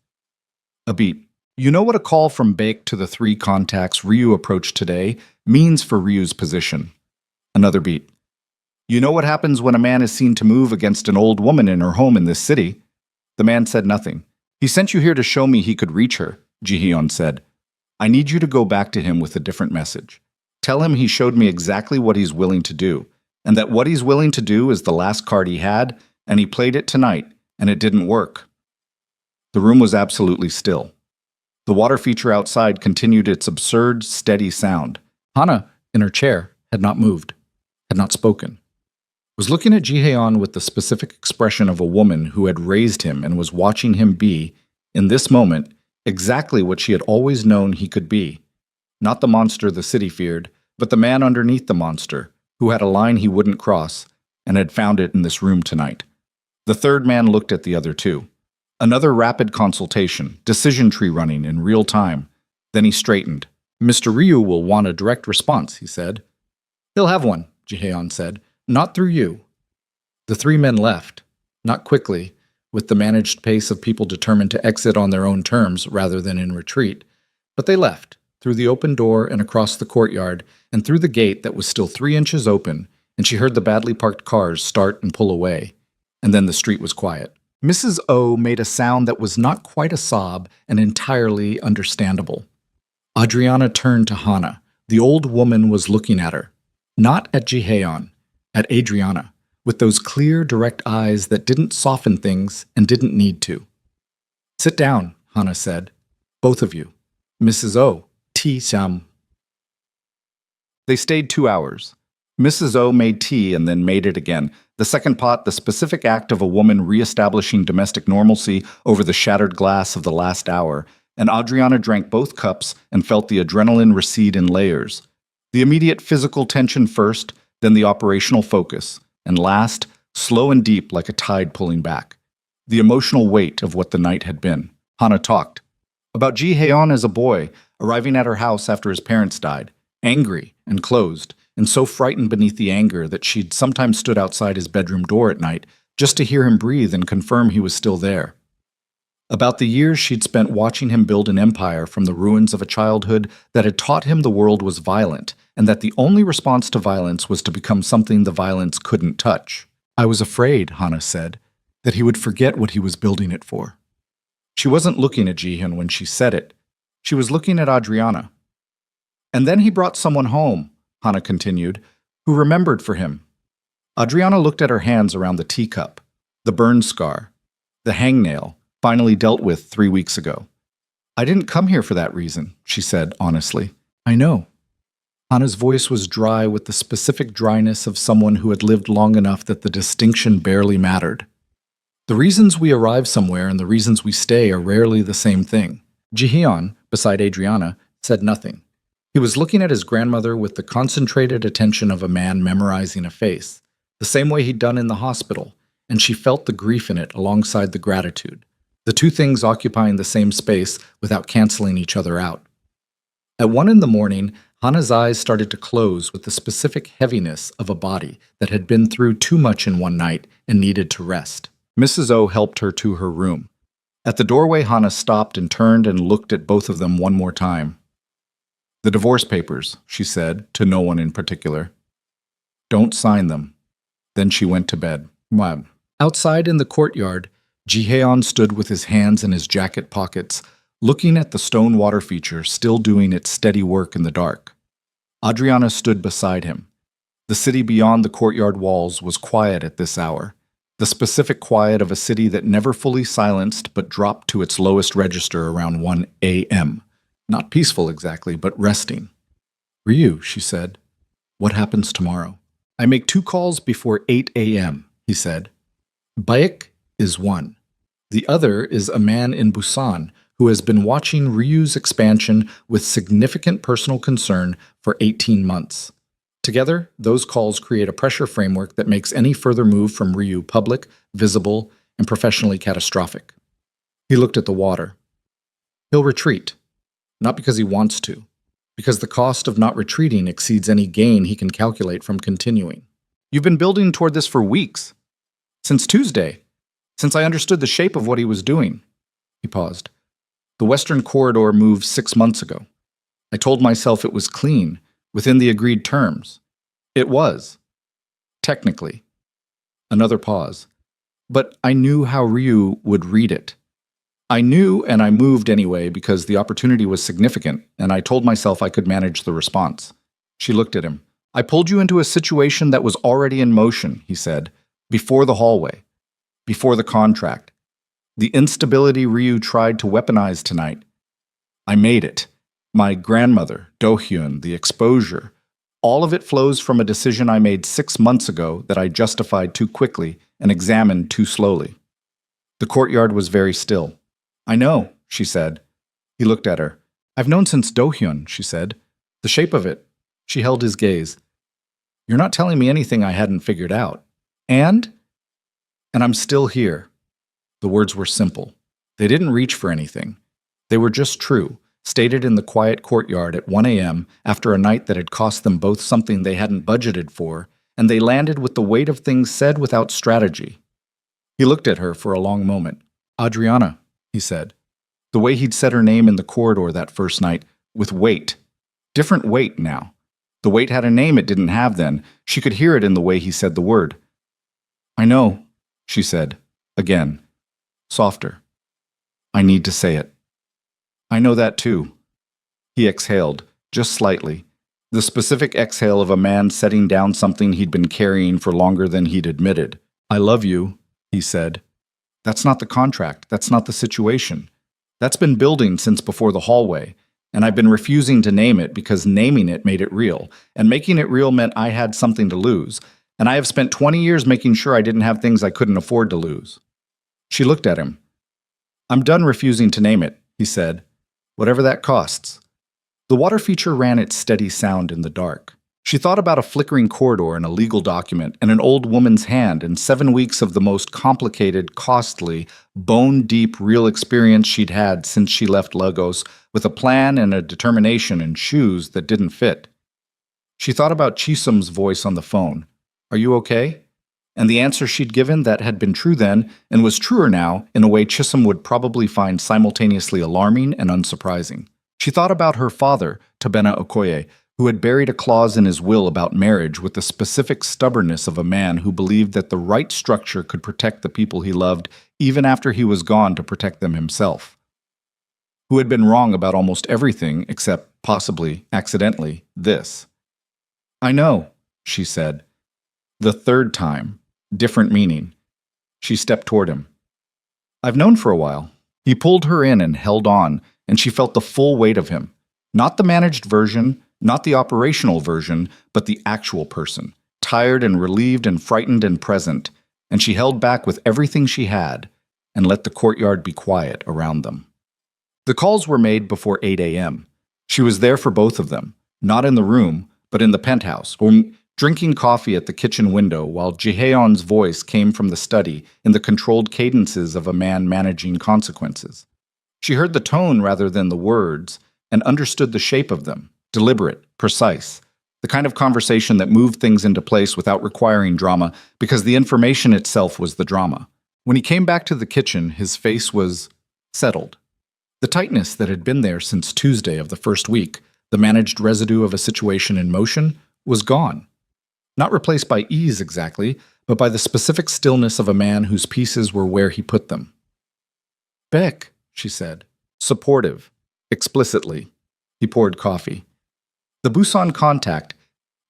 A: A beat. "You know what a call from Baek to the 3 contacts Ryu approached today means for Ryu's position?" Another beat. "You know what happens when a man is seen to move against an old woman in her home in this city?" The man said nothing. "He sent you here to show me he could reach her," Jihaeon said. "I need you to go back to him with a different message. Tell him he showed me exactly what he's willing to do, and that what he's willing to do is the last card he had, and he played it tonight, and it didn't work." The room was absolutely still. The water feature outside continued its absurd, steady sound. Hana, in her chair, had not moved, had not spoken. Was looking at Jihaeon with the specific expression of a woman who had raised him and was watching him be, in this moment, exactly what she had always known he could be. Not the monster the city feared, but the man underneath the monster, who had a line he wouldn't cross, and had found it in this room tonight. The third man looked at the other 2. Another rapid consultation, decision tree running in real time. Then he straightened. "Mr. Ryu will want a direct response," he said. "He'll have one," Jihaeon said. "Not through you." The 3 men left, not quickly, with the managed pace of people determined to exit on their own terms rather than in retreat. But they left, through the open door and across the courtyard, and through the gate that was still 3 inches open, and she heard the badly parked cars start and pull away. And then the street was quiet. Mrs. O made a sound that was not quite a sob and entirely understandable. Adriana turned to Hana, The old woman was looking at her, not at Jihaeon, at Adriana, with those clear, direct eyes that didn't soften things and didn't need to. Sit down, Hana said. Both of you. Mrs. O, tea Sam. They stayed 2 hours. Mrs. O made tea and then made it again. The second pot, the specific act of a woman reestablishing domestic normalcy over the shattered glass of the last hour, and Adriana drank both cups and felt the adrenaline recede in layers. The immediate physical tension first, then the operational focus, and last, slow and deep like a tide pulling back. The emotional weight of what the night had been. Hana talked. About Ji Haeon as a boy, arriving at her house after his parents died, angry and closed, and so frightened beneath the anger that she'd sometimes stood outside his bedroom door at night just to hear him breathe and confirm he was still there. About the years she'd spent watching him build an empire from the ruins of a childhood that had taught him the world was violent, and that the only response to violence was to become something the violence couldn't touch. I was afraid, Hana said, that he would forget what he was building it for. She wasn't looking at Jihyun when she said it. She was looking at Adriana. And then he brought someone home, Hana continued, who remembered for him. Adriana looked at her hands around the teacup, the burn scar, the hangnail, finally dealt with 3 weeks ago. I didn't come here for that reason, she said honestly. I know. Hana's voice was dry with the specific dryness of someone who had lived long enough that the distinction barely mattered. The reasons we arrive somewhere and the reasons we stay are rarely the same thing. Jihyun, beside Adriana, said nothing. He was looking at his grandmother with the concentrated attention of a man memorizing a face, the same way he'd done in the hospital, and she felt the grief in it alongside the gratitude, the two things occupying the same space without canceling each other out. At 1 in the morning, Hana's eyes started to close with the specific heaviness of a body that had been through too much in one night and needed to rest. Mrs. O helped her to her room. At the doorway, Hana stopped and turned and looked at both of them one more time. The divorce papers, she said, to no one in particular. Don't sign them. Then she went to bed. Mwah. Outside in the courtyard, Jihaeon stood with his hands in his jacket pockets, looking at the stone water feature still doing its steady work in the dark. Adriana stood beside him. The city beyond the courtyard walls was quiet at this hour, the specific quiet of a city that never fully silenced but dropped to its lowest register around 1 a.m. Not peaceful exactly, but resting. Ryu, she said, what happens tomorrow? I make 2 calls before 8 a.m., he said. Baek is one. The other is a man in Busan who has been watching Ryu's expansion with significant personal concern for 18 months. Together, those calls create a pressure framework that makes any further move from Ryu public, visible, and professionally catastrophic. He looked at the water. He'll retreat. Not because he wants to, because the cost of not retreating exceeds any gain he can calculate from continuing. You've been building toward this for weeks. Since Tuesday. Since I understood the shape of what he was doing. He paused. The Western Corridor moved 6 months ago. I told myself it was clean, within the agreed terms. It was. Technically. Another pause. But I knew how Ryu would read it. I knew, and I moved anyway because the opportunity was significant, and I told myself I could manage the response. She looked at him. I pulled you into a situation that was already in motion, he said, before the hallway, before the contract. The instability Ryu tried to weaponize tonight. I made it. My grandmother, Do-hyun, the exposure, all of it flows from a decision I made 6 months ago that I justified too quickly and examined too slowly. The courtyard was very still. I know, she said. He looked at her. I've known since Do-hyun, she said. The shape of it. She held his gaze. You're not telling me anything I hadn't figured out. And I'm still here. The words were simple. They didn't reach for anything. They were just true, stated in the quiet courtyard at 1 a.m. after a night that had cost them both something they hadn't budgeted for, and they landed with the weight of things said without strategy. He looked at her for a long moment. Adriana, he said. The way he'd said her name in the corridor that first night, with weight. Different weight now. The weight had a name it didn't have then. She could hear it in the way he said the word. I know, she said, again, softer. I need to say it. I know that too. He exhaled, just slightly, The specific exhale of a man setting down something he'd been carrying for longer than he'd admitted. I love you, he said. That's not the contract. That's not the situation. That's been building since before the hallway, and I've been refusing to name it because naming it made it real, and making it real meant I had something to lose, and I have spent 20 years making sure I didn't have things I couldn't afford to lose. She looked at him. I'm done refusing to name it, he said, whatever that costs. The water feature ran its steady sound in the dark. She thought about a flickering corridor and a legal document and an old woman's hand and 7 weeks of the most complicated, costly, bone-deep real experience she'd had since she left Lagos, with a plan and a determination and shoes that didn't fit. She thought about Chisum's voice on the phone. Are you okay? And the answer she'd given that had been true then and was truer now in a way Chisum would probably find simultaneously alarming and unsurprising. She thought about her father, Tabena Okoye, who had buried a clause in his will about marriage with the specific stubbornness of a man who believed that the right structure could protect the people he loved even after he was gone to protect them himself. Who had been wrong about almost everything except, possibly, accidentally, this. I know, she said. The third time. Different meaning. She stepped toward him. I've known for a while. He pulled her in and held on, and she felt the full weight of him. Not the managed version, not the operational version, but the actual person, tired and relieved and frightened and present, and she held back with everything she had and let the courtyard be quiet around them. The calls were made before 8 a.m. She was there for both of them, not in the room, but in the penthouse, or drinking coffee at the kitchen window while Jihaeon's voice came from the study in the controlled cadences of a man managing consequences. She heard the tone rather than the words and understood the shape of them. Deliberate, precise, the kind of conversation that moved things into place without requiring drama because the information itself was the drama. When he came back to the kitchen, his face was settled. The tightness that had been there since Tuesday of the first week, the managed residue of a situation in motion, was gone. Not replaced by ease exactly, but by the specific stillness of a man whose pieces were where he put them. Beck, she said, supportive, explicitly. He poured coffee. The Busan contact,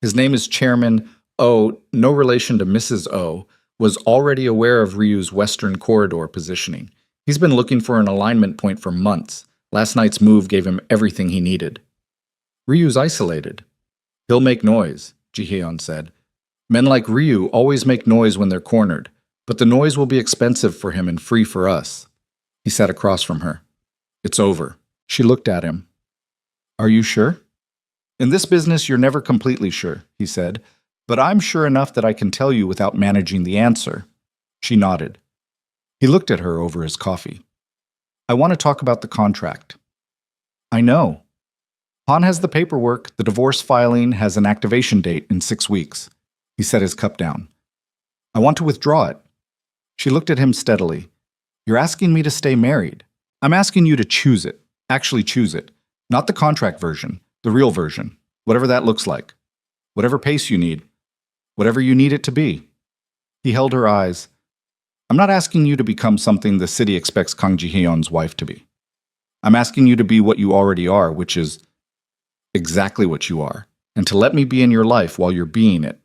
A: his name is Chairman O, no relation to Mrs. O, was already aware of Ryu's western corridor positioning. He's been looking for an alignment point for months. Last night's move gave him everything he needed. Ryu's isolated. He'll make noise, Jihaeon said. Men like Ryu always make noise when they're cornered, but the noise will be expensive for him and free for us. He sat across from her. It's over. She looked at him. Are you sure? In this business, you're never completely sure, he said, but I'm sure enough that I can tell you without managing the answer. She nodded. He looked at her over his coffee. I want to talk about the contract. I know. Han has the paperwork. The divorce filing has an activation date in 6 weeks. He set his cup down. I want to withdraw it. She looked at him steadily. You're asking me to stay married. I'm asking you to choose it. Actually choose it. Not the contract version, the real version. Whatever that looks like. Whatever pace you need. Whatever you need it to be. He held her eyes. I'm not asking you to become something the city expects Kang Ji-hyun's wife to be. I'm asking you to be what you already are, which is exactly what you are, and to let me be in your life while you're being it.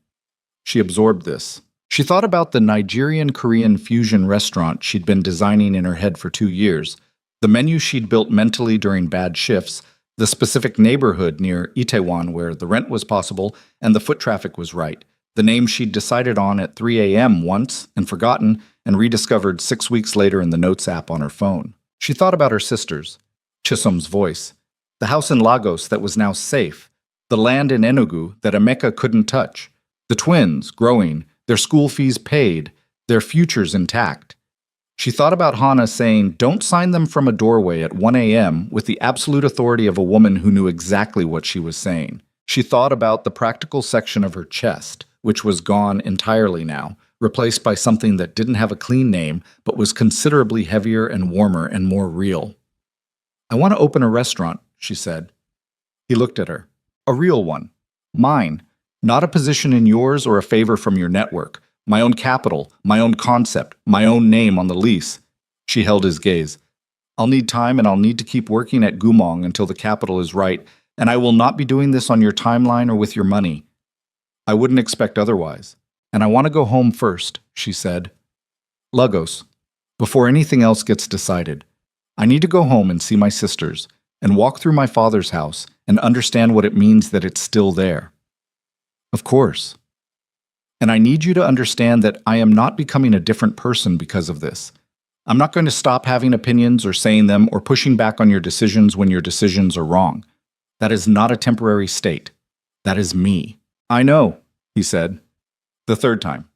A: She absorbed this. She thought about the Nigerian-Korean fusion restaurant she'd been designing in her head for 2 years, the menu she'd built mentally during bad shifts, the specific neighborhood near Itaewon where the rent was possible and the foot traffic was right, the name she'd decided on at 3 a.m. once and forgotten and rediscovered 6 weeks later in the Notes app on her phone. She thought about her sisters, Chisum's voice, the house in Lagos that was now safe, the land in Enugu that Emeka couldn't touch, the twins growing, their school fees paid, their futures intact. She thought about Hana saying, don't sign them from a doorway at 1 a.m. with the absolute authority of a woman who knew exactly what she was saying. She thought about the practical section of her chest, which was gone entirely now, replaced by something that didn't have a clean name, but was considerably heavier and warmer and more real. I want to open a restaurant, she said. He looked at her. A real one. Mine. Not a position in yours or a favor from your network. My own capital, my own concept, my own name on the lease. She held his gaze. I'll need time and I'll need to keep working at Gumong until the capital is right, And I will not be doing this on your timeline or with your money. I wouldn't expect otherwise. And I want to go home first, she said. Lagos, before anything else gets decided, I need to go home and see my sisters and walk through my father's house and understand what it means that it's still there. Of course. And I need you to understand that I am not becoming a different person because of this. I'm not going to stop having opinions or saying them or pushing back on your decisions when your decisions are wrong. That is not a temporary state. That is me. I know, he said. The third time.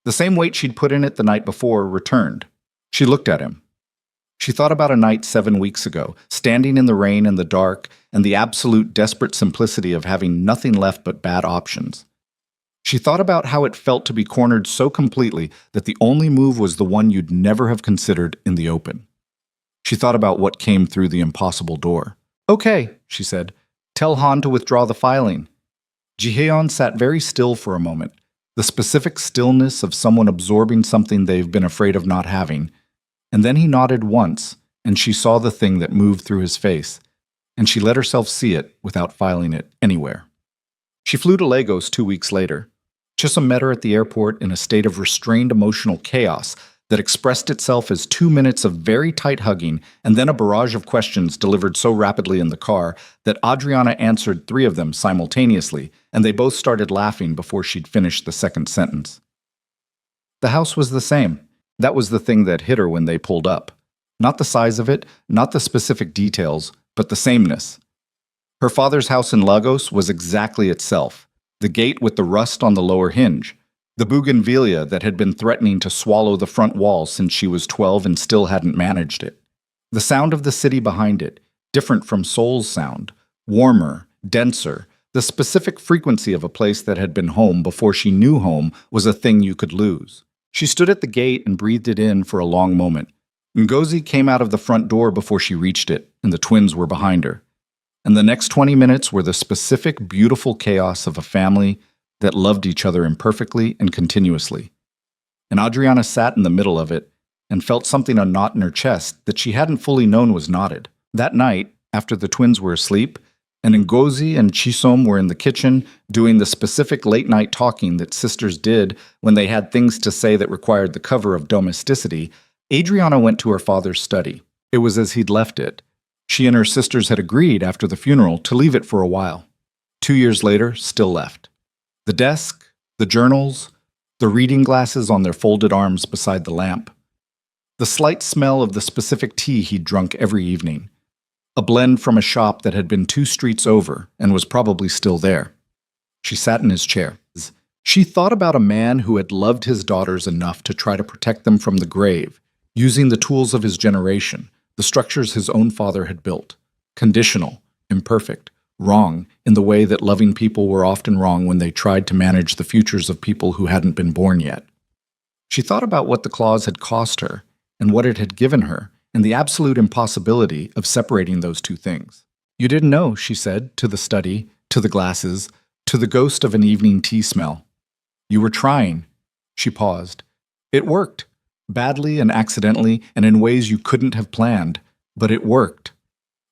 A: The same weight she'd put in it the night before returned. She looked at him. She thought about a night 7 weeks ago, standing in the rain and the dark, and the absolute desperate simplicity of having nothing left but bad options. She thought about how it felt to be cornered so completely that the only move was the one you'd never have considered in the open. She thought about what came through the impossible door. Okay, she said. Tell Han to withdraw the filing. Ji-hyeon sat very still for a moment, the specific stillness of someone absorbing something they've been afraid of not having. And then he nodded once, and she saw the thing that moved through his face, and she let herself see it without filing it anywhere. She flew to Lagos 2 weeks later. Chisholm met her at the airport in a state of restrained emotional chaos that expressed itself as 2 minutes of very tight hugging and then a barrage of questions delivered so rapidly in the car that Adriana answered 3 of them simultaneously, and they both started laughing before she'd finished the second sentence. The house was the same. That was the thing that hit her when they pulled up. Not the size of it, not the specific details, but the sameness. Her father's house in Lagos was exactly itself. The gate with the rust on the lower hinge. The bougainvillea that had been threatening to swallow the front wall since she was 12 and still hadn't managed it. The sound of the city behind it, different from Seoul's sound. Warmer, denser. The specific frequency of a place that had been home before she knew home was a thing you could lose. She stood at the gate and breathed it in for a long moment. Ngozi came out of the front door before she reached it, and the twins were behind her. And the next 20 minutes were the specific, beautiful chaos of a family that loved each other imperfectly and continuously. And Adriana sat in the middle of it and felt something unknot in her chest that she hadn't fully known was knotted. That night, after the twins were asleep, and Ngozi and Chisom were in the kitchen doing the specific late-night talking that sisters did when they had things to say that required the cover of domesticity, Adriana went to her father's study. It was as he'd left it. She and her sisters had agreed after the funeral to leave it for a while. 2 years later, still left. The desk, the journals, the reading glasses on their folded arms beside the lamp. The slight smell of the specific tea he'd drunk every evening. A blend from a shop that had been 2 streets over and was probably still there. She sat in his chair. She thought about a man who had loved his daughters enough to try to protect them from the grave, using the tools of his generation, the structures his own father had built. Conditional, imperfect, wrong in the way that loving people were often wrong when they tried to manage the futures of people who hadn't been born yet. She thought about what the clause had cost her and what it had given her, and the absolute impossibility of separating those two things. You didn't know, she said, to the study, to the glasses, to the ghost of an evening tea smell. You were trying. She paused. It worked. Badly and accidentally and in ways you couldn't have planned, but it worked.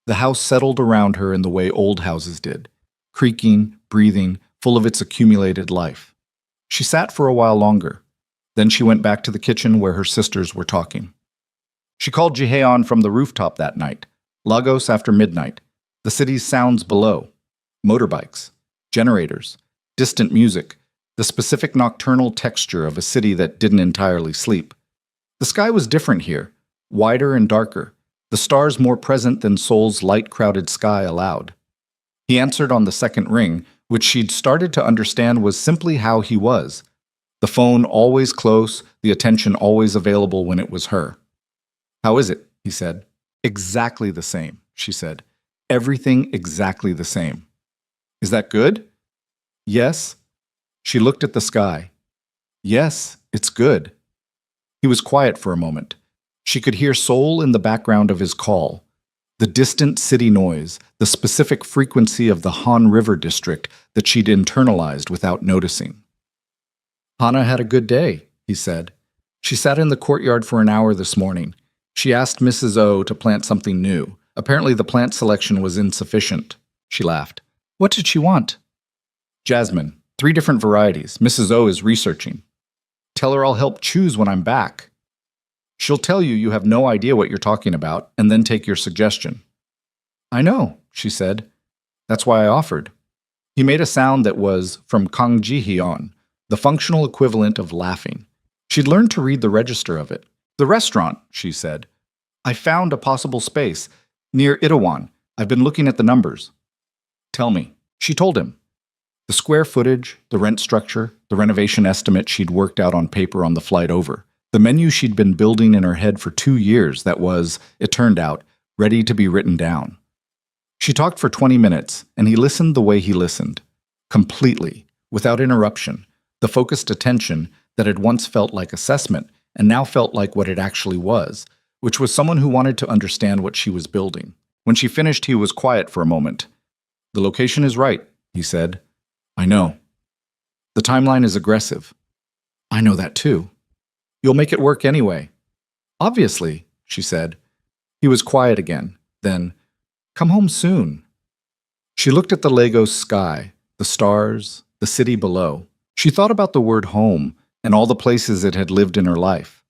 A: The house settled around her in the way old houses did, creaking, breathing, full of its accumulated life. She sat for a while longer. Then she went back to the kitchen where her sisters were talking. She called Ji-hyeon from the rooftop that night, Lagos after midnight, the city's sounds below, motorbikes, generators, distant music, the specific nocturnal texture of a city that didn't entirely sleep. The sky was different here, wider and darker, the stars more present than Seoul's light-crowded sky allowed. He answered on the second ring, which she'd started to understand was simply how he was. The phone always close, the attention always available when it was her. How is it? He said. Exactly the same, she said. Everything exactly the same. Is that good? Yes. She looked at the sky. Yes, it's good. He was quiet for a moment. She could hear Seoul in the background of his call. The distant city noise, the specific frequency of the Han River district that she'd internalized without noticing. Hana had a good day, he said. She sat in the courtyard for an hour this morning. She asked Mrs. O to plant something new. Apparently the plant selection was insufficient. She laughed. What did she want? Jasmine, 3 different varieties. Mrs. O is researching. Tell her I'll help choose when I'm back. She'll tell you you have no idea what you're talking about, and then take your suggestion. I know, she said. That's why I offered. He made a sound that was from Kang Ji-hyun, the functional equivalent of laughing. She'd learned to read the register of it. The restaurant, she said. I found a possible space near Itaewon. I've been looking at the numbers. Tell me. She told him. The square footage, the rent structure, the renovation estimate she'd worked out on paper on the flight over. The menu she'd been building in her head for 2 years that was, it turned out, ready to be written down. She talked for 20 minutes, and he listened the way he listened. Completely, without interruption, the focused attention that had once felt like assessment and now felt like what it actually was, which was someone who wanted to understand what she was building. When she finished, he was quiet for a moment. The location is right, he said. I know. The timeline is aggressive. I know that too. You'll make it work anyway. Obviously, she said. He was quiet again. Then, come home soon. She looked at the Lagos sky, the stars, the city below. She thought about the word home and all the places it had lived in her life.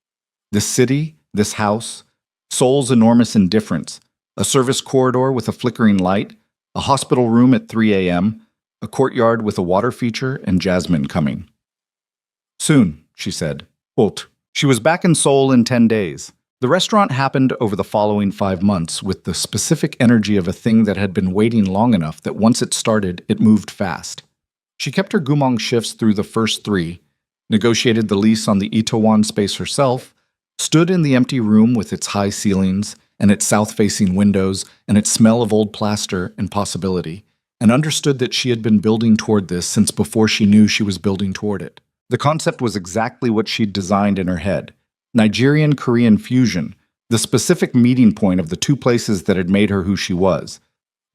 A: This city, this house, Seoul's enormous indifference, a service corridor with a flickering light, a hospital room at 3 a.m., a courtyard with a water feature, and Jasmine coming. Soon, she said. Quote, she was back in Seoul in 10 days. The restaurant happened over the following 5 months with the specific energy of a thing that had been waiting long enough that once it started, it moved fast. She kept her gumong shifts through the first 3, negotiated the lease on the Itaewon space herself, stood in the empty room with its high ceilings and its south-facing windows and its smell of old plaster and possibility, and understood that she had been building toward this since before she knew she was building toward it. The concept was exactly what she'd designed in her head. Nigerian-Korean fusion, the specific meeting point of the 2 places that had made her who she was.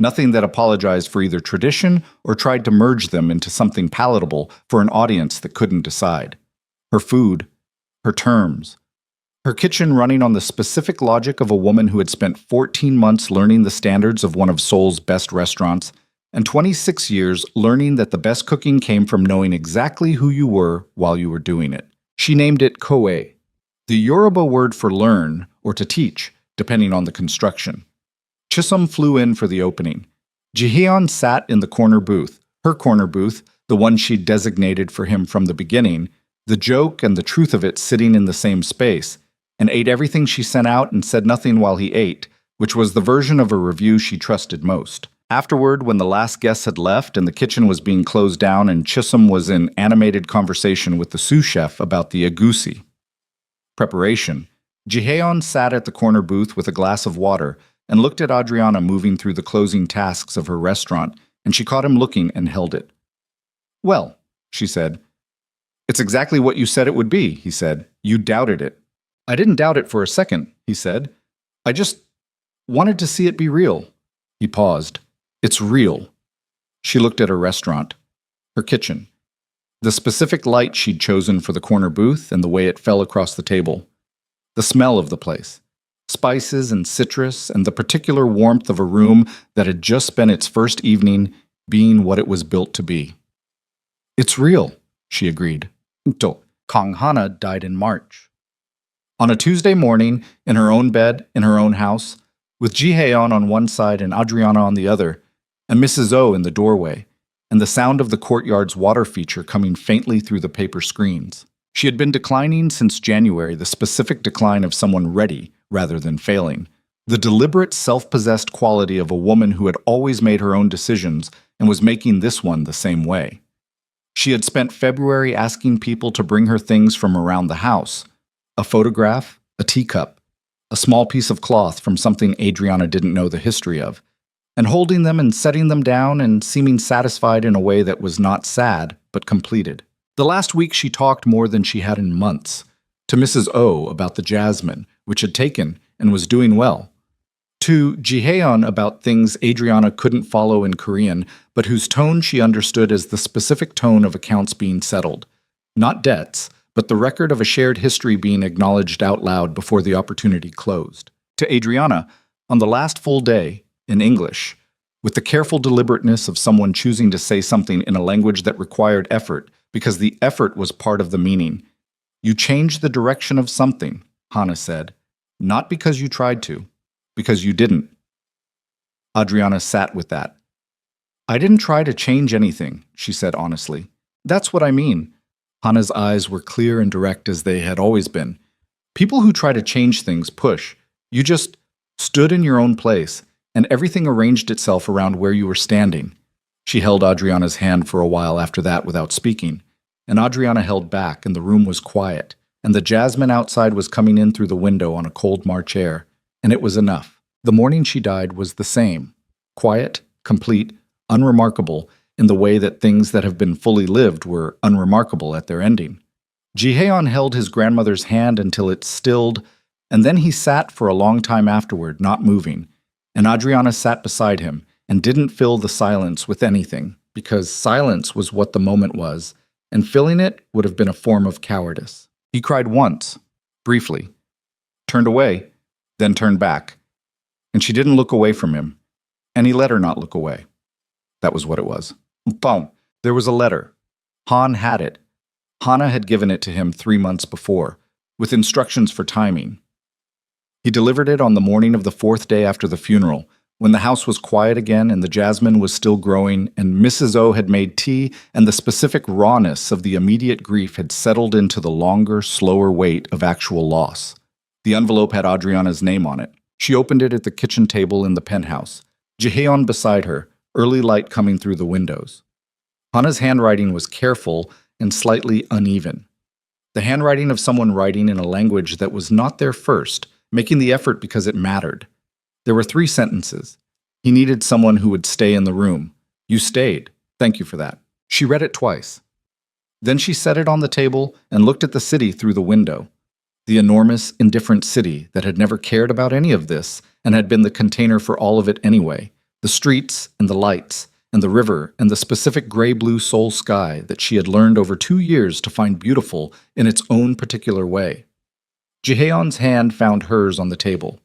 A: Nothing that apologized for either tradition or tried to merge them into something palatable for an audience that couldn't decide. Her food, her terms, her kitchen running on the specific logic of a woman who had spent 14 months learning the standards of one of Seoul's best restaurants, and 26 years learning that the best cooking came from knowing exactly who you were while you were doing it. She named it koe, the Yoruba word for learn or to teach, depending on the construction. Chisholm flew in for the opening. Ji-hyun sat in the corner booth, her corner booth, the one she'd designated for him from the beginning, the joke and the truth of it sitting in the same space, and ate everything she sent out and said nothing while he ate, which was the version of a review she trusted most. Afterward, when the last guests had left and the kitchen was being closed down and Chisholm was in animated conversation with the sous chef about the egusi preparation, Ji-hyun sat at the corner booth with a glass of water and looked at Adriana moving through the closing tasks of her restaurant, and she caught him looking and held it. Well, she said. It's exactly what you said it would be, he said. You doubted it. I didn't doubt it for a second, he said. I just wanted to see it be real. He paused. It's real. She looked at her restaurant, her kitchen, the specific light she'd chosen for the corner booth and the way it fell across the table, the smell of the place, spices and citrus, and the particular warmth of a room that had just spent its first evening being what it was built to be. It's real, she agreed. Kang Hana died in March. On a Tuesday morning, in her own bed, in her own house, with Ji-hyun on one side and Adriana on the other, and Mrs. O in the doorway, and the sound of the courtyard's water feature coming faintly through the paper screens. She had been declining since January, the specific decline of someone ready rather than failing, the deliberate self-possessed quality of a woman who had always made her own decisions and was making this one the same way. She had spent February asking people to bring her things from around the house, a photograph, a teacup, a small piece of cloth from something Adriana didn't know the history of, and holding them and setting them down and seeming satisfied in a way that was not sad, but completed. The last week she talked more than she had in months, to Mrs. O about the jasmine, which had taken and was doing well, to Ji-hyun about things Adriana couldn't follow in Korean, but whose tone she understood as the specific tone of accounts being settled, not debts, but the record of a shared history being acknowledged out loud before the opportunity closed. To Adriana, on the last full day, in English, with the careful deliberateness of someone choosing to say something in a language that required effort, because the effort was part of the meaning. You changed the direction of something, Hannah said, not because you tried to, because you didn't. Adriana sat with that. I didn't try to change anything, she said honestly. That's what I mean. Hannah's eyes were clear and direct as they had always been. People who try to change things push. You just stood in your own place, and everything arranged itself around where you were standing. She held Adriana's hand for a while after that without speaking, and Adriana held back, and the room was quiet, and the jasmine outside was coming in through the window on a cold March air, and it was enough. The morning she died was the same. Quiet, complete, unremarkable, in the way that things that have been fully lived were unremarkable at their ending. Jihaeon held his grandmother's hand until it stilled, and then he sat for a long time afterward, not moving, and Adriana sat beside him and didn't fill the silence with anything, because silence was what the moment was, and filling it would have been a form of cowardice. He cried once, briefly, turned away, then turned back, and she didn't look away from him, and he let her not look away. That was what it was. Boom. There was a letter. Han had it. Hannah had given it to him 3 months before, with instructions for timing. He delivered it on the morning of the 4th day after the funeral, when the house was quiet again and the jasmine was still growing, and Mrs. O had made tea, and the specific rawness of the immediate grief had settled into the longer, slower weight of actual loss. The envelope had Adriana's name on it. She opened it at the kitchen table in the penthouse. Jihaeon beside her, early light coming through the windows. Hannah's handwriting was careful and slightly uneven. The handwriting of someone writing in a language that was not their first, making the effort because it mattered. There were 3 sentences. He needed someone who would stay in the room. You stayed. Thank you for that. She read it twice. Then she set it on the table and looked at the city through the window. The enormous, indifferent city that had never cared about any of this and had been the container for all of it anyway. The streets and the lights and the river and the specific gray-blue soul sky that she had learned over 2 years to find beautiful in its own particular way. Jihaeon's hand found hers on the table.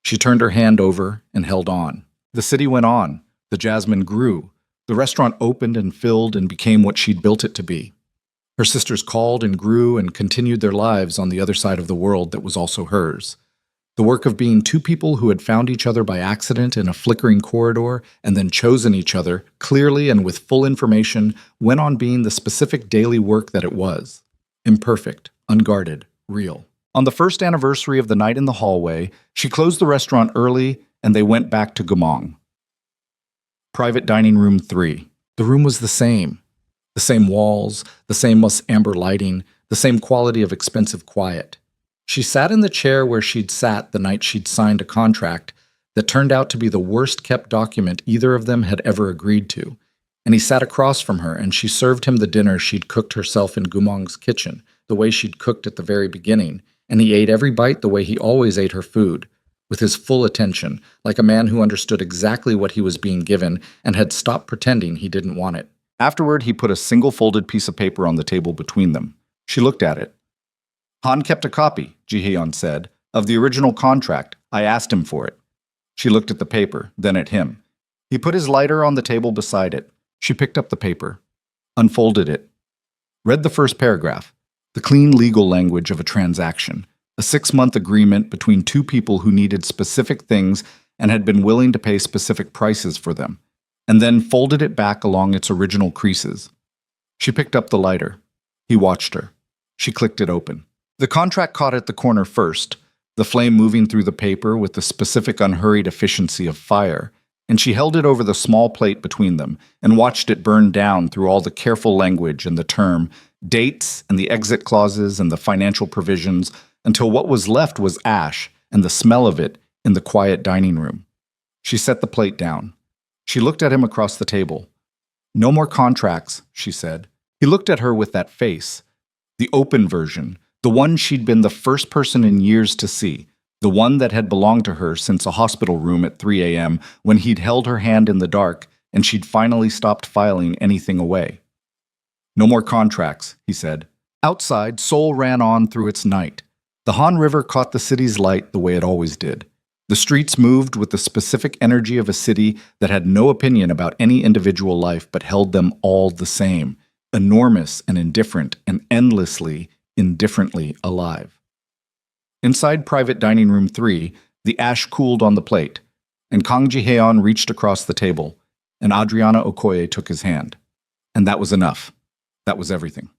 A: She turned her hand over and held on. The city went on. The jasmine grew. The restaurant opened and filled and became what she'd built it to be. Her sisters called and grew and continued their lives on the other side of the world that was also hers. The work of being 2 people who had found each other by accident in a flickering corridor and then chosen each other, clearly and with full information, went on being the specific daily work that it was. Imperfect, unguarded, real. On the first anniversary of the night in the hallway, she closed the restaurant early and they went back to Gumong. Private dining room 3. The room was the same. The same walls, the same amber lighting, the same quality of expensive quiet. She sat in the chair where she'd sat the night she'd signed a contract that turned out to be the worst-kept document either of them had ever agreed to, and he sat across from her and she served him the dinner she'd cooked herself in Gumong's kitchen, the way she'd cooked at the very beginning, and he ate every bite the way he always ate her food, with his full attention, like a man who understood exactly what he was being given and had stopped pretending he didn't want it. Afterward, he put a single folded piece of paper on the table between them. She looked at it. Han kept a copy, Jihaeon said, of the original contract. I asked him for it. She looked at the paper, then at him. He put his lighter on the table beside it. She picked up the paper, unfolded it, read the first paragraph, the clean legal language of a transaction, a 6-month agreement between 2 people who needed specific things and had been willing to pay specific prices for them, and then folded it back along its original creases. She picked up the lighter. He watched her. She clicked it open. The contract caught at the corner first, the flame moving through the paper with the specific unhurried efficiency of fire, and she held it over the small plate between them and watched it burn down through all the careful language and the term, dates and the exit clauses and the financial provisions, until what was left was ash and the smell of it in the quiet dining room. She set the plate down. She looked at him across the table. No more contracts, she said. He looked at her with that face, the open version, the one she'd been the first person in years to see, the one that had belonged to her since a hospital room at 3 a.m. when he'd held her hand in the dark and she'd finally stopped filing anything away. No more contracts, he said. Outside, Seoul ran on through its night. The Han River caught the city's light the way it always did. The streets moved with the specific energy of a city that had no opinion about any individual life but held them all the same, enormous and indifferent and endlessly, indifferently alive. Inside private dining room 3, the ash cooled on the plate, and Kang Ji-heon reached across the table, and Adriana Okoye took his hand. And that was enough. That was everything.